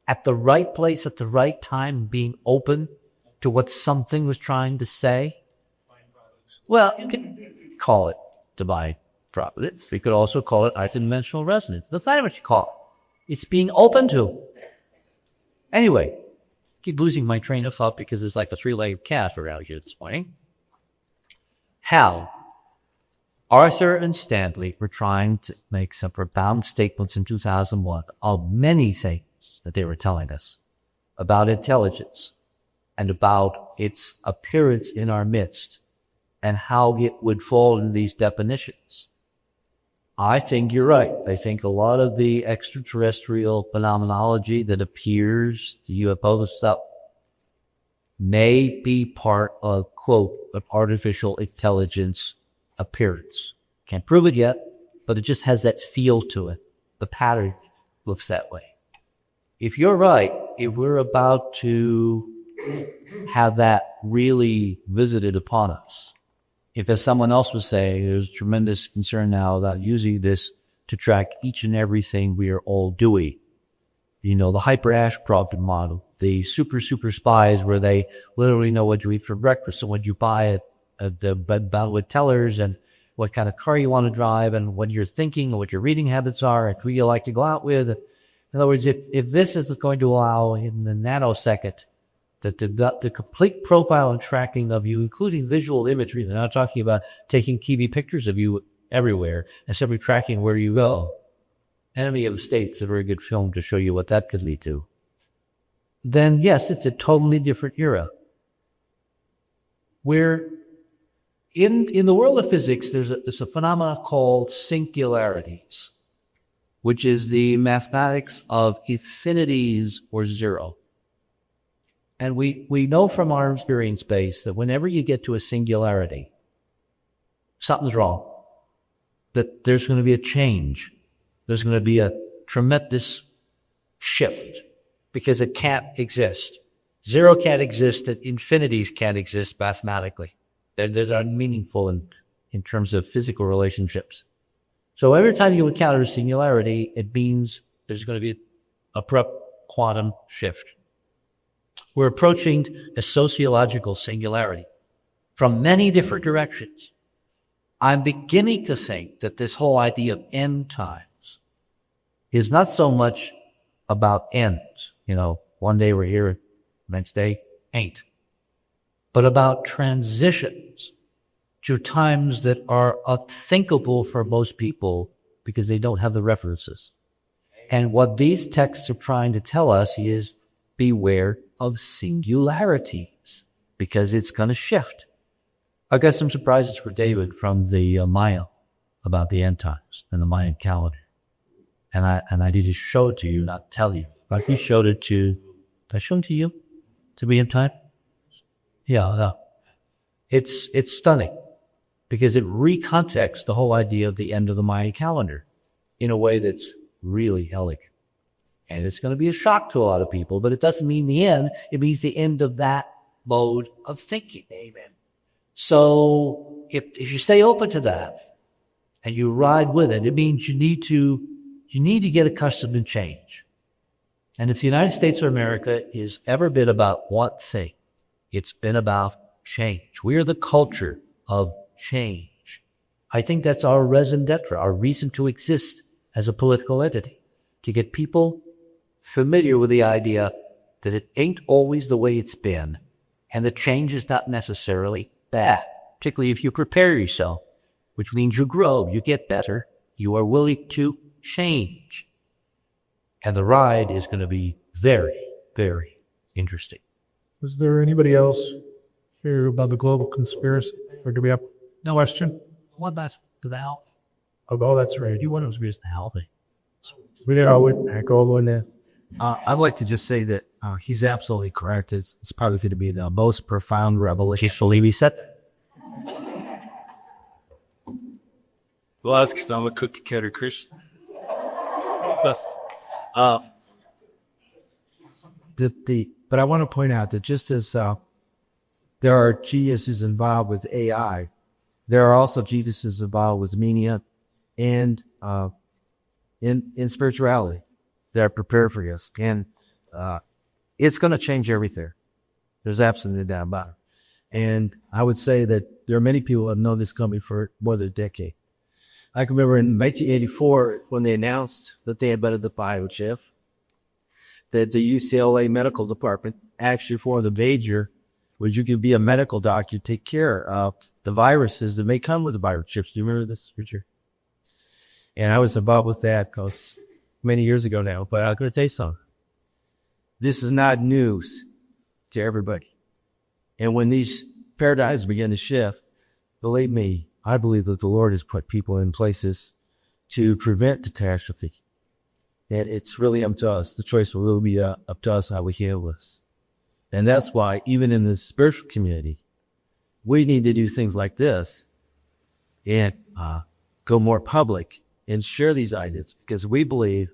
at the right place at the right time, being open to what something was trying to say. Well, you could call it divine providence. We could also call it interdimensional resonance. That's not what you call it. It's being open to. Anyway, keep losing my train of thought because it's like a three-legged cat around here this morning. How Arthur and Stanley were trying to make some profound statements in 2001 of many things stories that they were telling us about intelligence and about its appearance in our midst and how it would fall in these definitions. I think you're right. I think a lot of the extraterrestrial phenomenology that appears, the UFO stuff, may be part of, quote, an artificial intelligence appearance. Can't prove it yet, but it just has that feel to it. The pattern looks that way. If you're right, if we're about to have that really visited upon us, if, as someone else was saying, there's tremendous concern now about using this to track each and everything we are all doing. You know, the hyper-Ashcroft model, the super spies where they literally know what you eat for breakfast and what you buy at the bed with tellers and what kind of car you want to drive and what you're thinking and what your reading habits are and who you like to go out with. In other words, if this is going to allow in the nanosecond that the complete profile and tracking of you, including visual imagery, they're not talking about taking TV pictures of you everywhere and simply tracking where you go. Enemy of the State's a very good film to show you what that could lead to. Then, yes, it's a totally different era. Where in the world of physics, there's a phenomenon called singularities, which is the mathematics of infinities or zero. And we know from our experience base that whenever you get to a singularity, something's wrong. That there's going to be a change. There's going to be a tremendous shift because it can't exist. Zero can't exist, and infinities can't exist mathematically. They're unmeaningful in terms of physical relationships. So every time you encounter a singularity, it means there's going to be an abrupt quantum shift. We're approaching a sociological singularity from many different directions. I'm beginning to think that this whole idea of end times is not so much about ends. You know, one day we're here, next day ain't. But about transitions to times that are unthinkable for most people because they don't have the references. And what these texts are trying to tell us is beware of singularities because it's going to shift. I got some surprises for David from the Maya about the end times and the Mayan calendar. And I need to show it to you, not tell you. But he showed it to, did I show it to you? To be in time? Yeah. It's stunning because it recontexts the whole idea of the end of the Mayan calendar in a way that's really elegant. And it's going to be a shock to a lot of people, but it doesn't mean the end. It means the end of that mode of thinking. Amen. So if you stay open to that and you ride with it, it means you need to get accustomed to change. And if the United States of America has ever been about one thing, it's been about change. We are the culture of change. I think that's our raison d'etre, our reason to exist as a political entity, to get people familiar with the idea that it ain't always the way it's been, and that change is not necessarily bad, particularly if you prepare yourself, which means you grow, you get better, you are willing to change. And the ride is going to be very, very interesting.
Was there anybody else here about the global conspiracy? Or do we have no question?
What about Val?
Oh, that's right.
You want to be healthy.
We didn't always back all the way there.
I'd like to just say that he's absolutely correct. It's probably going to be the most profound revelation.
Believe he said.
Well, that's because I'm a cookie cutter Christian.
But I want to point out that just as there are geniuses involved with AI, there are also geniuses involved with media and in spirituality that are prepared for us. And it's going to change everything. There's absolutely no doubt about it. And I would say that there are many people that have known this company for more than a decade. I can remember in 1984 when they announced that they invented the biochip, that the UCLA medical department actually formed a major where you could be a medical doctor, take care of the viruses that may come with the biochips. Do you remember this, Richard? And I was involved with that because many years ago now, but I'm going to tell you something. This is not news to everybody. And when these paradigms begin to shift, believe me, I believe that the Lord has put people in places to prevent catastrophe. And it's really up to us. The choice will really be up to us how we handle this. And that's why, even in the spiritual community, we need to do things like this and go more public and share these ideas, because we believe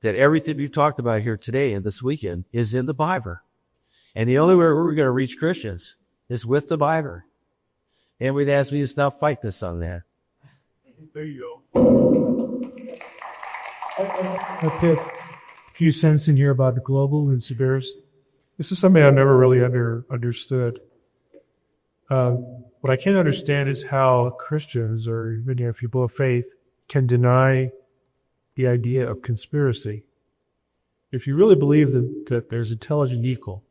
that everything we've talked about here today and this weekend is in the Bible. And the only way we're going to reach Christians is with the Bible. And we'd ask me to stop fighting us on that.
There you go. A few cents in here about the global and Sibiris. This is something I've never really understood. What I can't understand is how Christians or even people of faith can deny the idea of conspiracy. If you really believe that there's intelligent evil,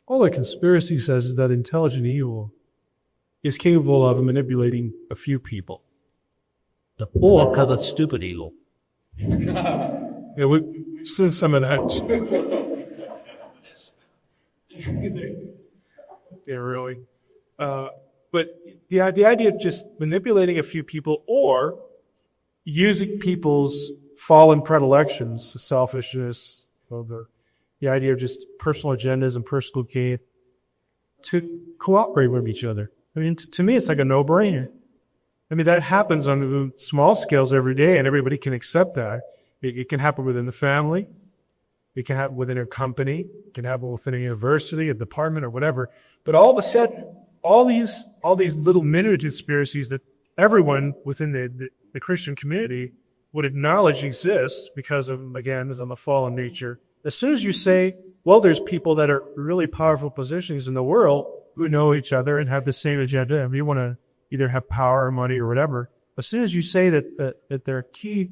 all the conspiracy says is that intelligent evil is capable of manipulating a few people.
Or kind of stupid evil.
Yeah, we see some of that. Yeah, really. But the idea of just manipulating a few people or using people's fallen predilections, the selfishness, the idea of just personal agendas and personal gain to cooperate with each other. I mean, to me, it's like a no-brainer. I mean, that happens on small scales every day, and everybody can accept that. It can happen within the family. It can happen within a company. It can happen within a university, a department, or whatever. But all of a sudden, all these little mini conspiracies that everyone within the Christian community would acknowledge exists because of, again, of the fallen nature. As soon as you say, well, there's people that are really powerful positions in the world who know each other and have the same agenda, and you want to either have power or money or whatever. As soon as you say that there are key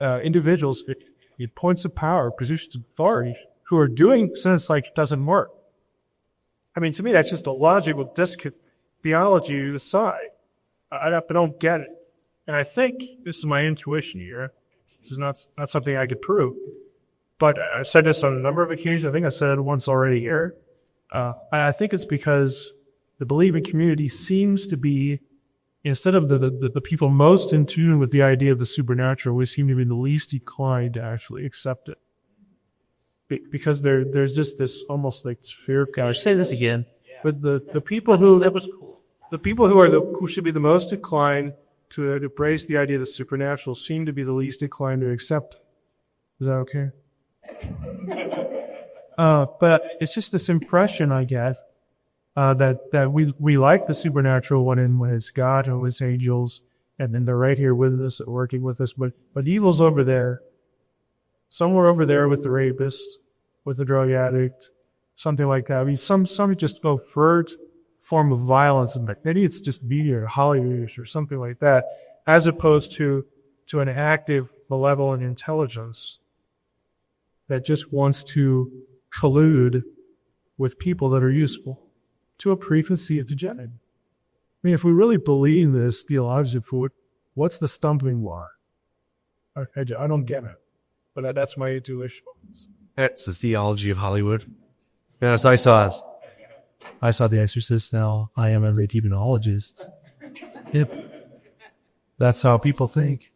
individuals in points of power, positions of authority, who are doing since like it doesn't work. I mean, to me, that's just a logical theology aside. I don't get it. And I think this is my intuition here. This is not something I could prove. But I've said this on a number of occasions. I think I said it once already here. I think it's because the believing community seems to be, instead of the people most in tune with the idea of the supernatural, we seem to be the least inclined to actually accept it. Because there's just this almost like fear.
Can I say this again?
But the people who that was cool. The people who should be the most inclined to embrace the idea of the supernatural seem to be the least inclined to accept it. Is that okay? But it's just this impression I get that we like the supernatural when it's God or it's angels, and then they're right here with us, working with us. But evil's over there, somewhere over there with the rapist, with the drug addict, something like that. I mean, some just overt form of violence, and maybe it's just media or Hollywood or something like that, as opposed to an active, malevolent intelligence that just wants to collude with people that are useful to a preconceived agenda. I mean, if we really believe this theologically, what's the stumbling block? I don't get it, but that's my intuition.
That's the theology of Hollywood.
Yes, I saw it.
I saw The Exorcist. Now I am a demonologist. Yep. That's how people think.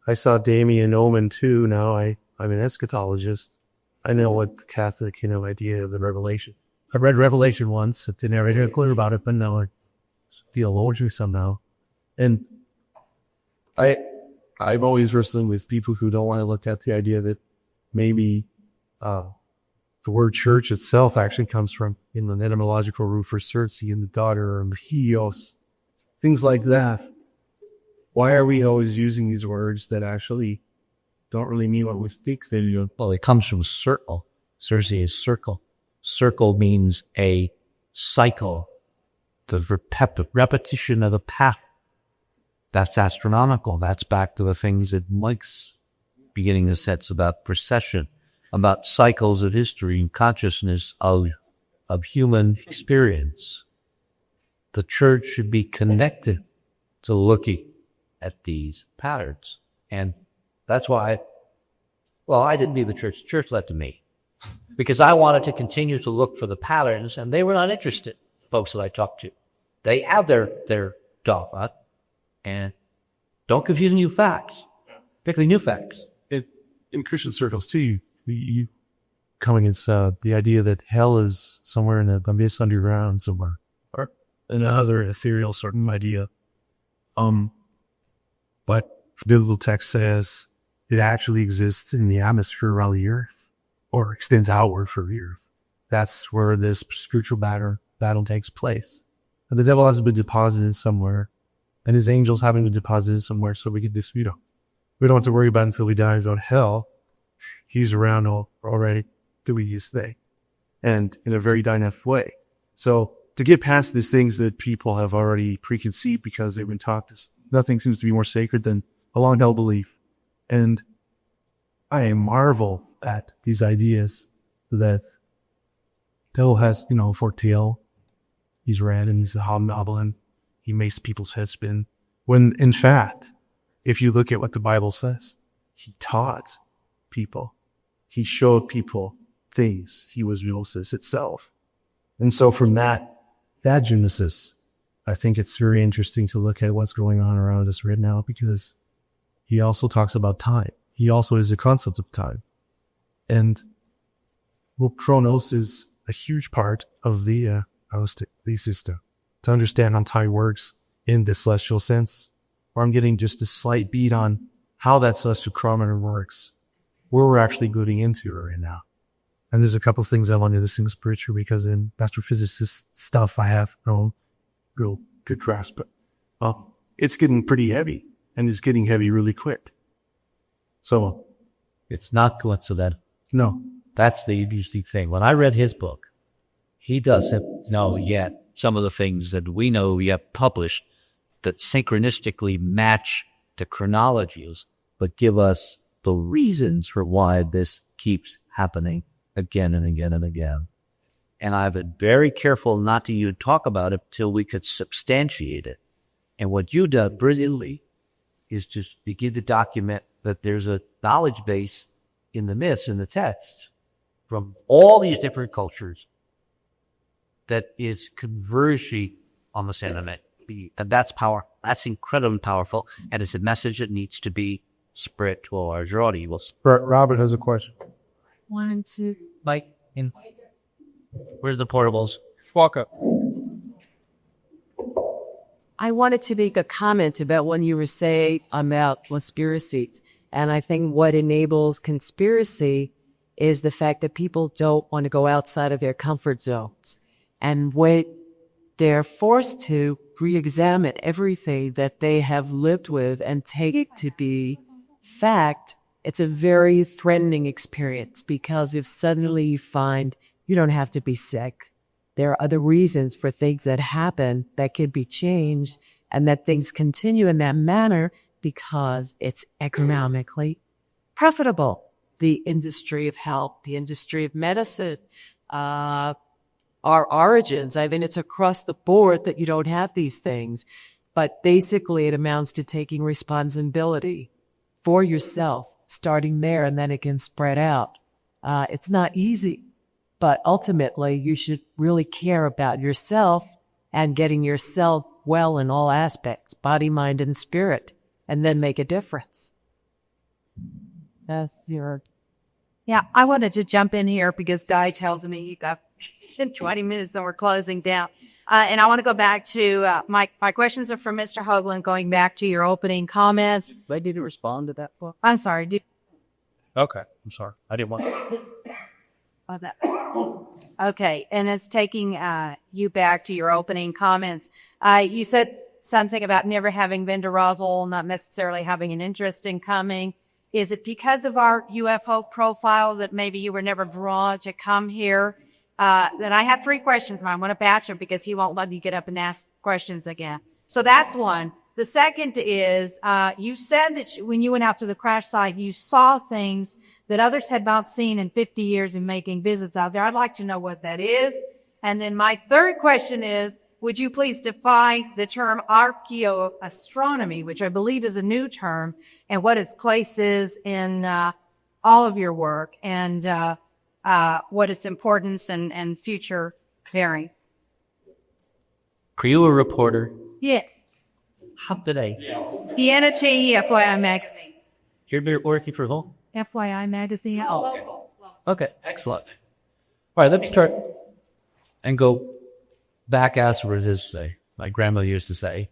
I saw Damien Omen too. Now I'm an eschatologist. I know what the Catholic, idea of the Revelation. I read Revelation once. I didn't have a clue about it, but now I'm a theologian somehow. And I'm always wrestling with people who don't want to look at the idea that maybe the word church itself actually comes from in the etymological root for Circe and the daughter of Hios, things like that. Why are we always using these words that actually don't really mean what we think they do?
Well, it comes from circle. Circe is circle. Circle means a cycle, the repetition of the path. That's astronomical. That's back to the things that Mike's beginning the sets about precession, about cycles of history and consciousness of human experience. The church should be connected to looking at these patterns. And that's why, I didn't leave the church. The church led to me.
because I wanted to continue to look for the patterns, and they were not interested, folks that I talked to. They have their dogma, and don't confuse new facts, particularly new facts.
In Christian circles too, you come against the idea that hell is somewhere in the abyss underground somewhere, or another ethereal sort of idea. But the biblical text says it actually exists in the atmosphere around the earth, or extends outward from the earth. That's where this spiritual battle takes place. And the devil has been deposited somewhere, and his angels haven't been deposited somewhere, so we can dispute him. We don't have to worry about it until we die and go to hell. He's around already doing his thing, and in a very dynamic way. So to get past these things that people have already preconceived because they've been taught this, nothing seems to be more sacred than a long held belief. And I marvel at these ideas that devil has, a foretale. He's red and he's a hobgoblin. He makes people's heads spin. When in fact, if you look at what the Bible says, he taught people. He showed people things. He was Moses itself. And so from that Genesis, I think it's very interesting to look at what's going on around us right now, because he also talks about time. He also is a concept of time. And Chronos is a huge part of the system. To understand how time works in the celestial sense, or I'm getting just a slight beat on how that celestial chronometer works, where we're actually getting into right now. And there's a couple of things I want to listen to spiritual, because in astrophysicist stuff I have no real good grasp, but it's getting pretty heavy, and it's getting heavy really quick. So
It's not coincidental.
no,
That's the interesting thing. When I read his book, he doesn't know yet some of the things that we know yet published that synchronistically match the chronologies, but give us the reasons for why this keeps happening again and again and again. And I've been very careful not to even talk about it till we could substantiate it. And what you done brilliantly is just begin to document that there's a knowledge base in the myths, in the texts, from all these different cultures that is converging on the sentiment. And that's power. That's incredibly powerful. And it's a message that needs to be spread to a larger audience.
Robert has a question.
One, two, Mike, in. Where's the portables?
Walk up.
I wanted to make a comment about when you were saying about conspiracies. And I think what enables conspiracy is the fact that people don't want to go outside of their comfort zones. And when they're forced to re-examine everything that they have lived with and take it to be fact, it's a very threatening experience, because if suddenly you find you don't have to be sick, there are other reasons for things that happen that could be changed, and that things continue in that manner because it's economically profitable. The industry of health, the industry of medicine, our origins. I mean, it's across the board that you don't have these things, but basically it amounts to taking responsibility for yourself, starting there, and then it can spread out. It's not easy, but ultimately you should really care about yourself and getting yourself well in all aspects, body, mind, and spirit, and then make a difference. That's your...
Yeah, I wanted to jump in here because Guy tells me you got 20 minutes and we're closing down. And I want to go back to my questions are for Mr. Hoagland, going back to your opening comments.
I didn't respond to that book.
I'm sorry.
Okay, I'm sorry. I didn't want
Okay, and it's taking you back to your opening comments. You said something about never having been to Roswell, not necessarily having an interest in coming. Is it because of our UFO profile that maybe you were never drawn to come here? Then I have 3 questions, and I'm going to batch them because he won't let me get up and ask questions again. So that's one. The second is, you said that when you went out to the crash site, you saw things that others had not seen in 50 years in making visits out there. I'd like to know what that is. And then my third question is, would you please define the term archaeoastronomy, which I believe is a new term, and what its place is in all of your work? And what its importance and future bearing.
Are you a reporter?
Yes.
How did I?
Deanna Cheney, FYI Magazine.
You're working for whom?
FYI Magazine.
Okay, excellent. All right, let me start and go back as what it is to say. My grandmother used to say,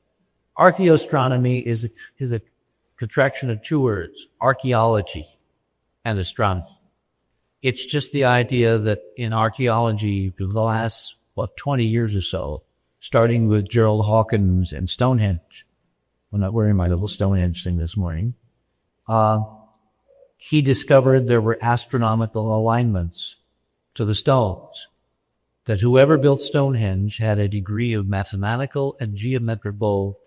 archaeoastronomy is a contraction of two words, archaeology and astronomy. It's just the idea that in archaeology, for the last, 20 years or so, starting with Gerald Hawkins and Stonehenge. I'm not wearing my little Stonehenge thing this morning. He discovered there were astronomical alignments to the stones, that whoever built Stonehenge had a degree of mathematical and geometrical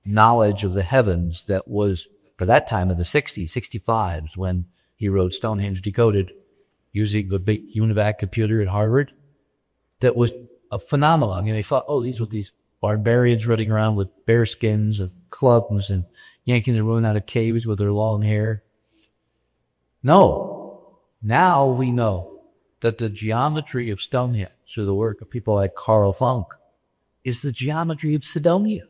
knowledge of the heavens that was, for that time of the 60s, 65s, when he wrote Stonehenge Decoded using the big UNIVAC computer at Harvard, that was a phenomenon. And they thought, these were these barbarians running around with bear skins and clubs and yanking the moon out of caves with their long hair. No. Now we know that the geometry of Stonehenge, through the work of people like Carl Funk, is the geometry of Sidonia.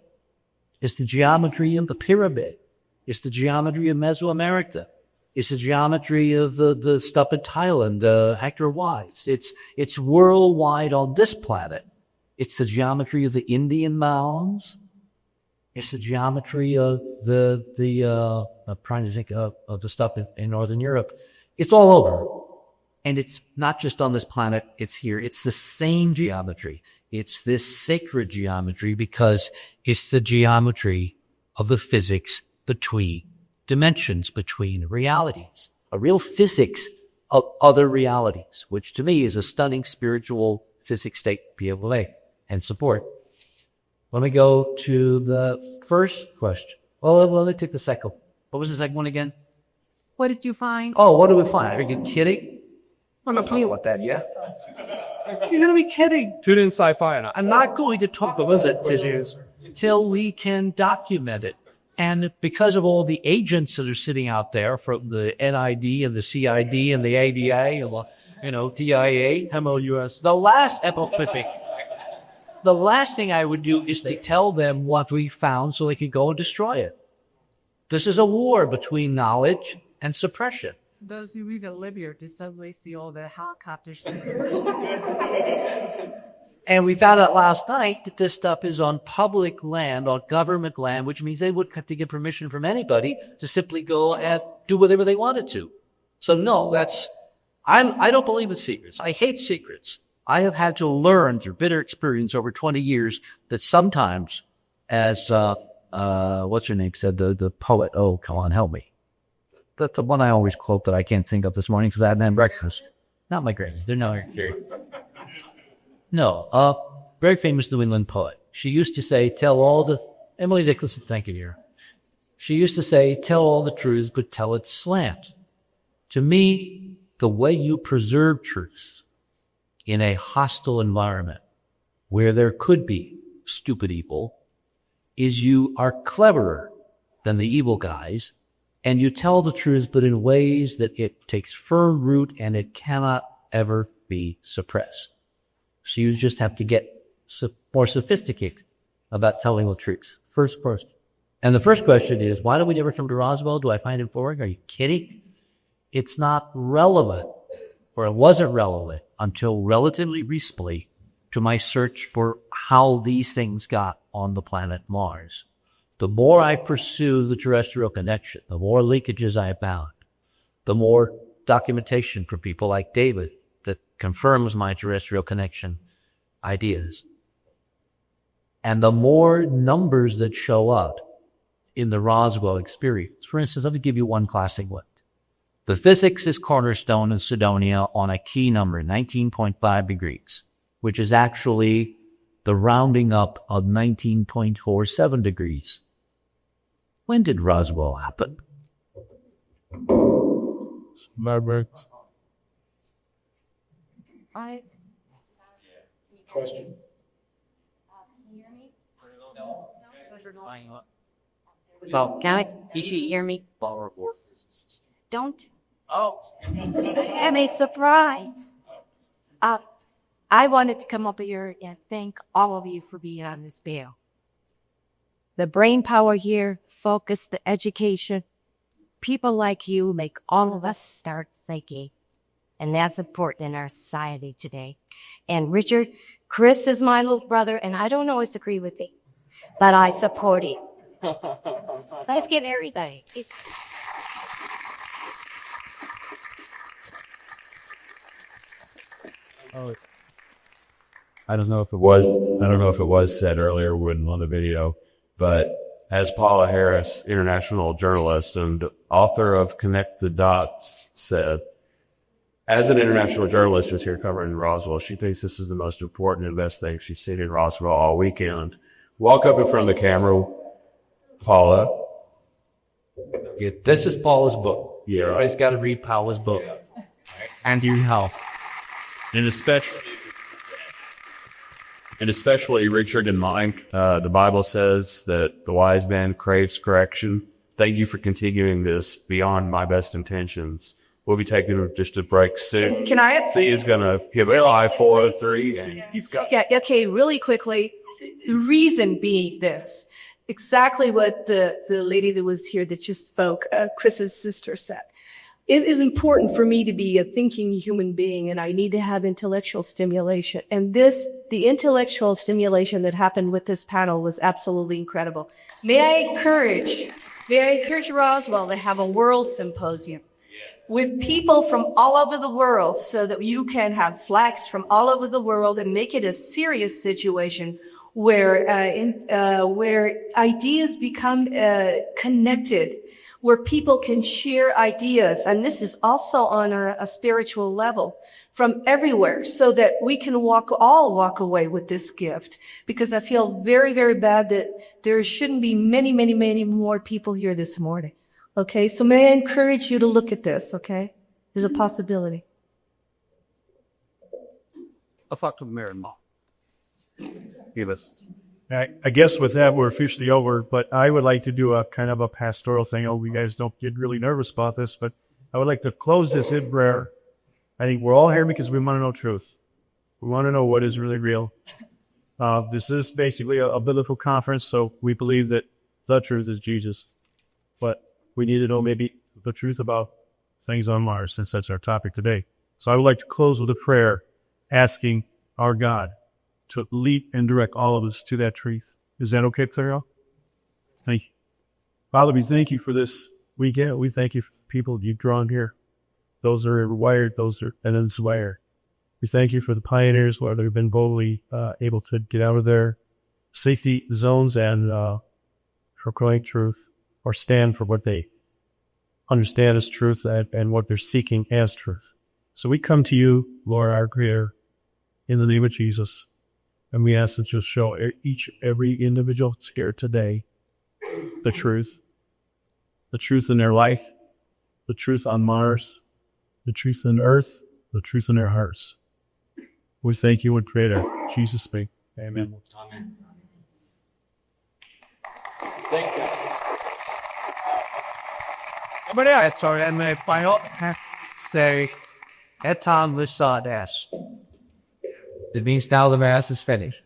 It's the geometry of the pyramid. It's the geometry of Mesoamerica. It's the geometry of the stuff in Thailand, Hector Wise. It's worldwide on this planet. It's the geometry of the Indian mounds. It's the geometry of I'm trying to think of the stuff in Northern Europe. It's all over. And it's not just on this planet, it's here. It's the same geometry. It's this sacred geometry because it's the geometry of the physics between dimensions, between realities, a real physics of other realities, which to me is a stunning spiritual physics state to be able to make and support. Let me go to the first question. Well, let me take the second. What was the second one again?
What did you find?
Oh, what do we find? Are you kidding?
I'm not playing about that, yeah?
You're going to be kidding.
Tune in sci-fi. And
I'm not going to talk about it until we can document it. And because of all the agents that are sitting out there from the NID and the CID and the ADA, DIA, MOUS, the last thing I would do is to tell them what we found so they could go and destroy it. This is a war between knowledge and suppression.
Those who live in Libya to suddenly see all the helicopters.
And we found out last night that this stuff is on public land, on government land, which means they wouldn't have to get permission from anybody to simply go and do whatever they wanted to. So no, I don't believe in secrets. I hate secrets. I have had to learn through bitter experience over 20 years that sometimes, as, what's her name said, the poet, come on, help me. That's the one I always quote that I can't think of this morning because I hadn't had breakfast. Not my grandmother. They're not here. No, very famous New England poet. She used to say, Emily Dickinson, thank you, dear. She used to say, tell all the truths, but tell it slant. To me, the way you preserve truth in a hostile environment where there could be stupid evil is you are cleverer than the evil guys, and you tell the truth, but in ways that it takes firm root and it cannot ever be suppressed. So you just have to get more sophisticated about telling the truth. First question. And the first question is, why do we never come to Roswell? Do I find it boring? Are you kidding? It's not relevant, or it wasn't relevant until relatively recently to my search for how these things got on the planet Mars. The more I pursue the terrestrial connection, the more leakages I found, the more documentation from people like David that confirms my terrestrial connection ideas. And the more numbers that show up in the Roswell experience. For instance, let me give you one classic one. The physics is cornerstone in Sidonia on a key number, 19.5 degrees, which is actually the rounding up of 19.47 degrees. When did Roswell happen?
Question.
Oh, can I? You should hear me. Don't.
Oh.
I have a surprise. I wanted to come up here and thank all of you for being on this panel. The brain power here, focus, the education, people like you make all of us start thinking. And that's important in our society today. And Richard, Chris is my little brother, and I don't always agree with him, but I support him. Let's get everything.
I don't know if it was said earlier when on the video, but as Paula Harris, international journalist and author of Connect the Dots, said, as an international journalist who's here covering Roswell, she thinks this is the most important and best thing she's seen in Roswell all weekend. Walk up in front of the camera, Paula.
Yeah, this is Paula's book.
Yeah, right.
Everybody's got to read Paula's book. And you help.
And especially Richard and Mike, the Bible says that the wise man craves correction. Thank you for continuing this beyond my best intentions. We'll be taking just a break soon.
Can I?
C is going to give a live 403. And he's got.
Yeah, okay, really quickly. The reason being this, exactly what the lady that was here that just spoke, Chris's sister said. It is important for me to be a thinking human being, and I need to have intellectual stimulation. And the intellectual stimulation that happened with this panel was absolutely incredible. May I encourage Roswell to have a world symposium with people from all over the world so that you can have flags from all over the world and make it a serious situation where ideas become connected, where people can share ideas. And this is also on a spiritual level from everywhere so that we can all walk away with this gift. Because I feel very, very bad that there shouldn't be many, many, many more people here this morning. Okay, so may I encourage you to look at this, okay? There's a possibility.
I'll talk to the mayor and mom. Give us.
I guess with that, we're officially over, but I would like to do a kind of a pastoral thing. I hope you guys don't get really nervous about this, but I would like to close this in prayer. I think we're all here because we want to know truth. We want to know what is really real. This is basically a biblical conference, so we believe that the truth is Jesus. But we need to know maybe the truth about things on Mars, since that's our topic today. So I would like to close with a prayer asking our God to lead and direct all of us to that truth. Is that okay, Thurl? Thank you. Father, we thank you for this weekend. We thank you for the people you've drawn here. Those are wired, those are uninspired. We thank you for the pioneers, where they've been boldly able to get out of their safety zones and proclaim truth, or stand for what they understand as truth and what they're seeking as truth. So we come to you, Lord, our Creator, in the name of Jesus, and we ask that you'll show every individual here today the truth in their life, the truth on Mars, the truth on Earth, the truth in their hearts. We thank you and Creator. Jesus speak. Amen.
Amen.
Thank you. But yeah, sorry, and my final say,
Etam Lisad S. It means now the Mass is finished.